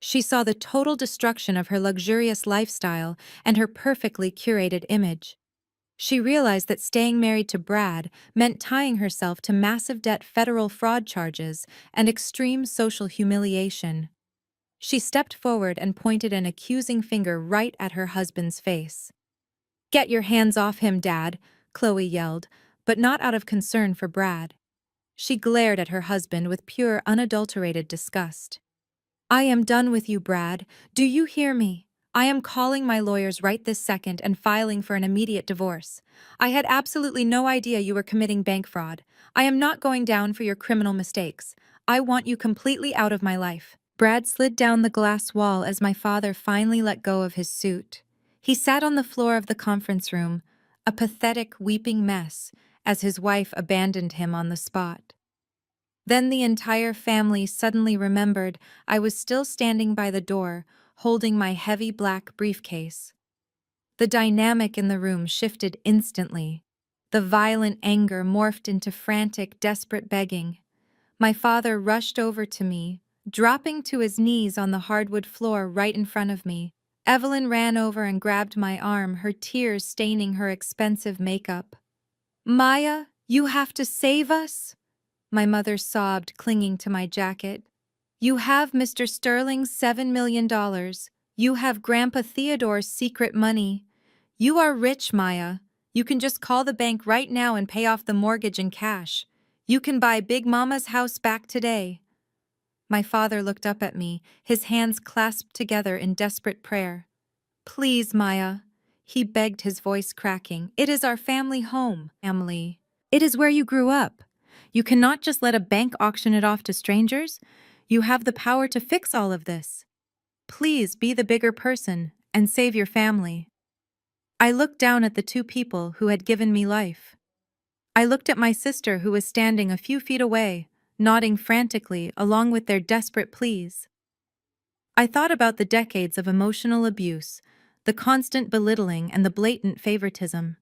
She saw the total destruction of her luxurious lifestyle and her perfectly curated image. She realized that staying married to Brad meant tying herself to massive debt, federal fraud charges, and extreme social humiliation. She stepped forward and pointed an accusing finger right at her husband's face. "Get your hands off him, Dad," Chloe yelled, but not out of concern for Brad. She glared at her husband with pure, unadulterated disgust. "I am done with you, Brad. Do you hear me? I am calling my lawyers right this second and filing for an immediate divorce. I had absolutely no idea you were committing bank fraud. I am not going down for your criminal mistakes. I want you completely out of my life." Brad slid down the glass wall as my father finally let go of his suit. He sat on the floor of the conference room, a pathetic, weeping mess, as his wife abandoned him on the spot. Then the entire family suddenly remembered I was still standing by the door, holding my heavy black briefcase. The dynamic in the room shifted instantly. The violent anger morphed into frantic, desperate begging. My father rushed over to me, dropping to his knees on the hardwood floor right in front of me. Evelyn ran over and grabbed my arm, her tears staining her expensive makeup. "Maya, you have to save us," my mother sobbed, clinging to my jacket. "You have Mr. Sterling's $7 million. You have Grandpa Theodore's secret money. You are rich, Maya. You can just call the bank right now and pay off the mortgage in cash. You can buy Big Mama's house back today." My father looked up at me, his hands clasped together in desperate prayer. "Please, Maya," he begged, his voice cracking. "It is our family home, Emily. It is where you grew up. You cannot just let a bank auction it off to strangers. You have the power to fix all of this. Please be the bigger person and save your family." I looked down at the two people who had given me life. I looked at my sister, who was standing a few feet away, nodding frantically along with their desperate pleas. I thought about the decades of emotional abuse, the constant belittling and the blatant favoritism.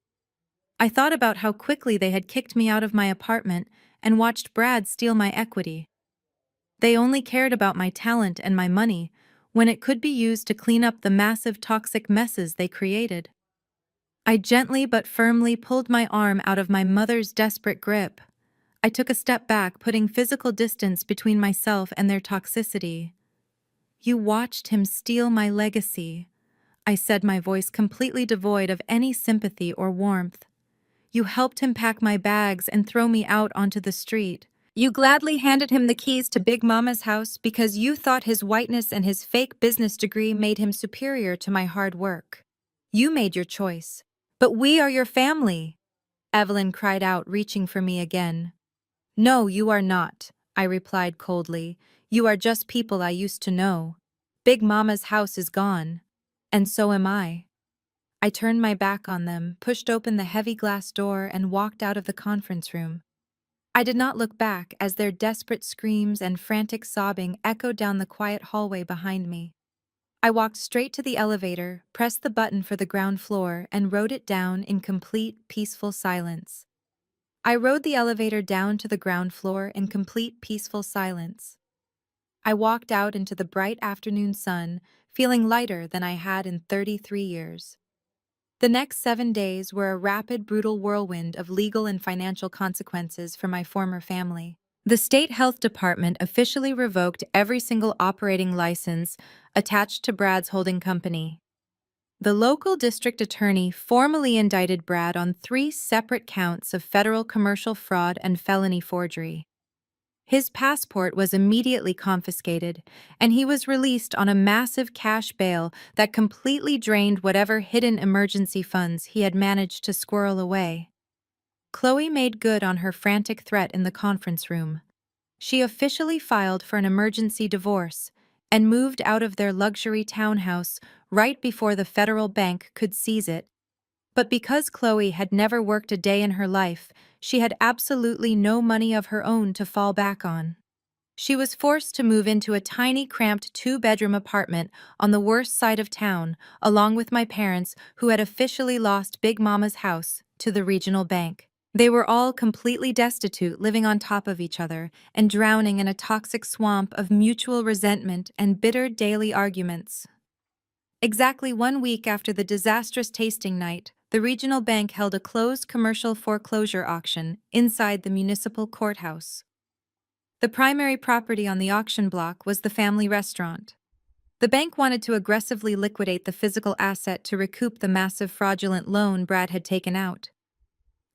I thought about how quickly they had kicked me out of my apartment and watched Brad steal my equity. They only cared about my talent and my money when it could be used to clean up the massive toxic messes they created. I gently but firmly pulled my arm out of my mother's desperate grip. I took a step back, putting physical distance between myself and their toxicity. "You watched him steal my legacy," I said, my voice completely devoid of any sympathy or warmth. "You helped him pack my bags and throw me out onto the street. You gladly handed him the keys to Big Mama's house because you thought his whiteness and his fake business degree made him superior to my hard work. You made your choice. But we are your family," Evelyn cried out, reaching for me again. "No, you are not," I replied coldly. "You are just people I used to know. Big Mama's house is gone. And so am I." I turned my back on them, pushed open the heavy glass door, and walked out of the conference room. I did not look back as their desperate screams and frantic sobbing echoed down the quiet hallway behind me. I walked straight to the elevator, pressed the button for the ground floor, and rode it down in complete, peaceful silence. I rode the elevator down to the ground floor in complete, peaceful silence. I walked out into the bright afternoon sun, feeling lighter than I had in 33 years. The next 7 days were a rapid, brutal whirlwind of legal and financial consequences for my former family. The state health department officially revoked every single operating license attached to Brad's holding company. The local district attorney formally indicted Brad on 3 separate counts of federal commercial fraud and felony forgery. His passport was immediately confiscated, and he was released on a massive cash bail that completely drained whatever hidden emergency funds he had managed to squirrel away. Chloe made good on her frantic threat in the conference room. She officially filed for an emergency divorce and moved out of their luxury townhouse right before the federal bank could seize it. But because Chloe had never worked a day in her life, she had absolutely no money of her own to fall back on. She was forced to move into a tiny, cramped 2-bedroom apartment on the worst side of town, along with my parents, who had officially lost Big Mama's house to the regional bank. They were all completely destitute, living on top of each other, and drowning in a toxic swamp of mutual resentment and bitter daily arguments. Exactly 1 week after the disastrous tasting night, the regional bank held a closed commercial foreclosure auction inside the municipal courthouse. The primary property on the auction block was the family restaurant. The bank wanted to aggressively liquidate the physical asset to recoup the massive fraudulent loan Brad had taken out.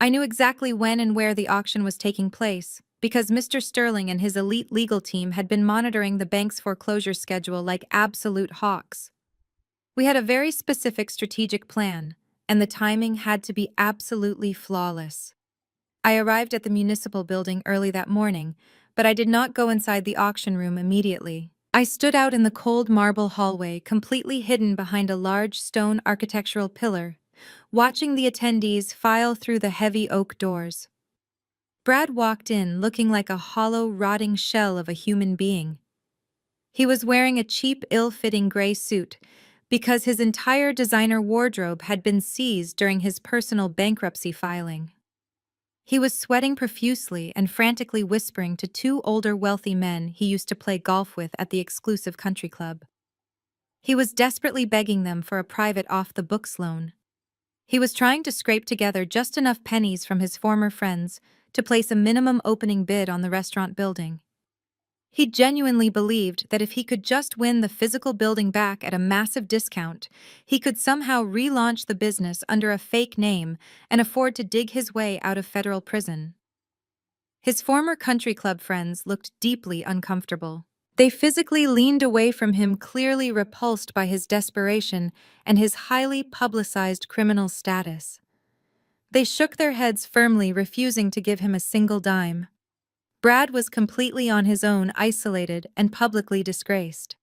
I knew exactly when and where the auction was taking place, because Mr. Sterling and his elite legal team had been monitoring the bank's foreclosure schedule like absolute hawks. We had a very specific strategic plan, and the timing had to be absolutely flawless. I arrived at the municipal building early that morning, but I did not go inside the auction room immediately. I stood out in the cold marble hallway, completely hidden behind a large stone architectural pillar, watching the attendees file through the heavy oak doors. Brad walked in looking like a hollow, rotting shell of a human being. He was wearing a cheap, ill-fitting gray suit because his entire designer wardrobe had been seized during his personal bankruptcy filing. He was sweating profusely and frantically whispering to two older wealthy men he used to play golf with at the exclusive country club. He was desperately begging them for a private off-the-books loan. He was trying to scrape together just enough pennies from his former friends to place a minimum opening bid on the restaurant building. He genuinely believed that if he could just win the physical building back at a massive discount, he could somehow relaunch the business under a fake name and afford to dig his way out of federal prison. His former country club friends looked deeply uncomfortable. They physically leaned away from him, clearly repulsed by his desperation and his highly publicized criminal status. They shook their heads firmly, refusing to give him a single dime. Brad was completely on his own, isolated and publicly disgraced.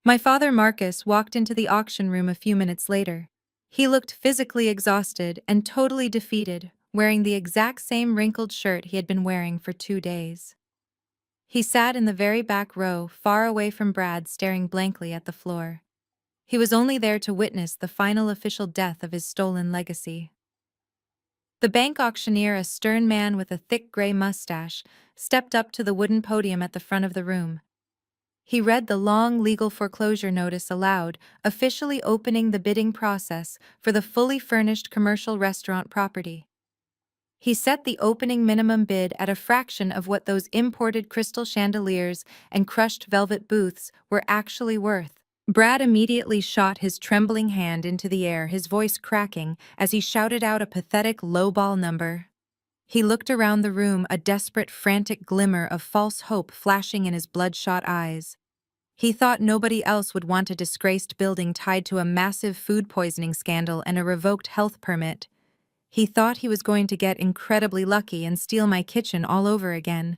My father Marcus walked into the auction room a few minutes later. He looked physically exhausted and totally defeated, wearing the exact same wrinkled shirt he had been wearing for 2 days. He sat in the very back row, far away from Brad, staring blankly at the floor. He was only there to witness the final official death of his stolen legacy. The bank auctioneer, a stern man with a thick gray mustache, stepped up to the wooden podium at the front of the room. He read the long legal foreclosure notice aloud, officially opening the bidding process for the fully furnished commercial restaurant property. He set the opening minimum bid at a fraction of what those imported crystal chandeliers and crushed velvet booths were actually worth. Brad immediately shot his trembling hand into the air, his voice cracking as he shouted out a pathetic lowball number. He looked around the room, a desperate, frantic glimmer of false hope flashing in his bloodshot eyes. He thought nobody else would want a disgraced building tied to a massive food poisoning scandal and a revoked health permit. He thought he was going to get incredibly lucky and steal my kitchen all over again.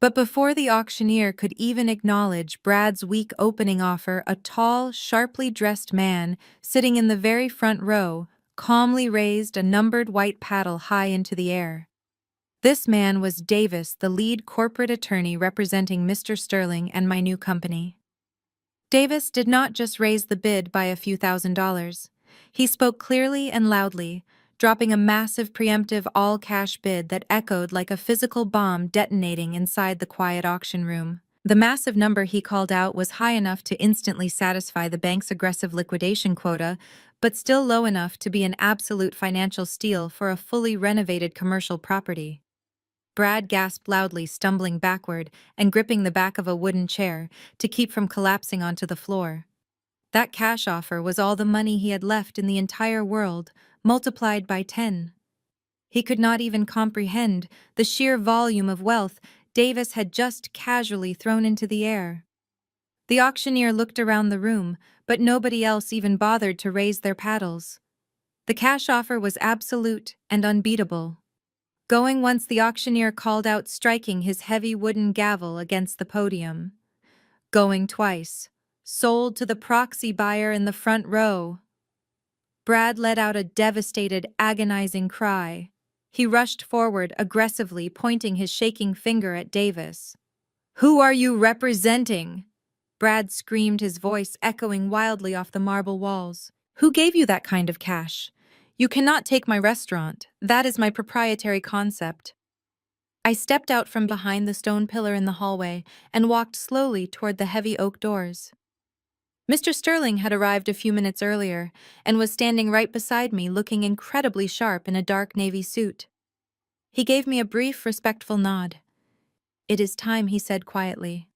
But before the auctioneer could even acknowledge Brad's weak opening offer, a tall, sharply dressed man, sitting in the very front row, calmly raised a numbered white paddle high into the air. This man was Davis, the lead corporate attorney representing Mr. Sterling and my new company. Davis did not just raise the bid by a few $1,000s. He spoke clearly and loudly, dropping a massive preemptive all-cash bid that echoed like a physical bomb detonating inside the quiet auction room. The massive number he called out was high enough to instantly satisfy the bank's aggressive liquidation quota, but still low enough to be an absolute financial steal for a fully renovated commercial property. Brad gasped loudly, stumbling backward and gripping the back of a wooden chair to keep from collapsing onto the floor. That cash offer was all the money he had left in the entire world, multiplied by 10. He could not even comprehend the sheer volume of wealth Davis had just casually thrown into the air. The auctioneer looked around the room, but nobody else even bothered to raise their paddles. The cash offer was absolute and unbeatable. Going once, the auctioneer called out, striking his heavy wooden gavel against the podium. Going twice. Sold to the proxy buyer in the front row. Brad let out a devastated, agonizing cry. He rushed forward aggressively, pointing his shaking finger at Davis. "Who are you representing?" Brad screamed, his voice echoing wildly off the marble walls. "Who gave you that kind of cash? You cannot take my restaurant. That is my proprietary concept." I stepped out from behind the stone pillar in the hallway and walked slowly toward the heavy oak doors. Mr. Sterling had arrived a few minutes earlier and was standing right beside me, looking incredibly sharp in a dark navy suit. He gave me a brief, respectful nod. "It is time," he said quietly.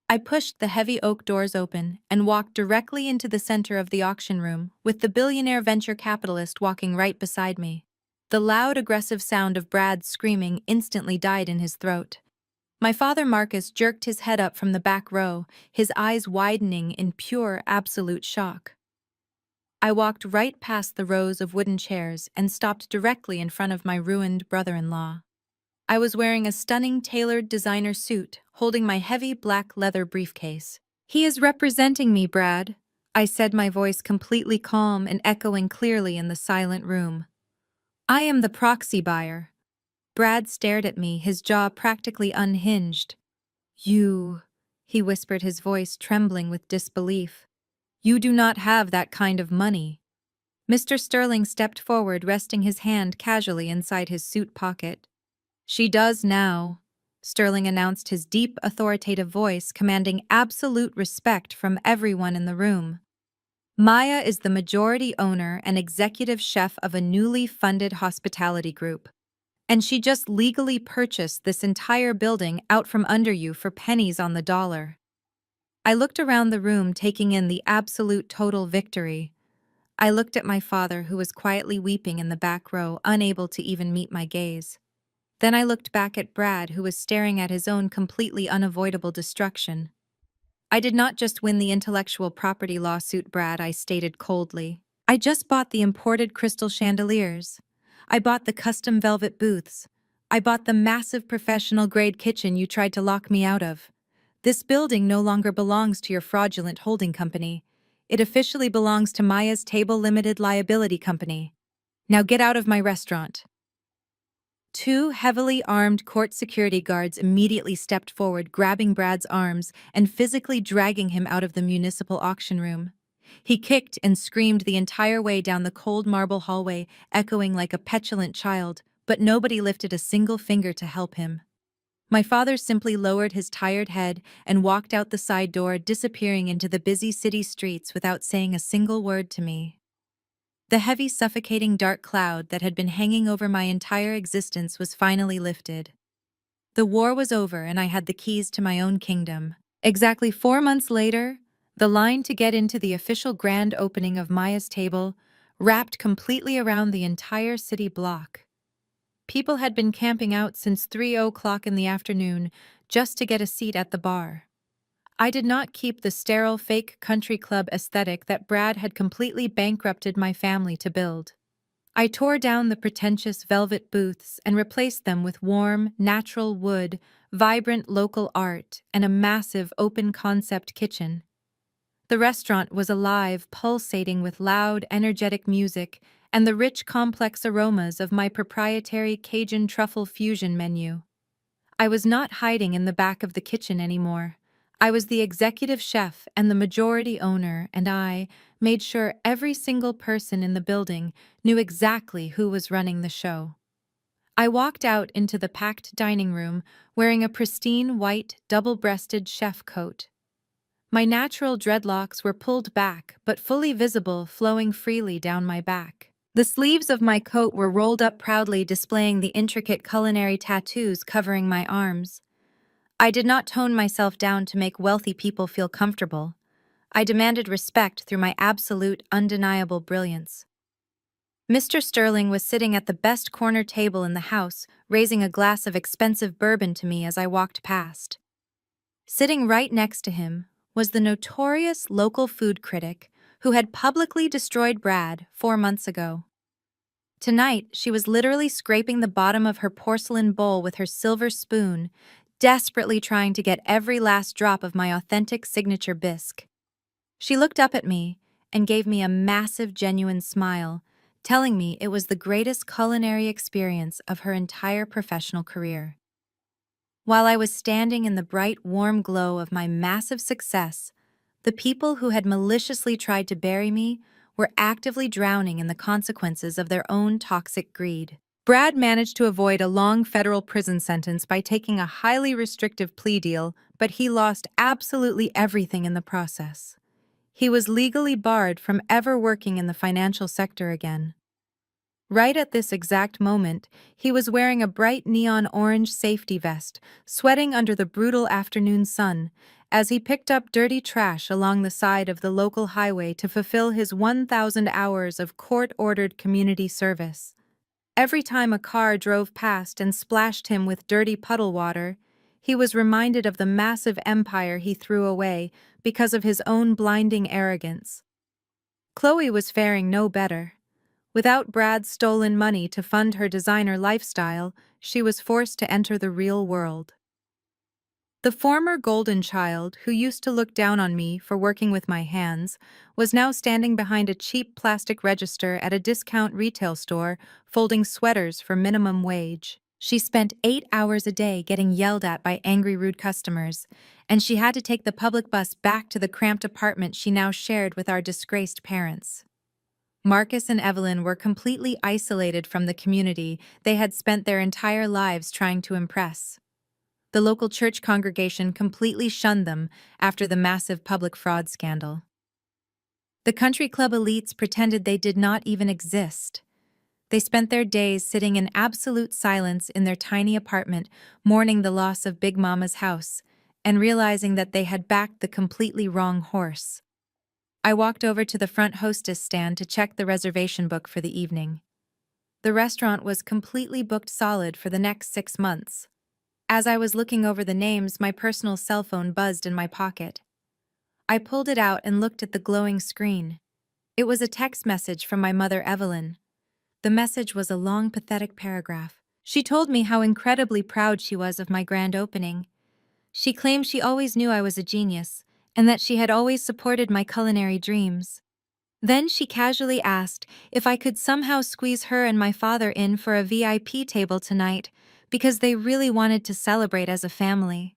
I pushed the heavy oak doors open and walked directly into the center of the auction room, with the billionaire venture capitalist walking right beside me. The loud, aggressive sound of Brad's screaming instantly died in his throat. My father Marcus jerked his head up from the back row, his eyes widening in pure, absolute shock. I walked right past the rows of wooden chairs and stopped directly in front of my ruined brother-in-law. I was wearing a stunning tailored designer suit, holding my heavy black leather briefcase. "He is representing me, Brad," I said, my voice completely calm and echoing clearly in the silent room. "I am the proxy buyer." Brad stared at me, his jaw practically unhinged. "You," he whispered, his voice trembling with disbelief. "You do not have that kind of money." Mr. Sterling stepped forward, resting his hand casually inside his suit pocket. "She does now," Sterling announced, his deep, authoritative voice commanding absolute respect from everyone in the room. "Maya is the majority owner and executive chef of a newly funded hospitality group, and she just legally purchased this entire building out from under you for pennies on the dollar." I looked around the room, taking in the absolute total victory. I looked at my father, who was quietly weeping in the back row, unable to even meet my gaze. Then I looked back at Brad, who was staring at his own completely unavoidable destruction. "I did not just win the intellectual property lawsuit, Brad," I stated coldly. "I just bought the imported crystal chandeliers. I bought the custom velvet booths. I bought the massive professional-grade kitchen you tried to lock me out of. This building no longer belongs to your fraudulent holding company. It officially belongs to Maya's Table Limited Liability Company. Now get out of my restaurant." Two heavily armed court security guards immediately stepped forward, grabbing Brad's arms and physically dragging him out of the municipal auction room. He kicked and screamed the entire way down the cold marble hallway, echoing like a petulant child, but nobody lifted a single finger to help him. My father simply lowered his tired head and walked out the side door, disappearing into the busy city streets without saying a single word to me. The heavy, suffocating dark cloud that had been hanging over my entire existence was finally lifted. The war was over, and I had the keys to my own kingdom. Exactly 4 months later, the line to get into the official grand opening of Maya's Table wrapped completely around the entire city block. People had been camping out since 3 o'clock in the afternoon just to get a seat at the bar. I did not keep the sterile fake country club aesthetic that Brad had completely bankrupted my family to build. I tore down the pretentious velvet booths and replaced them with warm, natural wood, vibrant local art, and a massive open-concept kitchen. The restaurant was alive, pulsating with loud, energetic music and the rich, complex aromas of my proprietary Cajun truffle fusion menu. I was not hiding in the back of the kitchen anymore. I was the executive chef and the majority owner, and I made sure every single person in the building knew exactly who was running the show. I walked out into the packed dining room wearing a pristine white, double-breasted chef coat. My natural dreadlocks were pulled back but fully visible, flowing freely down my back. The sleeves of my coat were rolled up proudly, displaying the intricate culinary tattoos covering my arms. I did not tone myself down to make wealthy people feel comfortable. I demanded respect through my absolute, undeniable brilliance. Mr. Sterling was sitting at the best corner table in the house, raising a glass of expensive bourbon to me as I walked past. Sitting right next to him was the notorious local food critic who had publicly destroyed Brad 4 months ago. Tonight, she was literally scraping the bottom of her porcelain bowl with her silver spoon, desperately trying to get every last drop of my authentic signature bisque. She looked up at me and gave me a massive, genuine smile, telling me it was the greatest culinary experience of her entire professional career. While I was standing in the bright, warm glow of my massive success, the people who had maliciously tried to bury me were actively drowning in the consequences of their own toxic greed. Brad managed to avoid a long federal prison sentence by taking a highly restrictive plea deal, but he lost absolutely everything in the process. He was legally barred from ever working in the financial sector again. Right at this exact moment, he was wearing a bright neon orange safety vest, sweating under the brutal afternoon sun, as he picked up dirty trash along the side of the local highway to fulfill his 1,000 hours of court-ordered community service. Every time a car drove past and splashed him with dirty puddle water, he was reminded of the massive empire he threw away because of his own blinding arrogance. Chloe was faring no better. Without Brad's stolen money to fund her designer lifestyle, she was forced to enter the real world. The former golden child, who used to look down on me for working with my hands, was now standing behind a cheap plastic register at a discount retail store, folding sweaters for minimum wage. She spent 8 hours a day getting yelled at by angry, rude customers, and she had to take the public bus back to the cramped apartment she now shared with our disgraced parents. Marcus and Evelyn were completely isolated from the community they had spent their entire lives trying to impress. The local church congregation completely shunned them after the massive public fraud scandal. The country club elites pretended they did not even exist. They spent their days sitting in absolute silence in their tiny apartment, mourning the loss of Big Mama's house, and realizing that they had backed the completely wrong horse. I walked over to the front hostess stand to check the reservation book for the evening. The restaurant was completely booked solid for the next 6 months. As I was looking over the names, my personal cell phone buzzed in my pocket. I pulled it out and looked at the glowing screen. It was a text message from my mother, Evelyn. The message was a long, pathetic paragraph. She told me how incredibly proud she was of my grand opening. She claimed she always knew I was a genius, and that she had always supported my culinary dreams. Then she casually asked if I could somehow squeeze her and my father in for a VIP table tonight, because they really wanted to celebrate as a family.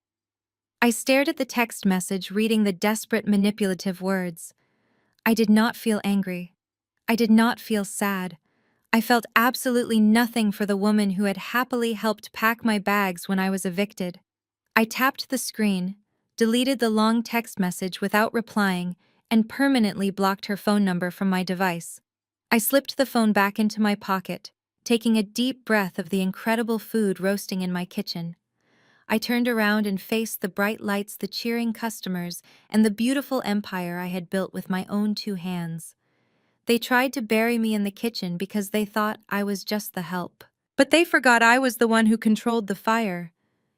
I stared at the text message, reading the desperate, manipulative words. I did not feel angry. I did not feel sad. I felt absolutely nothing for the woman who had happily helped pack my bags when I was evicted. I tapped the screen, deleted the long text message without replying, and permanently blocked her phone number from my device. I slipped the phone back into my pocket, taking a deep breath of the incredible food roasting in my kitchen. I turned around and faced the bright lights, the cheering customers, and the beautiful empire I had built with my own 2 hands. They tried to bury me in the kitchen because they thought I was just the help. But they forgot I was the one who controlled the fire.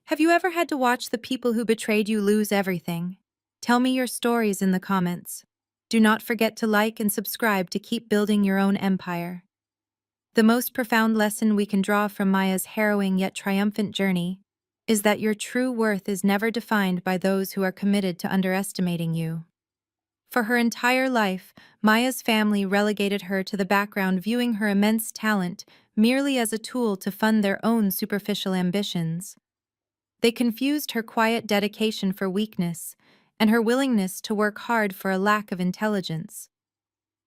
Have you ever had to watch the people who betrayed you lose everything? Tell me your stories in the comments. Do not forget to like and subscribe to keep building your own empire. The most profound lesson we can draw from Maya's harrowing yet triumphant journey is that your true worth is never defined by those who are committed to underestimating you. For her entire life, Maya's family relegated her to the background, viewing her immense talent merely as a tool to fund their own superficial ambitions. They confused her quiet dedication for weakness and her willingness to work hard for a lack of intelligence.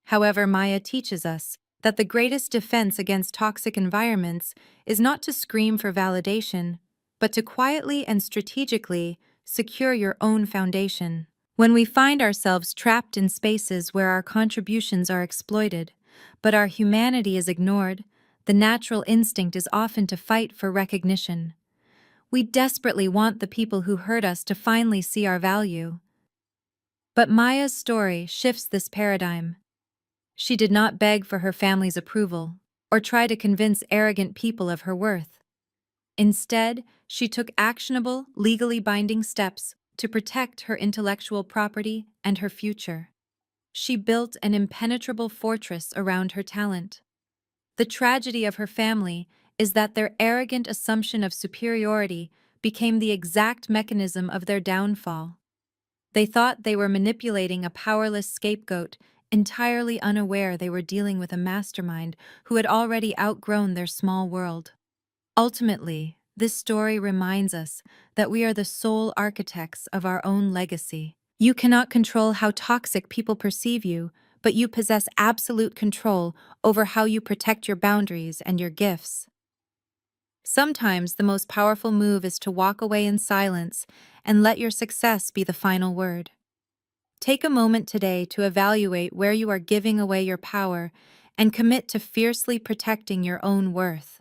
However, Maya teaches us that the greatest defense against toxic environments is not to scream for validation, but to quietly and strategically secure your own foundation. When we find ourselves trapped in spaces where our contributions are exploited, but our humanity is ignored, the natural instinct is often to fight for recognition. We desperately want the people who hurt us to finally see our value. But Maya's story shifts this paradigm. She did not beg for her family's approval or try to convince arrogant people of her worth. Instead, she took actionable, legally binding steps to protect her intellectual property and her future. She built an impenetrable fortress around her talent. The tragedy of her family is that their arrogant assumption of superiority became the exact mechanism of their downfall. They thought they were manipulating a powerless scapegoat, entirely unaware they were dealing with a mastermind who had already outgrown their small world. Ultimately, this story reminds us that we are the sole architects of our own legacy. You cannot control how toxic people perceive you, but you possess absolute control over how you protect your boundaries and your gifts. Sometimes the most powerful move is to walk away in silence and let your success be the final word. Take a moment today to evaluate where you are giving away your power and commit to fiercely protecting your own worth.